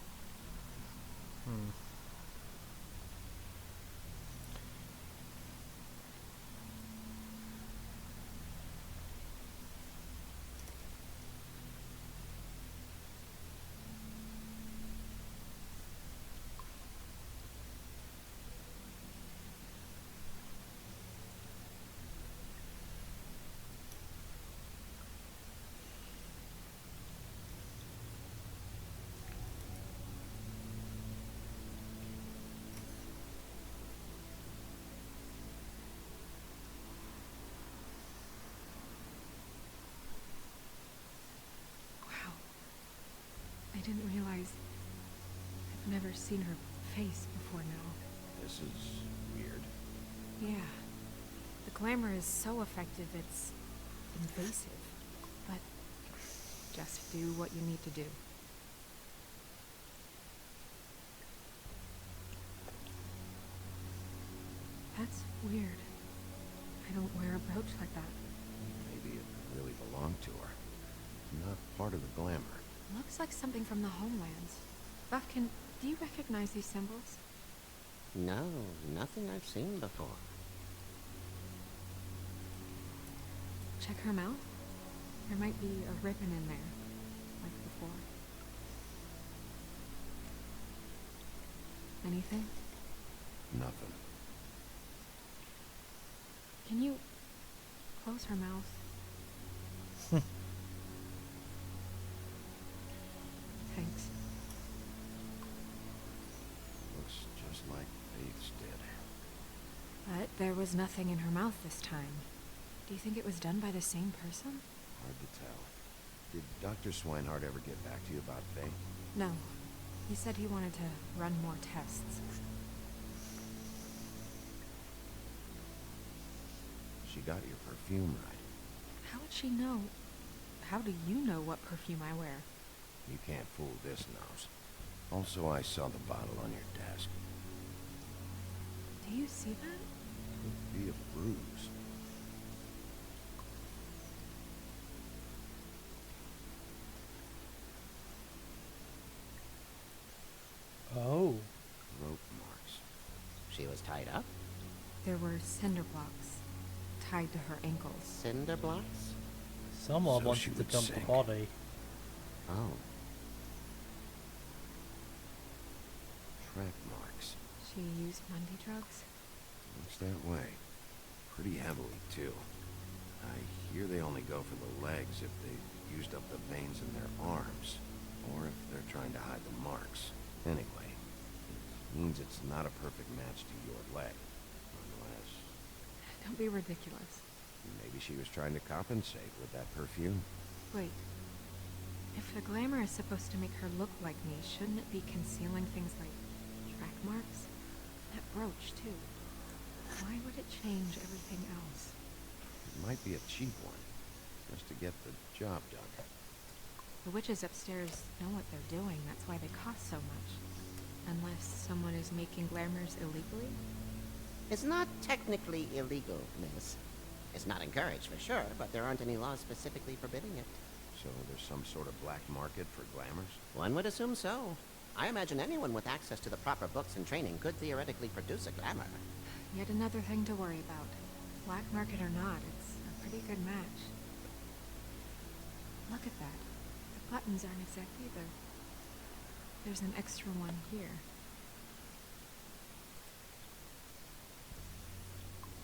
Wow. I didn't realize I've never seen her face before now. This is weird. Yeah. The glamour is so effective, it's invasive. But just do what you need to do. That's weird. I don't wear a brooch like that. Maybe it really belonged to her. Not part of the glamour. Looks like something from the homelands. Buffkin, do you recognize these symbols? No, nothing I've seen before. Check her mouth. There might be a ribbon in there, like before. Anything? Nothing. Can you close her mouth? Thanks. Looks just like Faith's did. But there was nothing in her mouth this time. Do you think it was done by the same person? Hard to tell. Did Dr. Swinehart ever get back to you about Faith? No. He said he wanted to run more tests. She got your perfume right. How would she know? How do you know what perfume I wear? You can't fool this nose. Also, I saw the bottle on your desk. Do you see that? Could be a bruise. Oh. Rope marks. She was tied up? There were cinder blocks tied to her ankles. Cinder blocks? Someone So she wanted to would dump the sink. body. Oh. Track marks. She used Mundy drugs? Looks that way. Pretty heavily, too. I hear they only go for the legs if they've used up the veins in their arms, or if they're trying to hide the marks. Anyway, it means it's not a perfect match to your leg. Unless... Don't be ridiculous. maybe she was trying to compensate with that perfume. Wait. If the glamour is supposed to make her look like me, shouldn't it be concealing things like track marks? That brooch, too. Why would it change everything else? It might be a cheap one, just to get the job done. The witches upstairs know what they're doing, that's why they cost so much. Unless someone is making glamours illegally? It's not technically illegal, miss. It's not encouraged for sure, but there aren't any laws specifically forbidding it. So there's some sort of black market for glamours? One would assume so. I imagine anyone with access to the proper books and training could theoretically produce a glamour. Yet another thing to worry about. Black market or not, it's a pretty good match. Look at that. buttons aren't exact either. There's an extra one here.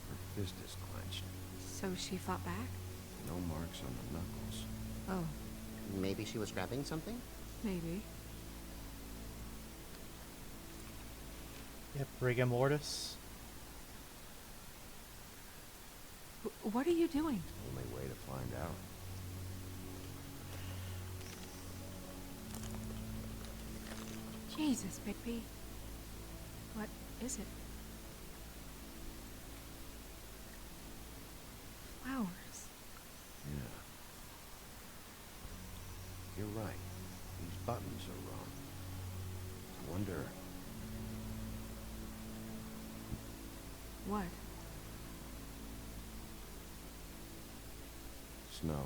Her fist is clenched. So she fought back? No marks on the knuckles. Oh. Maybe she was grabbing something? Maybe. Yep, rigor mortis. What are you doing? Only way to find out. Jesus, Bigby. What is it? Flowers. Yeah. You're right. These buttons are wrong. I wonder... What? Snow.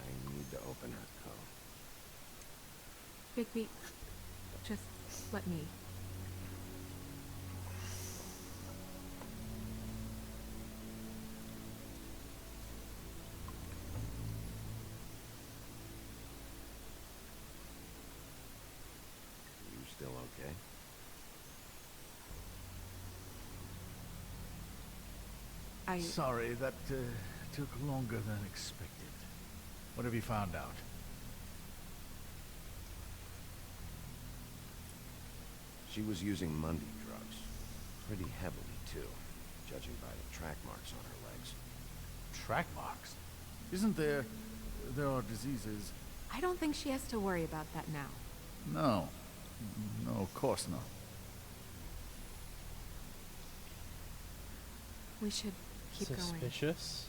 I need to open her code. Bigby, just let me. You still okay? Sorry, that took longer than expected. What have you found out? She was using Mundy drugs. Pretty heavily, too, judging by the track marks on her legs. Track marks? Isn't there... there are diseases... I don't think she has to worry about that now. No. No, of course not. We should keep going. Suspicious.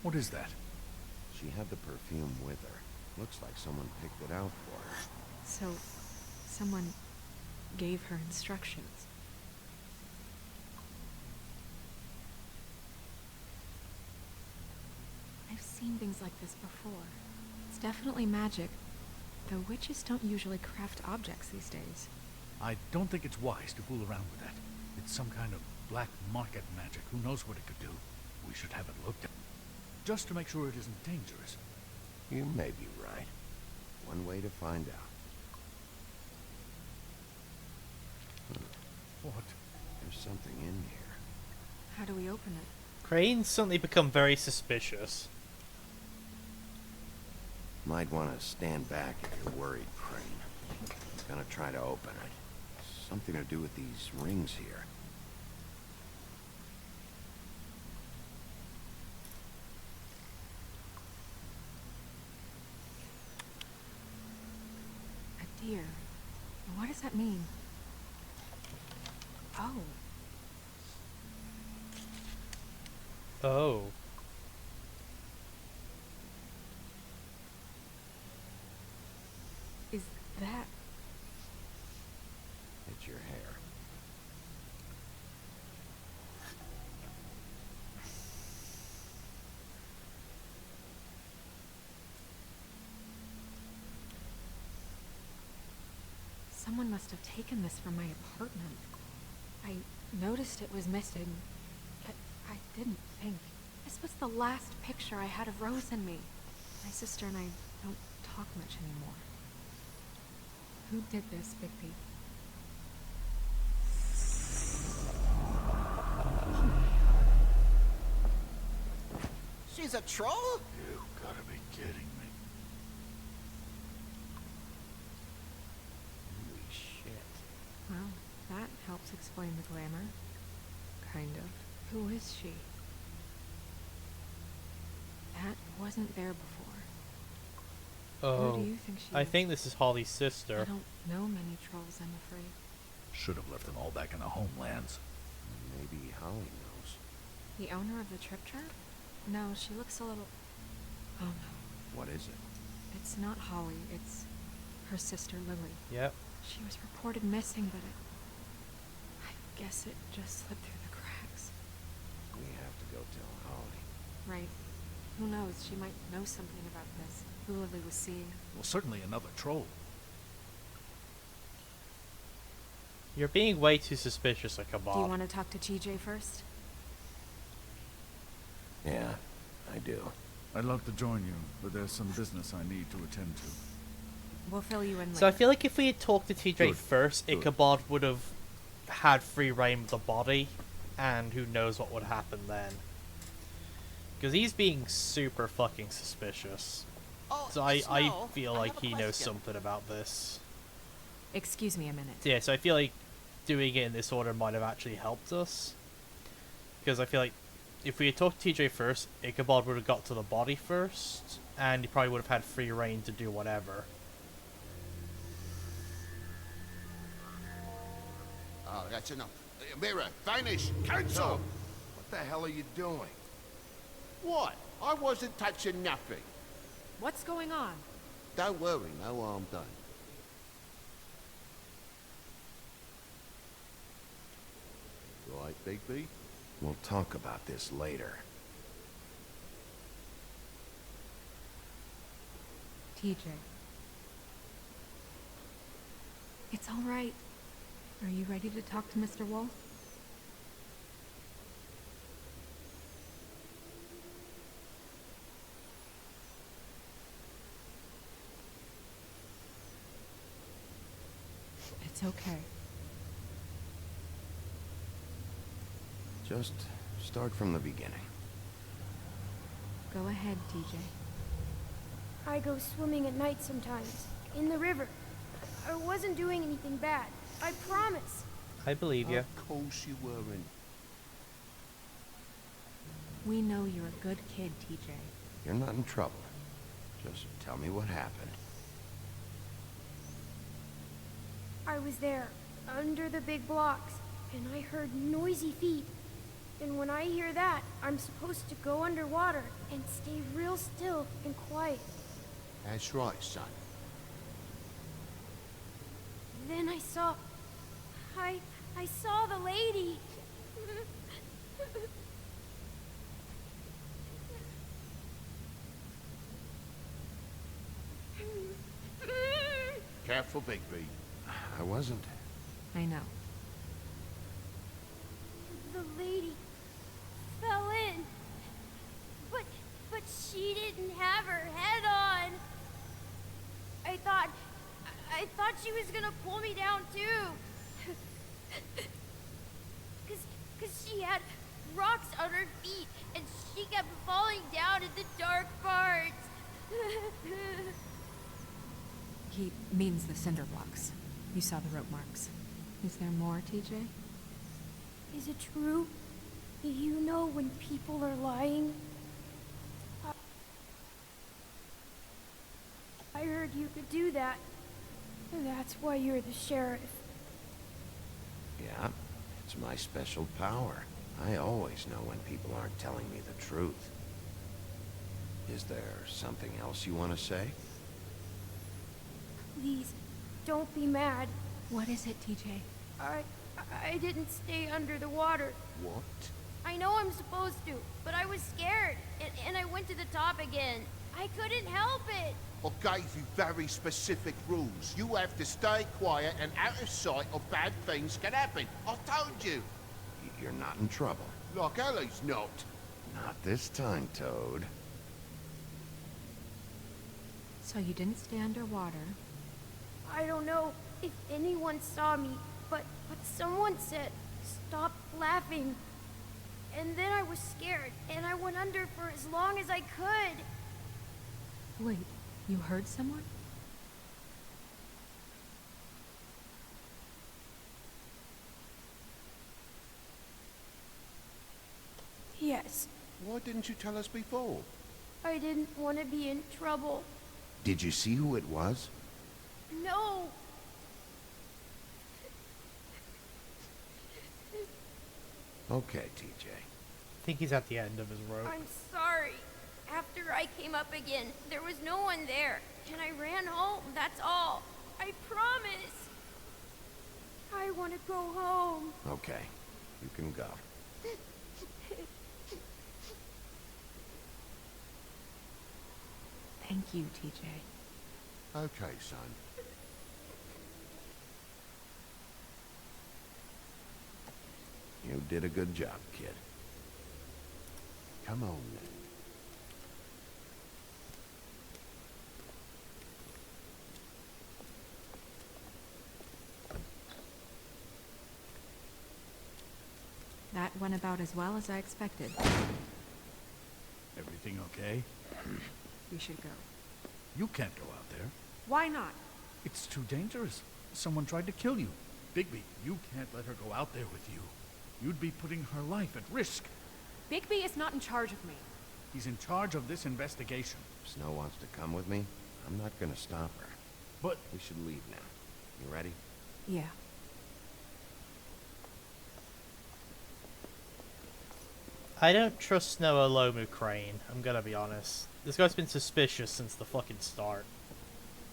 What is that? She had the perfume with her. Looks like someone picked it out for her. So, someone gave her instructions. I've seen things like this before. It's definitely magic, though witches don't usually craft objects these days. I don't think it's wise to fool around with that. It's some kind of black market magic. Who knows what it could do? We should have it looked at. Just to make sure it isn't dangerous. You may be right. One way to find out. What? There's something in here. How do we open it? Crane's suddenly become very suspicious. Might want to stand back if you're worried, Crane. I'm gonna try to open it. Something to do with these rings here. A deer. What does that mean? Oh. Oh. Is that... It's your hair. Someone must have taken this from my apartment. I noticed it was missing, but I didn't think. This was the last picture I had of Rose and me. My sister and I don't talk much anymore. Who did this, Bigby? She's a troll? You gotta be kidding me. Holy shit. Well, that helps explain the glamour. Kind of. Who is she? That wasn't there before. Oh. Who do you think she I is? think this is Holly's sister. I don't know many trolls, I'm afraid. Should have left them all back in their homelands. Maybe Holly knows. The owner of the trip chart? No, she looks a little... Oh no. What is it? It's not Holly, it's her sister Lily. Yep. She was reported missing, but I guess it just slipped through the cracks. We have to go tell Holly. Right. Who knows, she might know something about this. Who Lily was seeing. Well, certainly another troll. You're being way too suspicious, Ichabod. Do you want to talk to TJ first? Yeah, I do. I'd love to join you, but there's some business I need to attend to. We'll fill you in later. So I feel like if we had talked to TJ Good. first, Good. Ichabod would have had free reign of the body, and who knows what would happen then. Because he's being super fucking suspicious. Oh, So I Snow, feel I like have a he knows question. something about this. Excuse me a minute. Yeah, so I feel like doing it in this order might have actually helped us. Because I feel like if we had talked to TJ first, Ichabod would have got to the body first, and he probably would have had free reign to do whatever. Oh, that's enough. Mirror, vanish, cancel! What the hell are you doing? What? I wasn't touching nothing. What's going on? Don't worry, no harm done. Right, Bigby? We'll talk about this later. TJ. It's all right. Are you ready to talk to Mr. Wolf? It's okay. Just start from the beginning. Go ahead, TJ. I go swimming at night sometimes, in the river. I wasn't doing anything bad. I promise. I believe you. Of course you weren't. We know you're a good kid, TJ. You're not in trouble. Just tell me what happened. I was there, under the big blocks, and I heard noisy feet. And when I hear that, I'm supposed to go underwater and stay real still and quiet. That's right, son. Then I saw the lady. Careful, Bigby. I wasn't. I know. The lady fell in. But she didn't have her head on. I thought she was gonna pull me down too. Cause she had rocks on her feet and she kept falling down in the dark parts. He means the cinder blocks. You saw the rope marks. Is there more, TJ? Is it true? Do you know when people are lying? I heard you could do that. That's why you're the sheriff. Yeah, it's my special power. I always know when people aren't telling me the truth. Is there something else you want to say? Please, don't be mad. What is it, TJ? I didn't stay under the water. What? I know I'm supposed to, but I was scared, and I went to the top again. I couldn't help it. I gave you very specific rules. You have to stay quiet and out of sight or bad things can happen. I told you. You're not in trouble. Like Ellie's not. Not this time, Toad. So you didn't stay underwater. I don't know if anyone saw me, but someone said, stop laughing. And then I was scared, and I went under for as long as I could. Wait, you heard someone? Yes, Why didn't you tell us before? I didn't want to be in trouble. Did you see who it was? No! Okay, TJ. I think he's at the end of his rope. I'm sorry. After I came up again, there was no one there, and I ran home, that's all. I promise. I want to go home. Okay, you can go. Thank you, TJ. Okay, son. You did a good job, kid. Come on, then. That went about as well as I expected. Everything okay? We should go. You can't go out there. Why not? It's too dangerous. Someone tried to kill you. Bigby, you can't let her go out there with you. You'd be putting her life at risk. Bigby is not in charge of me. He's in charge of this investigation. If Snow wants to come with me, I'm not gonna stop her. But we should leave now. You ready? Yeah. I don't trust Snow Olomu Crane, I'm gonna be honest. This guy's been suspicious since the fucking start.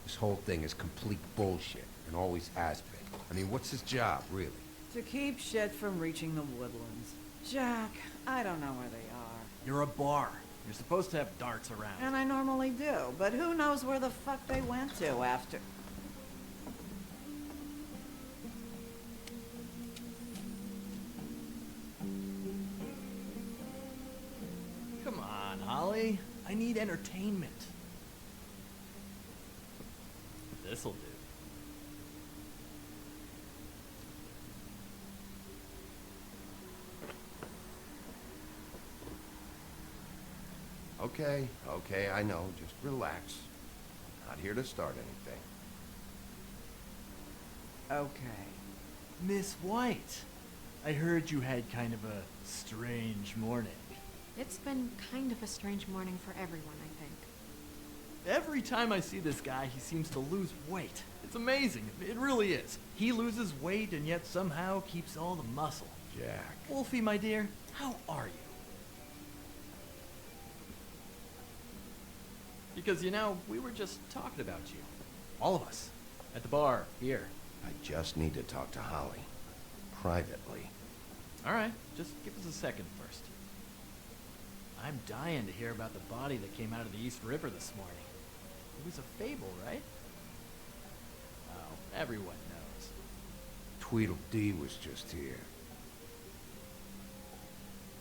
This whole thing is complete bullshit, and always has been. I mean, what's his job, really? To keep shit from reaching the woodlands. Jack, I don't know where they are. You're a bar. You're supposed to have darts around. And I normally do, but who knows where the fuck they went to after... Come on, Holly. I need entertainment. This'll do. Okay, I know. Just relax. Not here to start anything. Okay. Miss White, I heard you had kind of a strange morning. It's been kind of a strange morning for everyone, I think. Every time I see this guy, he seems to lose weight. It's amazing. It really is. He loses weight and yet somehow keeps all the muscle. Jack. Wolfie, my dear, how are you? Because, you know, we were just talking about you. All of us. At the bar, here. I just need to talk to Holly. Privately. Alright, just give us a second first. I'm dying to hear about the body that came out of the East River this morning. It was a fable, right? Oh, everyone knows. Tweedledee was just here.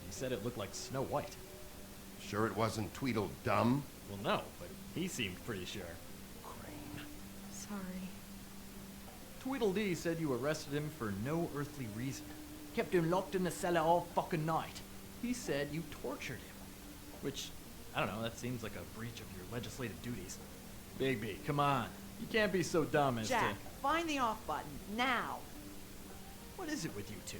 He said it looked like Snow White. Sure it wasn't Tweedledum? Well, no, but he seemed pretty sure. Crane. Sorry. Tweedledee said you arrested him for no earthly reason. Kept him locked in the cellar all fucking night. He said you tortured him. Which, I don't know, that seems like a breach of your legislative duties. Bigby, come on. You can't be so dumb as Jack, to... find the off button, now! What is it with you two?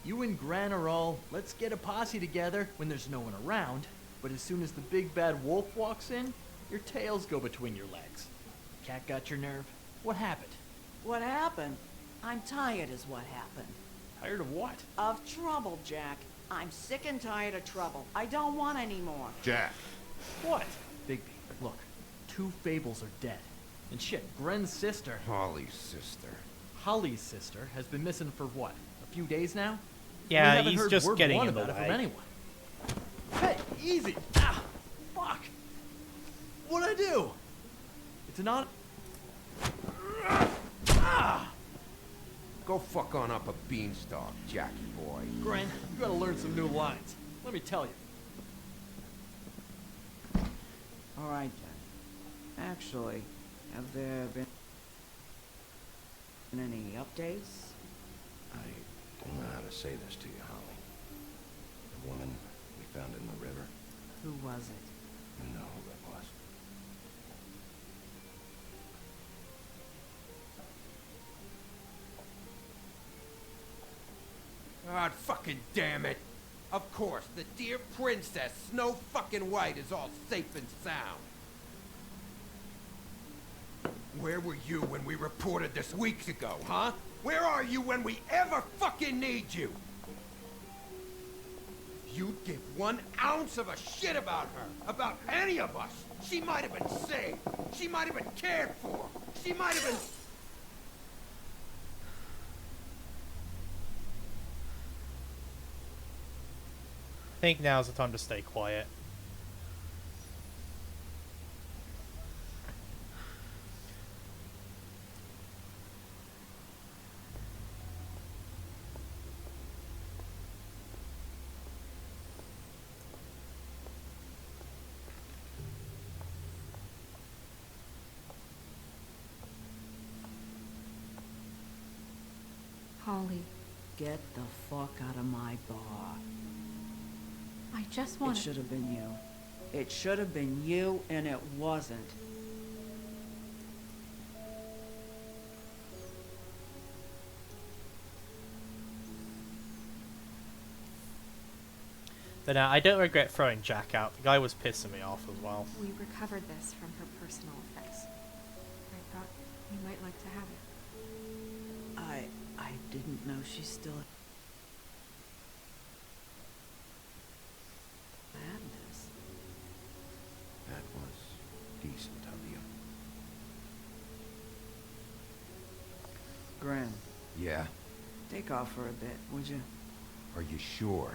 You and Gran are all, let's get a posse together when there's no one around, but as soon as the big bad wolf walks in, your tails go between your legs. Cat got your nerve? What happened? What happened? I'm tired is what happened. Tired of what? Of trouble, Jack. I'm sick and tired of trouble. I don't want any more. Jack. What? Bigby, look. 2 fables are dead. And shit, Gren's sister... Holly's sister. Holly's sister has been missing for what? A few days now? Yeah, we haven't he's heard just word getting one in the about it way. from anyone. Hey, easy! Ah, fuck! What'd I do? It's an on... Ah! Go fuck on up a beanstalk, Jackie boy. Gren, you gotta learn some new lines. Let me tell you. All right, then. Actually, have there been any updates? I don't know how to say this to you, Holly. The woman we found in the river. Who was it? You know who it was. God fucking damn it. Of course, the dear princess, Snow fucking White, is all safe and sound. Where were you when we reported this weeks ago, huh? Where are you when we ever fucking need you? You'd give 1 ounce of a shit about her, about any of us. She might have been saved. She might have been cared for. She might have been... I think now's the time to stay quiet. Holly, Get the fuck out of my bar. I just It want should have been you. It should have been you, and it wasn't. But now, I don't regret throwing Jack out. The guy was pissing me off as well. We recovered this from her personal effects. I thought you might like to have it. I didn't know she still had this. That was decent of you. Gren, Yeah? take off for a bit, would you? Are you sure?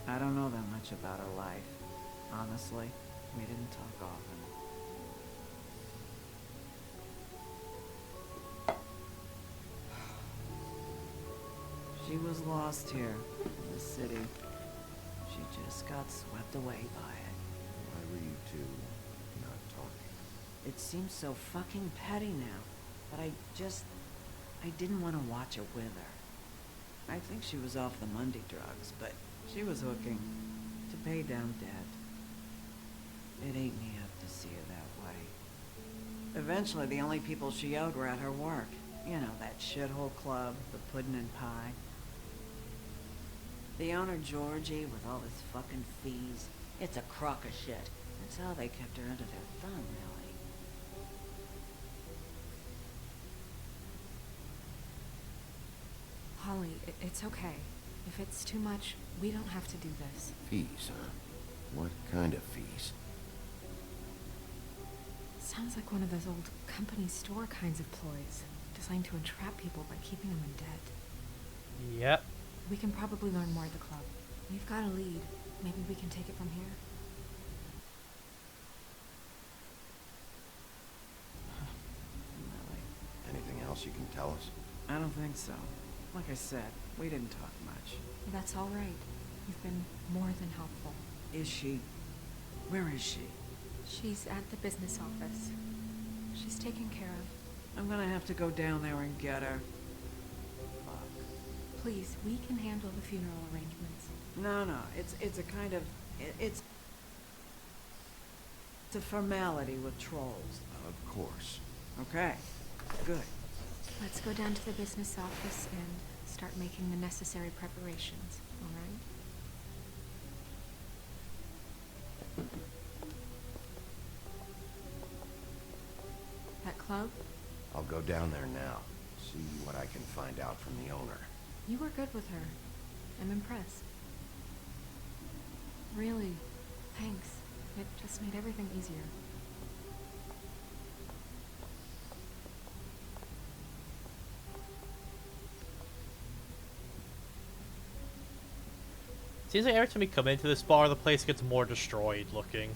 I don't know that much about her life. Honestly, we didn't talk often. She was lost here in the city. She just got swept away by it. Why were you two not talking? It seems so fucking petty now, but I didn't want to watch it with her. I think she was off the Monday drugs, but she was hooking to pay down debt. It ate me up to see her that way. Eventually, the only people she owed were at her work. You know, that shithole club, the Puddin' and Pie. The owner, Georgie, with all his fucking fees. It's a crock of shit. That's how they kept her under their thumb, really. Holly, it's okay. If it's too much, we don't have to do this. Fees, huh? What kind of fees? Sounds like one of those old company store kinds of ploys, designed to entrap people by keeping them in debt. Yep. We can probably learn more at the club. We've got a lead. Maybe we can take it from here. Really? Anything else you can tell us? I don't think so. Like I said, we didn't talk much. That's all right. You've been more than helpful. Is she? Where is she? She's at the business office. She's taken care of. I'm gonna have to go down there and get her. Please, we can handle the funeral arrangements. No, it's a kind of, it's a formality with trolls. Of course. Okay, good. Let's go down to the business office and start making the necessary preparations, all right? That club? I'll go down there now. See what I can find out from the owner. You were good with her. I'm impressed. Really, thanks. It just made everything easier. Seems like every time we come into this bar, the place gets more destroyed looking.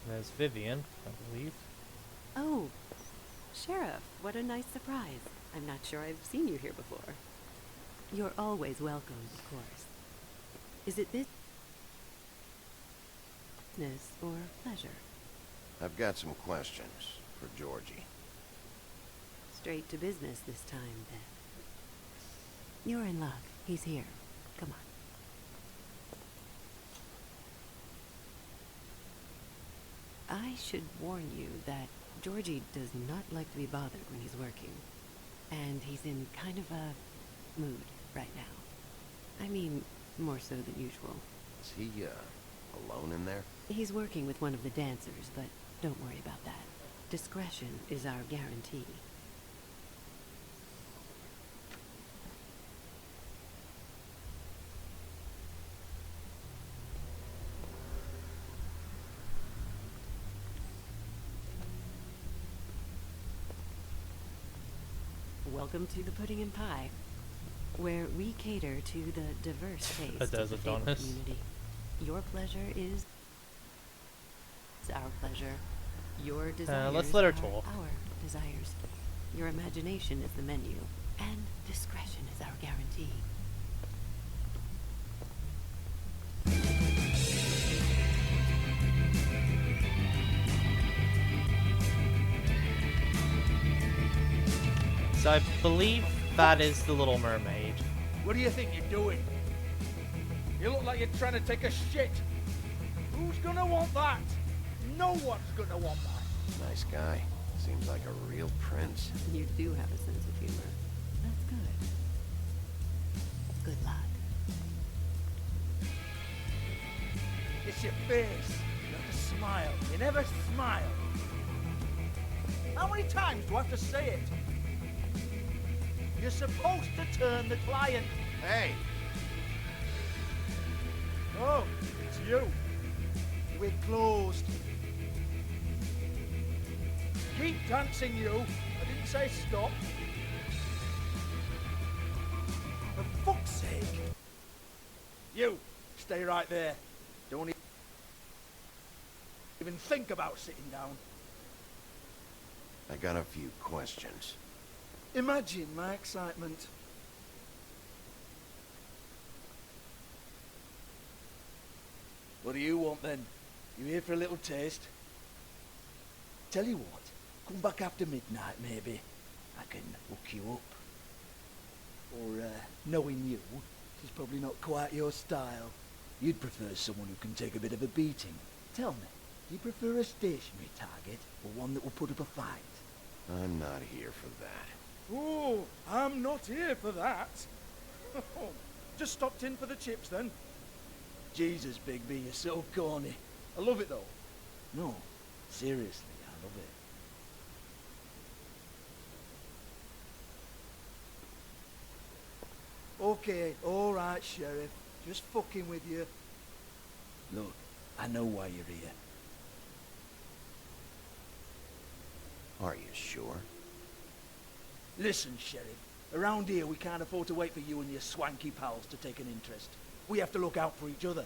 There's Vivian, I believe. Oh, Sheriff, what a nice surprise. I'm not sure I've seen you here before. You're always welcome, of course. Is it business or pleasure? I've got some questions for Georgie. Straight to business this time, then. You're in luck. He's here. Come on. I should warn you that Georgie does not like to be bothered when he's working. And he's in kind of a mood right now. I mean, more so than usual. Is he, alone in there? He's working with one of the dancers, but don't worry about that. Discretion is our guarantee. Welcome to the Pudding and Pie, where we cater to the diverse taste of the Fable community. Your pleasure is our pleasure. Your desires let's let her are talk. our desires. Your imagination is the menu, and discretion is our guarantee. So I believe that is the Little Mermaid. What do you think you're doing? You look like you're trying to take a shit. Who's gonna want that? No one's gonna want that. Nice guy. Seems like a real prince. You do have a sense of humor. That's good. Good lad. It's your face. You have to smile. You never smile. How many times do I have to say it? You're supposed to turn the client. Hey! Oh, it's you. We're closed. Keep dancing, you. I didn't say stop. For fuck's sake. You, stay right there. Don't even think about sitting down. I got a few questions. Imagine my excitement. What do you want then? You here for a little taste? Tell you what, come back after midnight maybe. I can hook you up. Or, knowing you, this is probably not quite your style. You'd prefer someone who can take a bit of a beating. Tell me, do you prefer a stationary target or one that will put up a fight? I'm not here for that. Oh, I'm not here for that. Just stopped in for the chips then. Jesus, Bigby, you're so corny. I love it though. No, seriously, I love it. Okay, alright, Sheriff. Just fucking with you. Look, I know why you're here. Are you sure? Listen, Sheriff. Around here we can't afford to wait for you and your swanky pals to take an interest. We have to look out for each other.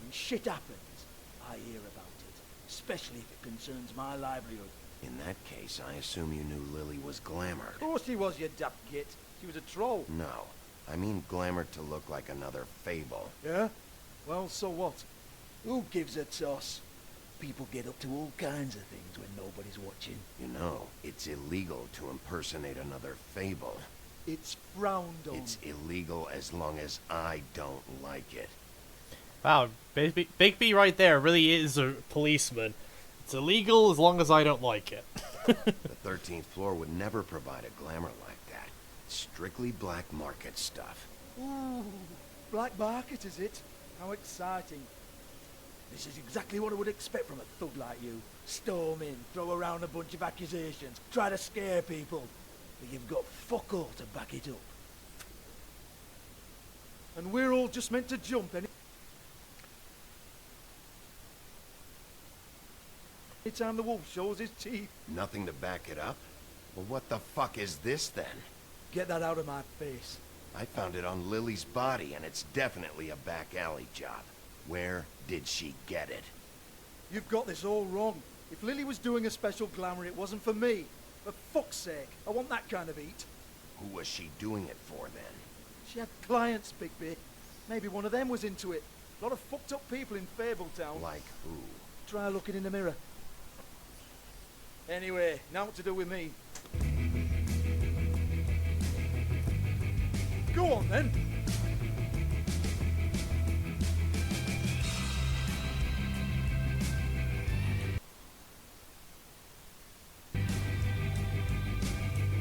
When shit happens, I hear about it. Especially if it concerns my livelihood. In that case, I assume you knew Lily was glamored. Of course she was, you daft git. She was a troll. No. I mean glamored to look like another fable. Yeah? Well, so what? Who gives a toss? People get up to all kinds of things when nobody's watching. You know, it's illegal to impersonate another fable. It's frowned on. It's illegal as long as I don't like it. Wow, Bigby right there really is a policeman. It's illegal as long as I don't like it. The 13th floor would never provide a glamour like that. Strictly black market stuff. Ooh, black market is it? How exciting. This is exactly what I would expect from a thug like you. Storm in, throw around a bunch of accusations, try to scare people. But you've got fuck all to back it up. And we're all just meant to jump anytime the wolf shows his teeth. Nothing to back it up? Well, what the fuck is this then? Get that out of my face. I found it on Lily's body, and it's definitely a back alley job. Where did she get it? You've got this all wrong. If Lily was doing a special glamour, it wasn't for me. For fuck's sake, I want that kind of eat. Who was she doing it for, then? She had clients, Bigby. Maybe one of them was into it. A lot of fucked up people in Fabletown. Like who? Try looking in the mirror. Anyway, now what to do with me. Go on, then.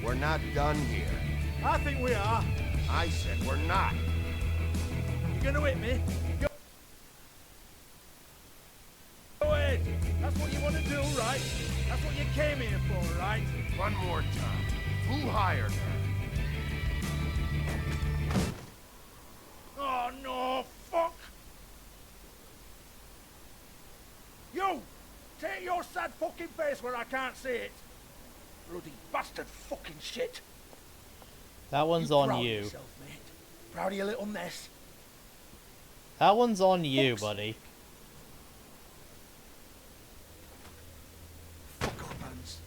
We're not done here. I think we are. I said we're not. You're gonna hit me? Go ahead. That's what you want to do, right? That's what you came here for, right? One more time. Who hired her? Oh, no, fuck! You! Take your sad fucking face where I can't see it! Bloody bastard fucking shit! That one's You on proud of you. yourself, mate? Proud of your little mess? That one's on you, Fuck's buddy. Fuck off, Hans.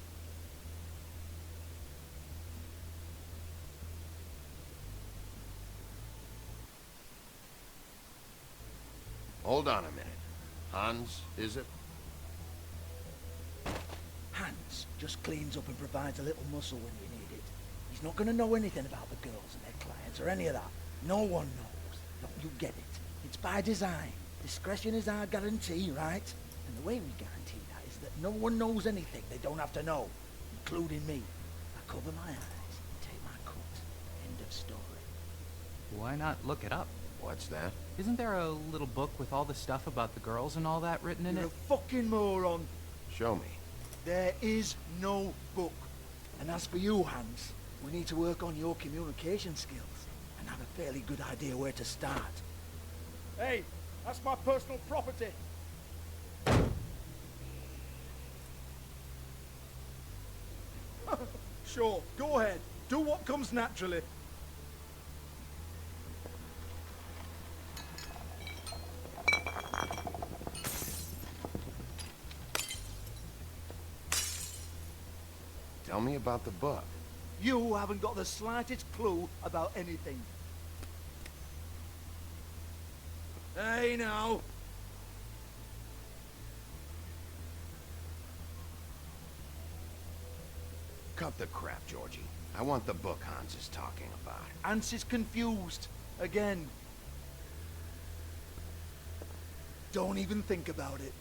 Hold on a minute. Hans, is it? Hans just cleans up and provides a little muscle when you need it. He's not going to know anything about the girls and their clients or any of that. No one knows. Don't you get it? It's by design. Discretion is our guarantee, right? And the way we guarantee that is that no one knows anything they don't have to know, including me. I cover my eyes, take my cut. End of story. Why not look it up? What's that? Isn't there a little book with all the stuff about the girls and all that written in You're it? a fucking moron. Show me. There is no book. And as for you, Hans, we need to work on your communication skills and have a fairly good idea where to start. Hey, that's my personal property. Sure, go ahead. Do what comes naturally. Tell me about the book. You haven't got the slightest clue about anything. Hey, now. Cut the crap, Georgie. I want the book Hans is talking about. Hans is confused. Again. Don't even think about it.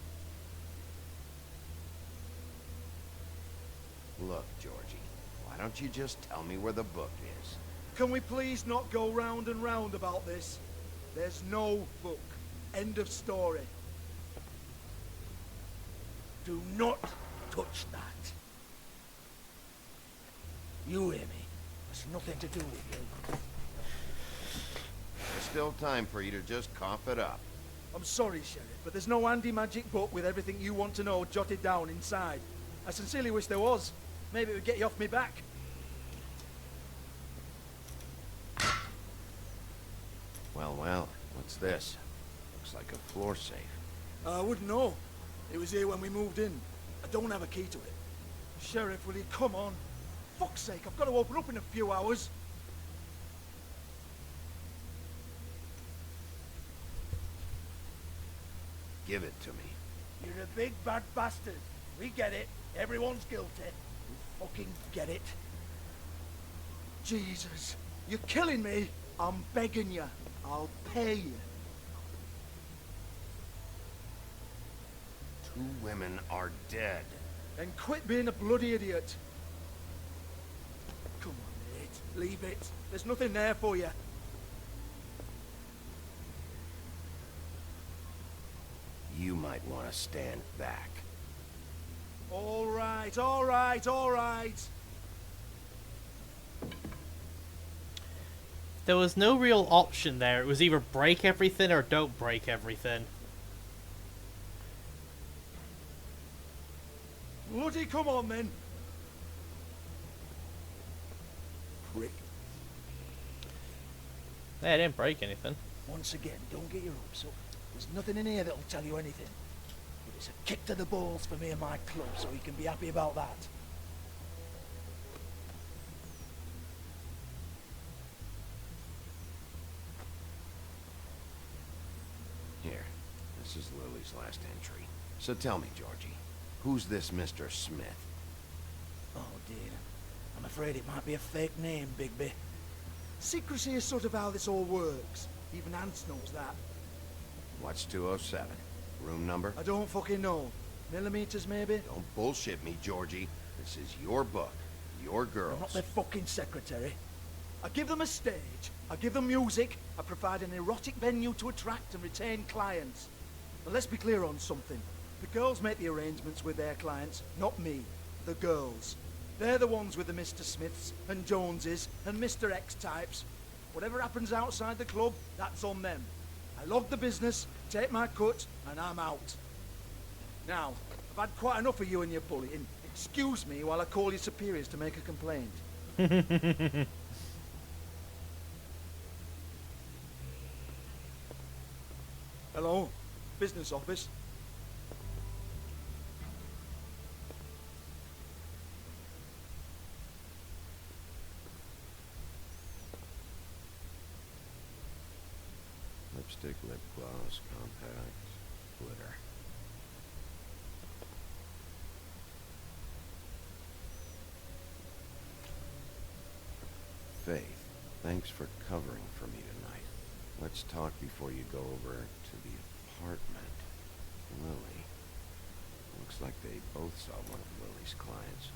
Look, Georgie, why don't you just tell me where the book is? Can we please not go round and round about this? There's no book. End of story. Do not touch that. You hear me? It's nothing to do with you. There's still time for you to just cough it up. I'm sorry, Sheriff, but there's no handy magic book with everything you want to know jotted down inside. I sincerely wish there was. Maybe it would get you off me back. Well, well, what's this? Looks like a floor safe. I wouldn't know. It was here when we moved in. I don't have a key to it. Sheriff, will you come on? Fuck's sake, I've got to open up in a few hours. Give it to me. You're a big bad bastard. We get it. Everyone's guilty. We fucking get it. Jesus, you're killing me. I'm begging you. I'll pay you. 2 women are dead. Then quit being a bloody idiot. Come on, mate. Leave it. There's nothing there for you. You might want to stand back. All right, all right, all right. There was no real option there. It was either break everything or don't break everything. Bloody come on, then. Prick. Hey, I didn't break anything. Once again, don't get your hopes up. There's nothing in here that'll tell you anything. But it's a kick to the balls for me and my club, so you can be happy about that. Here, this is Lily's last entry. So tell me, Georgie, who's this Mr. Smith? Oh dear. I'm afraid it might be a fake name, Bigby. Secrecy is sort of how this all works. Even Hans knows that. What's 207? Room number? I don't fucking know. Millimeters, maybe? Don't bullshit me, Georgie. This is your book. Your girls. I'm not their fucking secretary. I give them a stage. I give them music. I provide an erotic venue to attract and retain clients. But let's be clear on something. The girls make the arrangements with their clients, not me. The girls. They're the ones with the Mr. Smiths and Joneses and Mr. X types. Whatever happens outside the club, that's on them. I log the business, take my cut, and I'm out. Now, I've had quite enough of you and your bullying. Excuse me while I call your superiors to make a complaint. Hello? Business office? Lipstick, lip gloss, compact, glitter. Faith, thanks for covering for me tonight. Let's talk before you go over to the apartment. Lily. Looks like they both saw one of Lily's clients.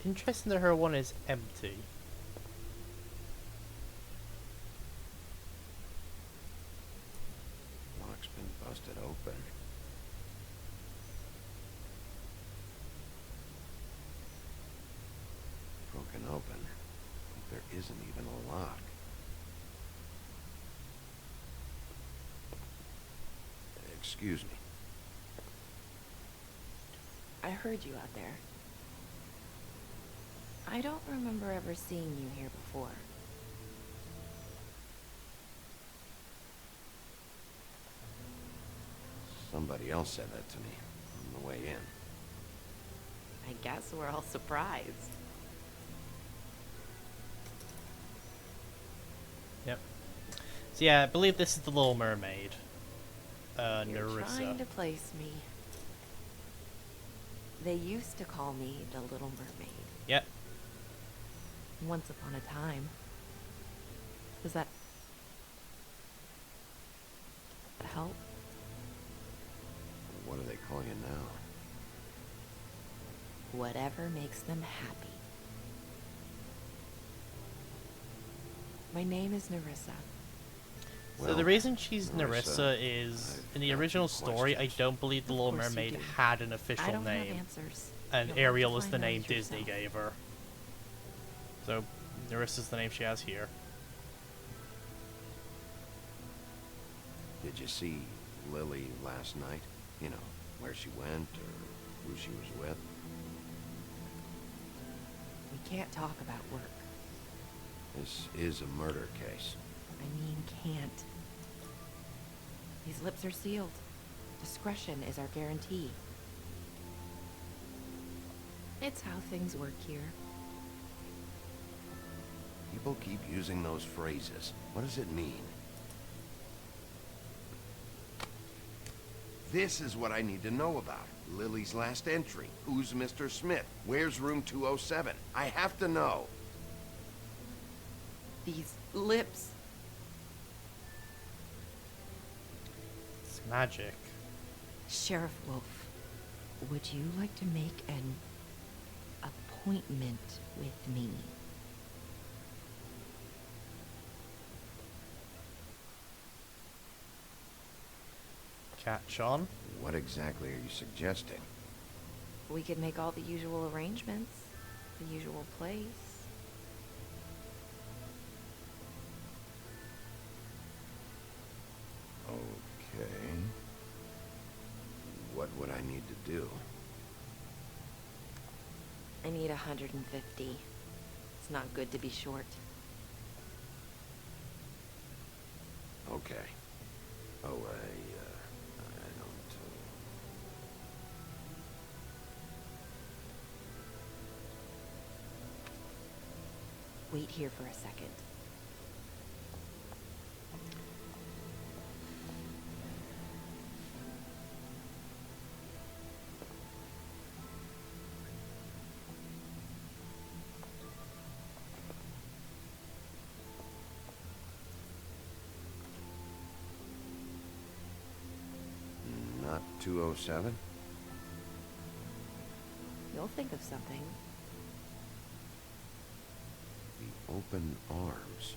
Interesting that her one is empty. Lock's been busted open. Broken open. But there isn't even a lock. Excuse me. I heard you out there. I don't remember ever seeing you here before. Somebody else said that to me on the way in. I guess we're all surprised. Yep. So yeah, I believe this is the Little Mermaid. You're Nerissa. trying to place me. They used to call me the Little Mermaid. Yep. Once upon a time. Does that help? What do they call you now? Whatever makes them happy. My name is Nerissa. So the reason she's Nerissa is, in the original story, I don't believe the Little Mermaid had an official name. And Ariel is the name Disney gave her. So, Nerissa's the name she has here. Did you see Lily last night? You know, where she went or who she was with? We can't talk about work. This is a murder case. I mean, can't. These lips are sealed. Discretion is our guarantee. It's how things work here. People keep using those phrases. What does it mean? This is what I need to know about. Lily's last entry. Who's Mr. Smith? Where's room 207? I have to know. These lips. It's magic. Sheriff Wolf, would you like to make an appointment with me? Catch on. What exactly are you suggesting? We could make all the usual arrangements. The usual place. Okay. What would I need to do? I need 150. It's not good to be short. Okay. Oh, I don't... Wait here for a second. Not 207? You'll think of something. The open arms.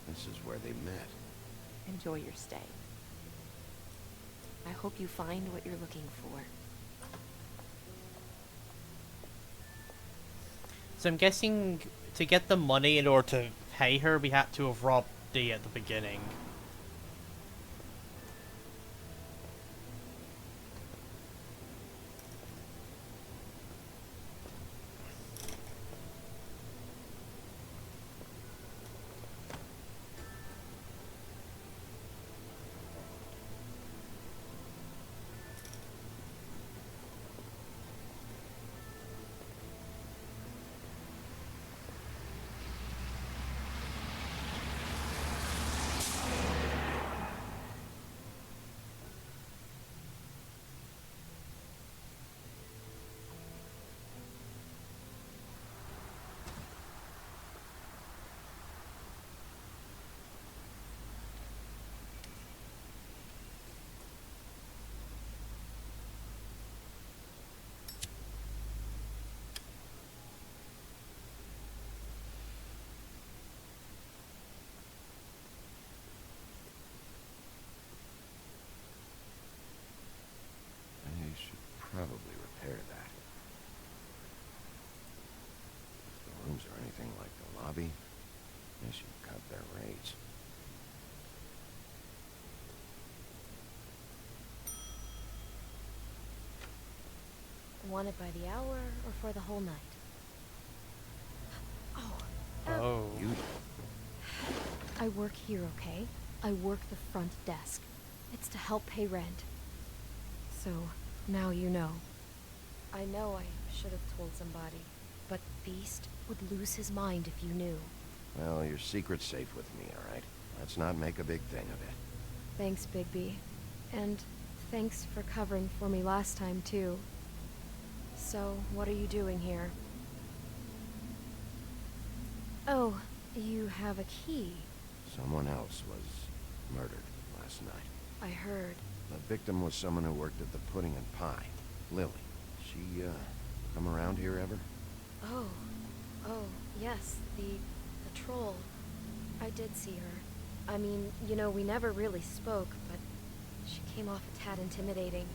This is where they met. Enjoy your stay. I hope you find what you're looking for. So I'm guessing to get the money in order to pay her, we had to have robbed Dee at the beginning. probably repair that. If the rooms are anything like the lobby, they should cut their rates. Want it by the hour or for the whole night? Oh. You I work here, okay? I work the front desk. It's to help pay rent. So, now you know. I know I should have told somebody, but Beast would lose his mind if you knew. Well, your secret's safe with me, all right? Let's not make a big thing of it. Thanks, Bigby. And thanks for covering for me last time, too. So, what are you doing here? Oh, you have a key. Someone else was murdered last night. I heard. The victim was someone who worked at the Pudding and Pie. Lily. She, come around here ever? Oh, yes, the troll. I did see her. I mean, you know, we never really spoke, but she came off a tad intimidating.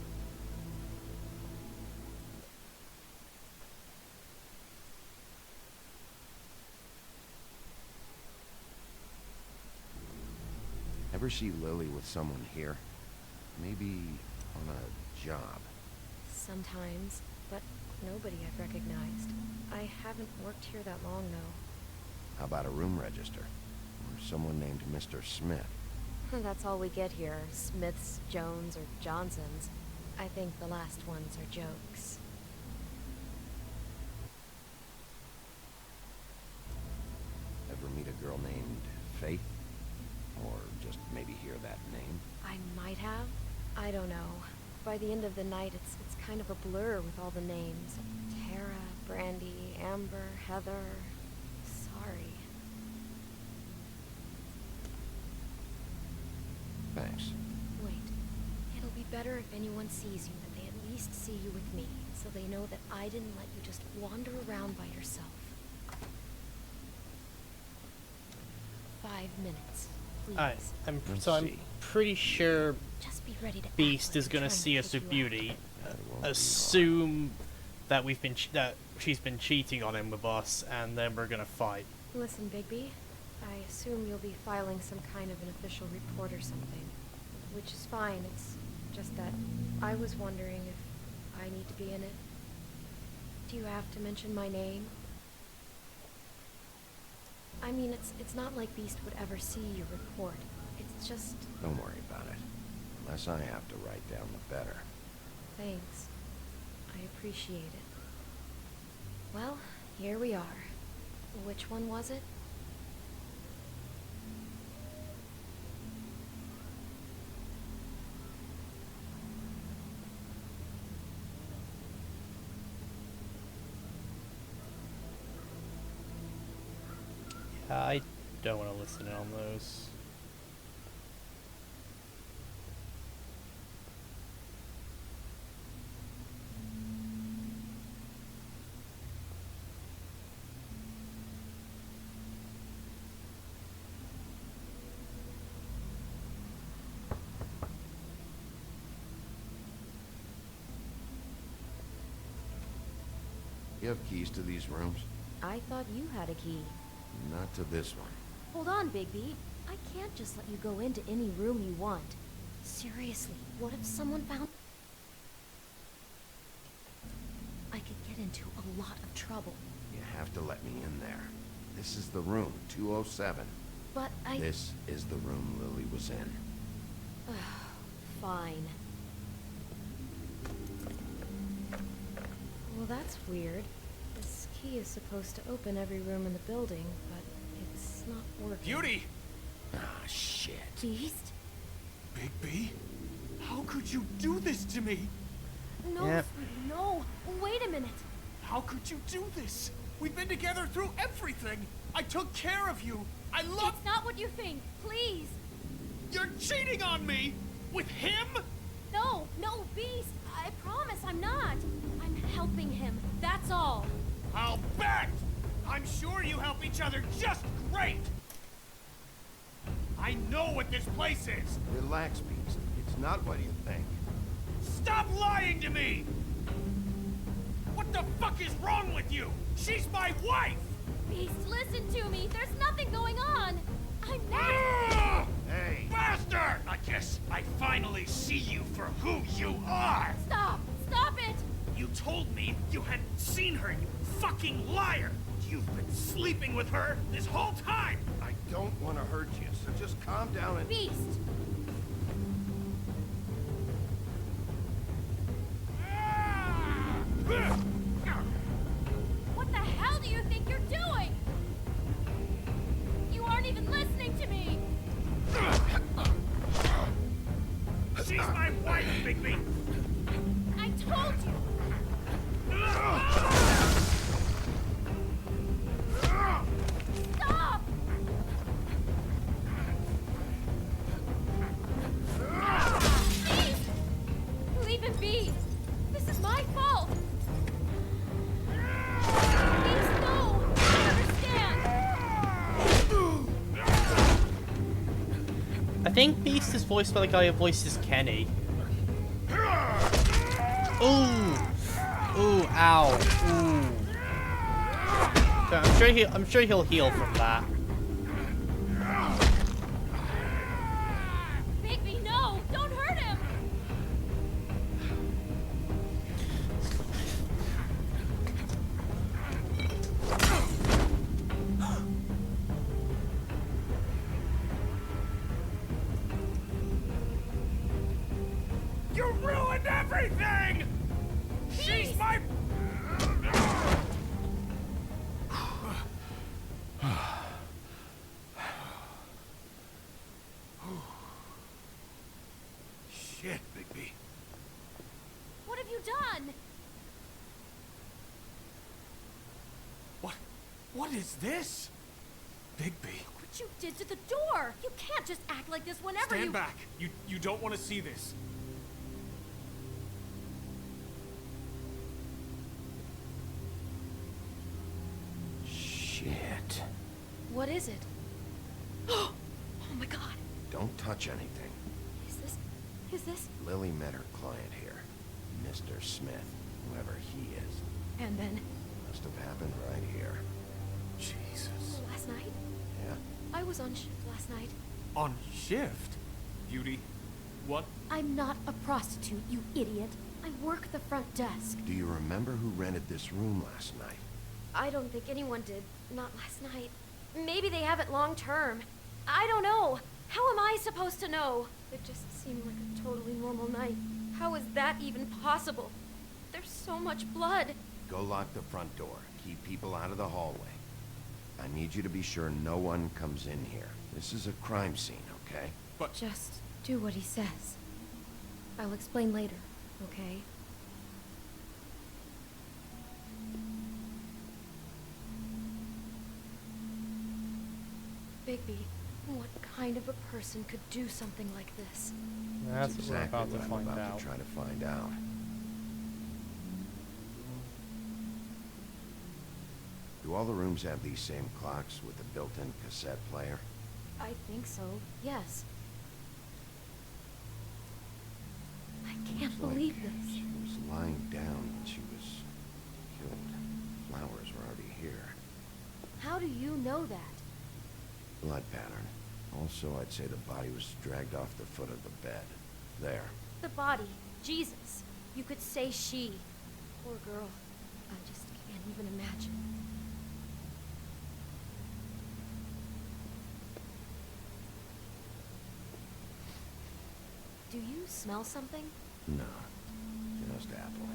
Ever see Lily with someone here? Maybe on a job. Sometimes, but nobody I've recognized. I haven't worked here that long, though. How about a room register? Or someone named Mr. Smith? That's all we get here. Smiths, Jones, or Johnsons. I think the last ones are jokes. Ever meet a girl named Faith? Or just maybe hear that name? I might have. I don't know. By the end of the night, it's kind of a blur with all the names. Tara, Brandy, Amber, Heather. Sorry. Thanks. Wait. It'll be better if anyone sees you that they at least see you with me, so they know that I didn't let you just wander around by yourself. 5 minutes, please. I'm pretty sure Just be ready to Beast is gonna see us with Beauty, assume that she's been cheating on him with us, and then we're gonna fight. Listen, Bigby. I assume you'll be filing some kind of an official report or something. Which is fine, it's just that I was wondering if I need to be in it. Do you have to mention my name? I mean, it's not like Beast would ever see your report. It's just... Don't worry about it. The less I have to write down, the better. Thanks. I appreciate it. Well, here we are. Which one was it? I don't want to listen in on those. You have keys to these rooms? I thought you had a key. Not to this one. Hold on, Bigby. I can't just let you go into any room you want. Seriously, what if someone found... I could get into a lot of trouble. You have to let me in there. This is the room, 207. But I... This is the room Lily was in. Fine. Well, that's weird. This key is supposed to open every room in the building, but it's not working. Beauty! Ah, shit. Beast? Bigby? How could you do this to me? No, Yep. no, wait a minute. How could you do this? We've been together through everything. I took care of you. I love... It's not what you think. Please. You're cheating on me! With him? No, Beast. I promise I'm not. I'm helping him. That's all. I'll bet! I'm sure you help each other just great! I know what this place is! Relax, Beast. It's not what you think. Stop lying to me! the fuck is wrong with you? She's my wife! Beast, listen to me. There's nothing going on. I'm not. Hey! Bastard! I guess I finally see you for who you are! Stop! Stop it! You told me you hadn't seen her, you fucking liar! You've been sleeping with her this whole time! I don't want to hurt you, so just calm down and... Beast! What the hell do you think you're doing? You aren't even listening to me! She's my wife, Bigby! I told you! Stop! Please! Leave him be! This is my fault! Please, no! I understand! I think Beast is voiced by the guy who voices Kenny. Ooh! Ooh, ow. Ooh. Okay, I'm sure he'll heal from that. Bigby, no! Don't hurt him! You ruined everything! She's my... Shit, Bigby. What have you done? What is this? Bigby. What you did to the door! You can't just act like this whenever Stand back. You don't want to see this. Shit. What is it? Oh my god! Don't touch anything. Is this? Lily met her client here. Mr. Smith, whoever he is. And then? Must have happened right here. Jesus. Last night? Yeah? I was on shift last night. On shift? Beauty, what? I'm not a prostitute, you idiot. I work the front desk. Do you remember who rented this room last night? I don't think anyone did. Not last night. Maybe they have it long term. I don't know. How am I supposed to know? It just seemed like a totally normal night. How is that even possible? There's so much blood. Go lock the front door. Keep people out of the hallway. I need you to be sure no one comes in here. This is a crime scene, okay? But... Just do what he says. I'll explain later, okay? Bigby, what kind of a person could do something like this? That's exactly what we're about to what find I'm about out. to try to find out. Do all the rooms have these same clocks with the built-in cassette player? I think so, yes. I can't It's like believe this. She was lying down when she was killed. Flowers were already here. How do you know that? Blood pattern. Also, I'd say the body was dragged off the foot of the bed. There. The body. Jesus. You could say she. Poor girl. I just can't even imagine. Do you smell something? No. Just apple.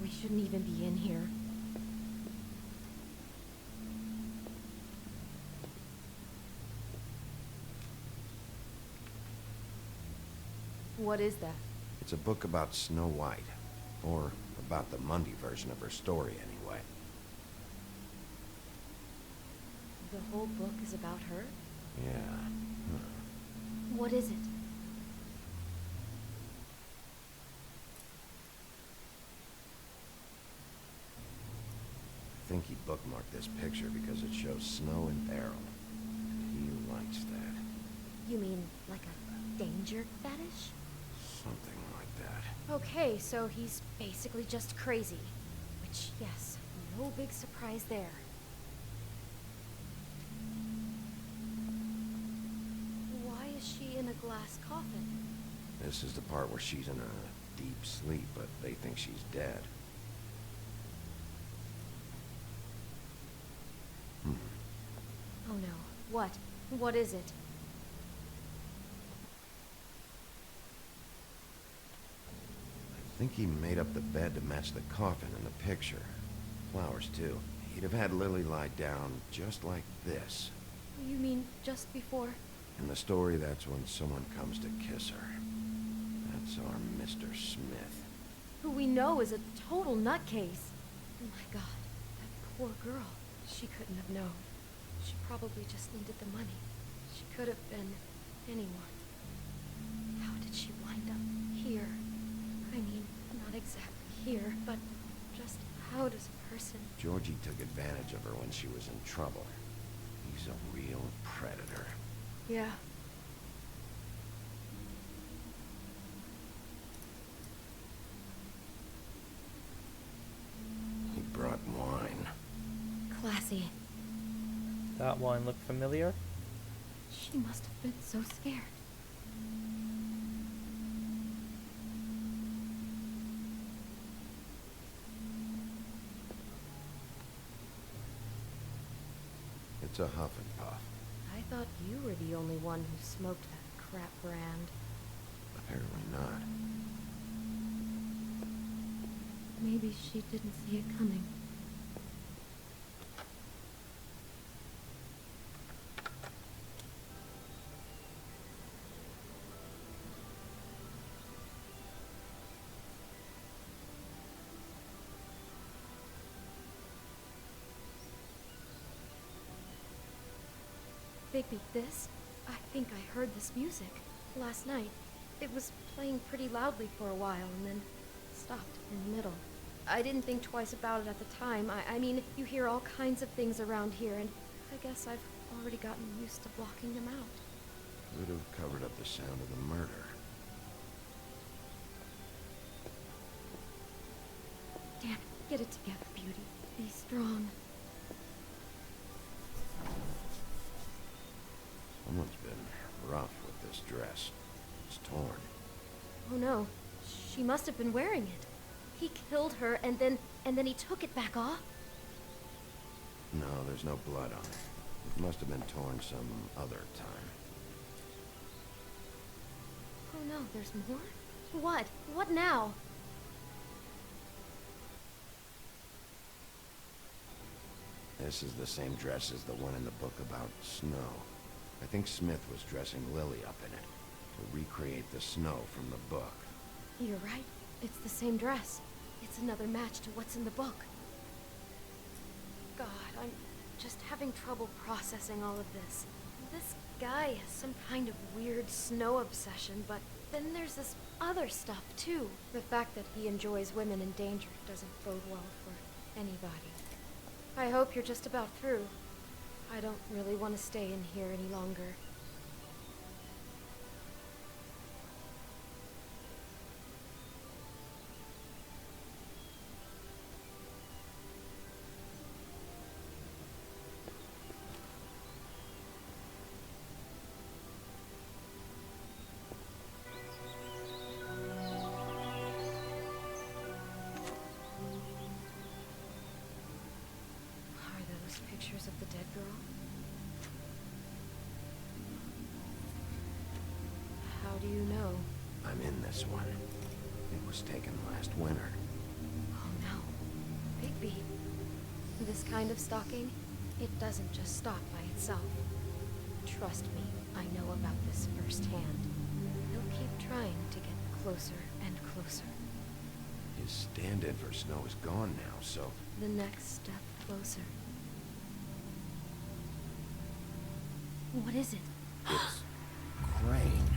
We shouldn't even be in here. What is that? It's a book about Snow White. Or about the Mundy version of her story, anyway. The whole book is about her? Yeah. What is it? think he bookmarked this picture because it shows snow and barrel. And he likes that. You mean like a danger fetish? Something like that. Okay, so he's basically just crazy. Which, yes, no big surprise there. Why is she in a glass coffin? This is the part where she's in a deep sleep, but they think she's dead. Oh no. What? What is it? I think he made up the bed to match the coffin in the picture. Flowers, too. He'd have had Lily lie down just like this. You mean just before? In the story, that's when someone comes to kiss her. That's our Mr. Smith. Who we know is a total nutcase. Oh my god, that poor girl. She couldn't have known. She probably just needed the money. She could have been anyone. How did she wind up here? I mean, not exactly here, but just how does a person... Georgie took advantage of her when she was in trouble. He's a real predator. Yeah. He brought wine. Classy. That wine look familiar? She must have been so scared. It's a huff and puff. I thought you were the only one who smoked that crap brand. Apparently not. Maybe she didn't see it coming. Bigby, this? I think I heard this music last night. It was playing pretty loudly for a while and then stopped in the middle. I didn't think twice about it at the time. I mean, you hear all kinds of things around here, and I guess I've already gotten used to blocking them out. Could have covered up the sound of the murder. Dan, get it together, Beauty. Be strong. Someone's been rough with this dress. It's torn. Oh no, she must have been wearing it. He killed her and then he took it back off? No, there's no blood on it. It must have been torn some other time. Oh no, there's more? What? What now? This is the same dress as the one in the book about snow. I think Smith was dressing Lily up in it to recreate the snow from the book. You're right. It's the same dress. It's another match to what's in the book. God, I'm just having trouble processing all of this. This guy has some kind of weird snow obsession, but then there's this other stuff too. The fact that he enjoys women in danger doesn't bode well for anybody. I hope you're just about through. I don't really want to stay in here any longer. Pictures of the dead girl? How do you know? I'm in this one. It was taken last winter. Oh no. Bigby. This kind of stalking, it doesn't just stop by itself. Trust me, I know about this firsthand. He'll keep trying to get closer and closer. His stand-in for snow is gone now, so... The next step closer. What is it? It's... Crane.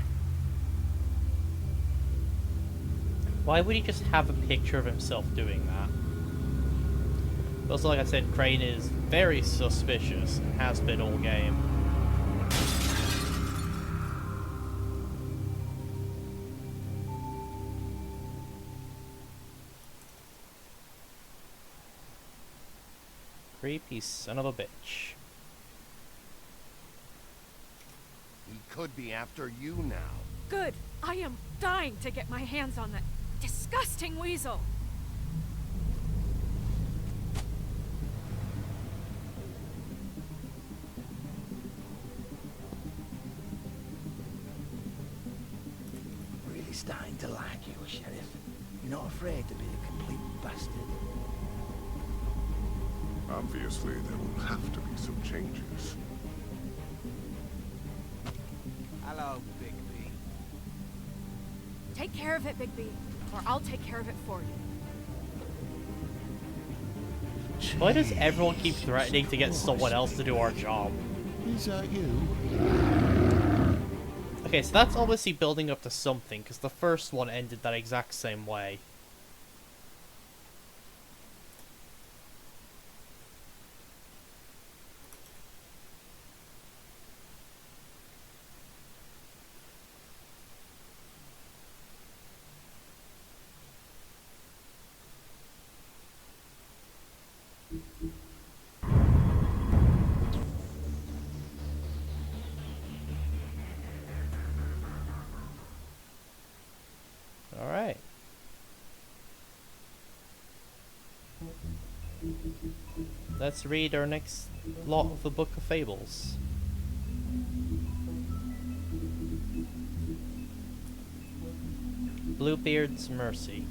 Why would he just have a picture of himself doing that? Also, like I said, Crane is very suspicious and has been all game. Creepy son of a bitch. He could be after you now. Good. I am dying to get my hands on that disgusting weasel. Really starting to like you, Sheriff. You're not afraid to be a complete bastard. Obviously, there will have to be some changes. Hello, Bigby. Take care of it, Bigby, or I'll take care of it for you. Why does everyone keep threatening to get someone else to do our job? Is that you? Okay, so that's obviously building up to something, because the first one ended that exact same way. Alright. Let's read our next lot of the Book of Fables. Bluebeard's Mercy.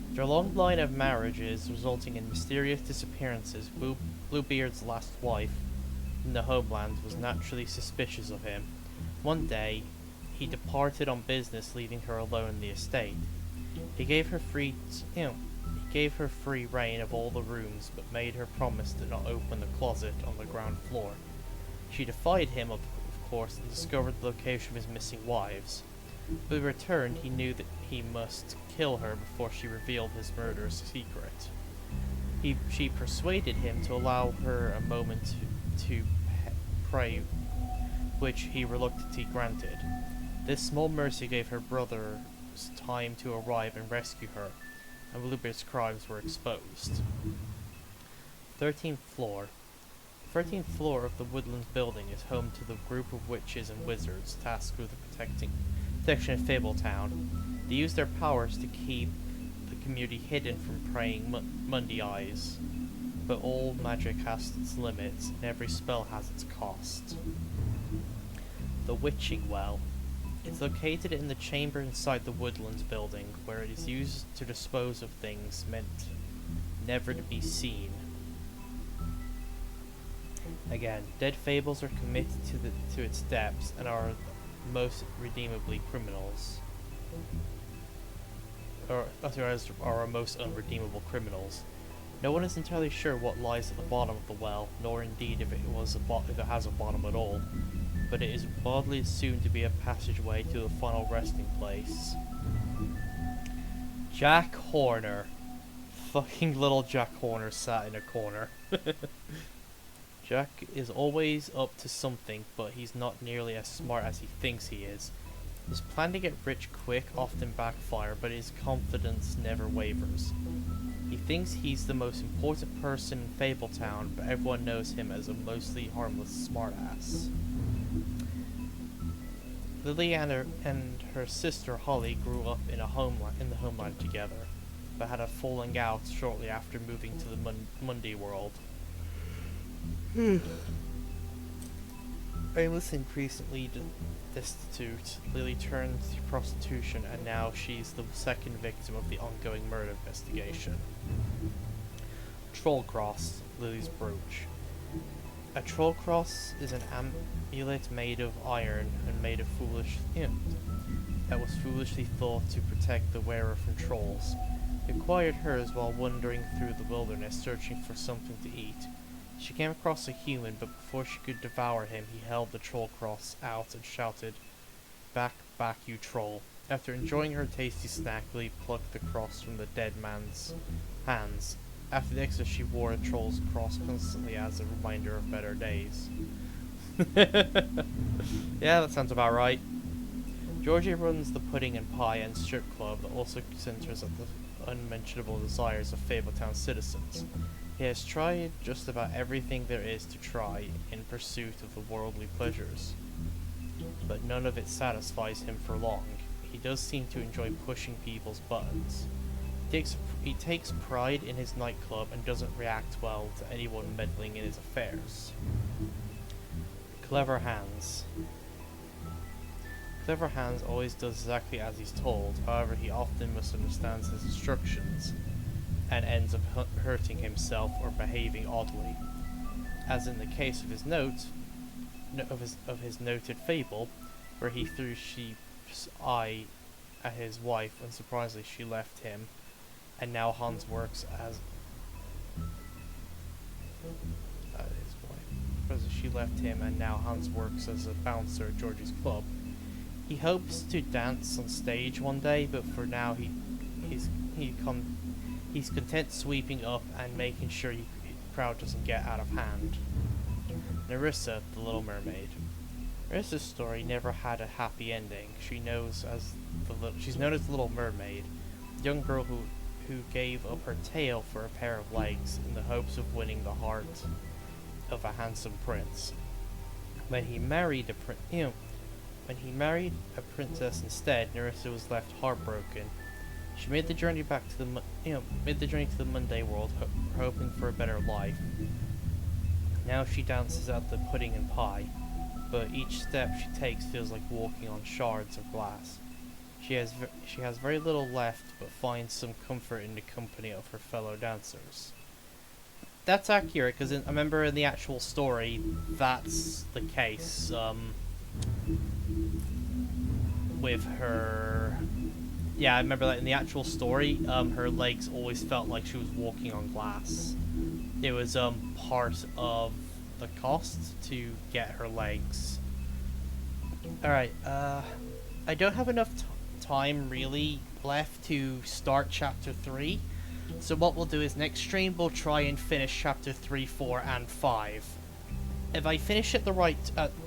After a long line of marriages resulting in mysterious disappearances, Bluebeard's last wife in the homeland was naturally suspicious of him. One day, he departed on business, leaving her alone in the estate. He gave her free reign of all the rooms, but made her promise to not open the closet on the ground floor. She defied him, of course, and discovered the location of his missing wives. When he returned, he knew that he must kill her before she revealed his murderous secret. She persuaded him to allow her a moment to pray, which he reluctantly granted. This small mercy gave her brothers time to arrive and rescue her, and Bluebeard's crimes were exposed. 13th floor. The 13th floor of the Woodlands building is home to the group of witches and wizards tasked with the protection of Fabletown. They use their powers to keep the community hidden from preying Monday eyes, but all magic has its limits, and every spell has its cost. The Witching Well. It's located in the chamber inside the Woodlands building, where it is used to dispose of things meant never to be seen. Again, dead fables are committed to its depths and are most redeemably criminals. Or are our most unredeemable criminals. No one is entirely sure what lies at the bottom of the well, nor indeed if it has a bottom at all, but it is broadly assumed to be a passageway to the final resting place. Jack Horner. Fucking little Jack Horner sat in a corner. Jack is always up to something, but he's not nearly as smart as he thinks he is. His plan to get rich quick often backfire, but his confidence never wavers. He thinks he's the most important person in Fabletown, but everyone knows him as a mostly harmless smartass. Lily and her sister Holly grew up in the homeland together, but had a falling out shortly after moving to the Monday world. Aimless and increasingly destitute, Lily turned to prostitution, and now she's the second victim of the ongoing murder investigation. Troll Cross, Lily's brooch. A troll cross is an amulet made of iron and made of that was foolishly thought to protect the wearer from trolls. He acquired hers while wandering through the wilderness searching for something to eat. She came across a human, but before she could devour him, he held the troll cross out and shouted, "Back, back, you troll." After enjoying her tasty snack, Lily plucked the cross from the dead man's hands After the exit, she wore a troll's cross constantly as a reminder of better days. Yeah, that sounds about right. Georgie runs the Pudding and Pie and Strip Club that also centers at the unmentionable desires of Fabletown citizens. He has tried just about everything there is to try in pursuit of the worldly pleasures, but none of it satisfies him for long. He does seem to enjoy pushing people's buttons. He takes pride in his nightclub and doesn't react well to anyone meddling in his affairs. Clever Hans. Clever Hans always does exactly as he's told, however he often misunderstands his instructions and ends up hurting himself or behaving oddly. As in the case of his of his noted fable, where he threw sheep's eye at his wife when surprisingly she left him, and now Hans works as his wife. Because she left him, and now Hans works as a bouncer at Georgie's club. He hopes to dance on stage one day, but for now he's content sweeping up and making sure the crowd doesn't get out of hand. Nerissa, the Little Mermaid. Nerissa's story never had a happy ending. She's known as the Little Mermaid, a young girl who gave up her tail for a pair of legs in the hopes of winning the heart of a handsome prince. When he married a princess instead, Nerissa was left heartbroken. She made the journey back to the Monday world, hoping for a better life. Now she dances at the Pudding and Pie, but each step she takes feels like walking on shards of glass. She has very little left, but finds some comfort in the company of her fellow dancers. That's accurate, because I remember in the actual story, that's the case. With her, yeah, I remember that in the actual story, her legs always felt like she was walking on glass. It was part of the cost to get her legs. Alright, I don't have enough time really left to start chapter 3, so what we'll do is next stream we'll try and finish chapter 3, 4, and 5. If I finish at the right,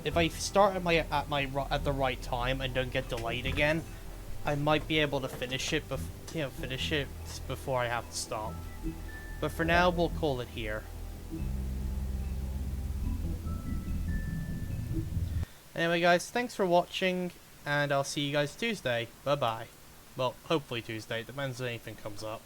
if I start at the right time and don't get delayed again, I might be able to finish it before I have to stop. But for now, we'll call it here. Anyway, guys, thanks for watching, and I'll see you guys Tuesday. Bye bye. Well, hopefully Tuesday. Depends if anything comes up.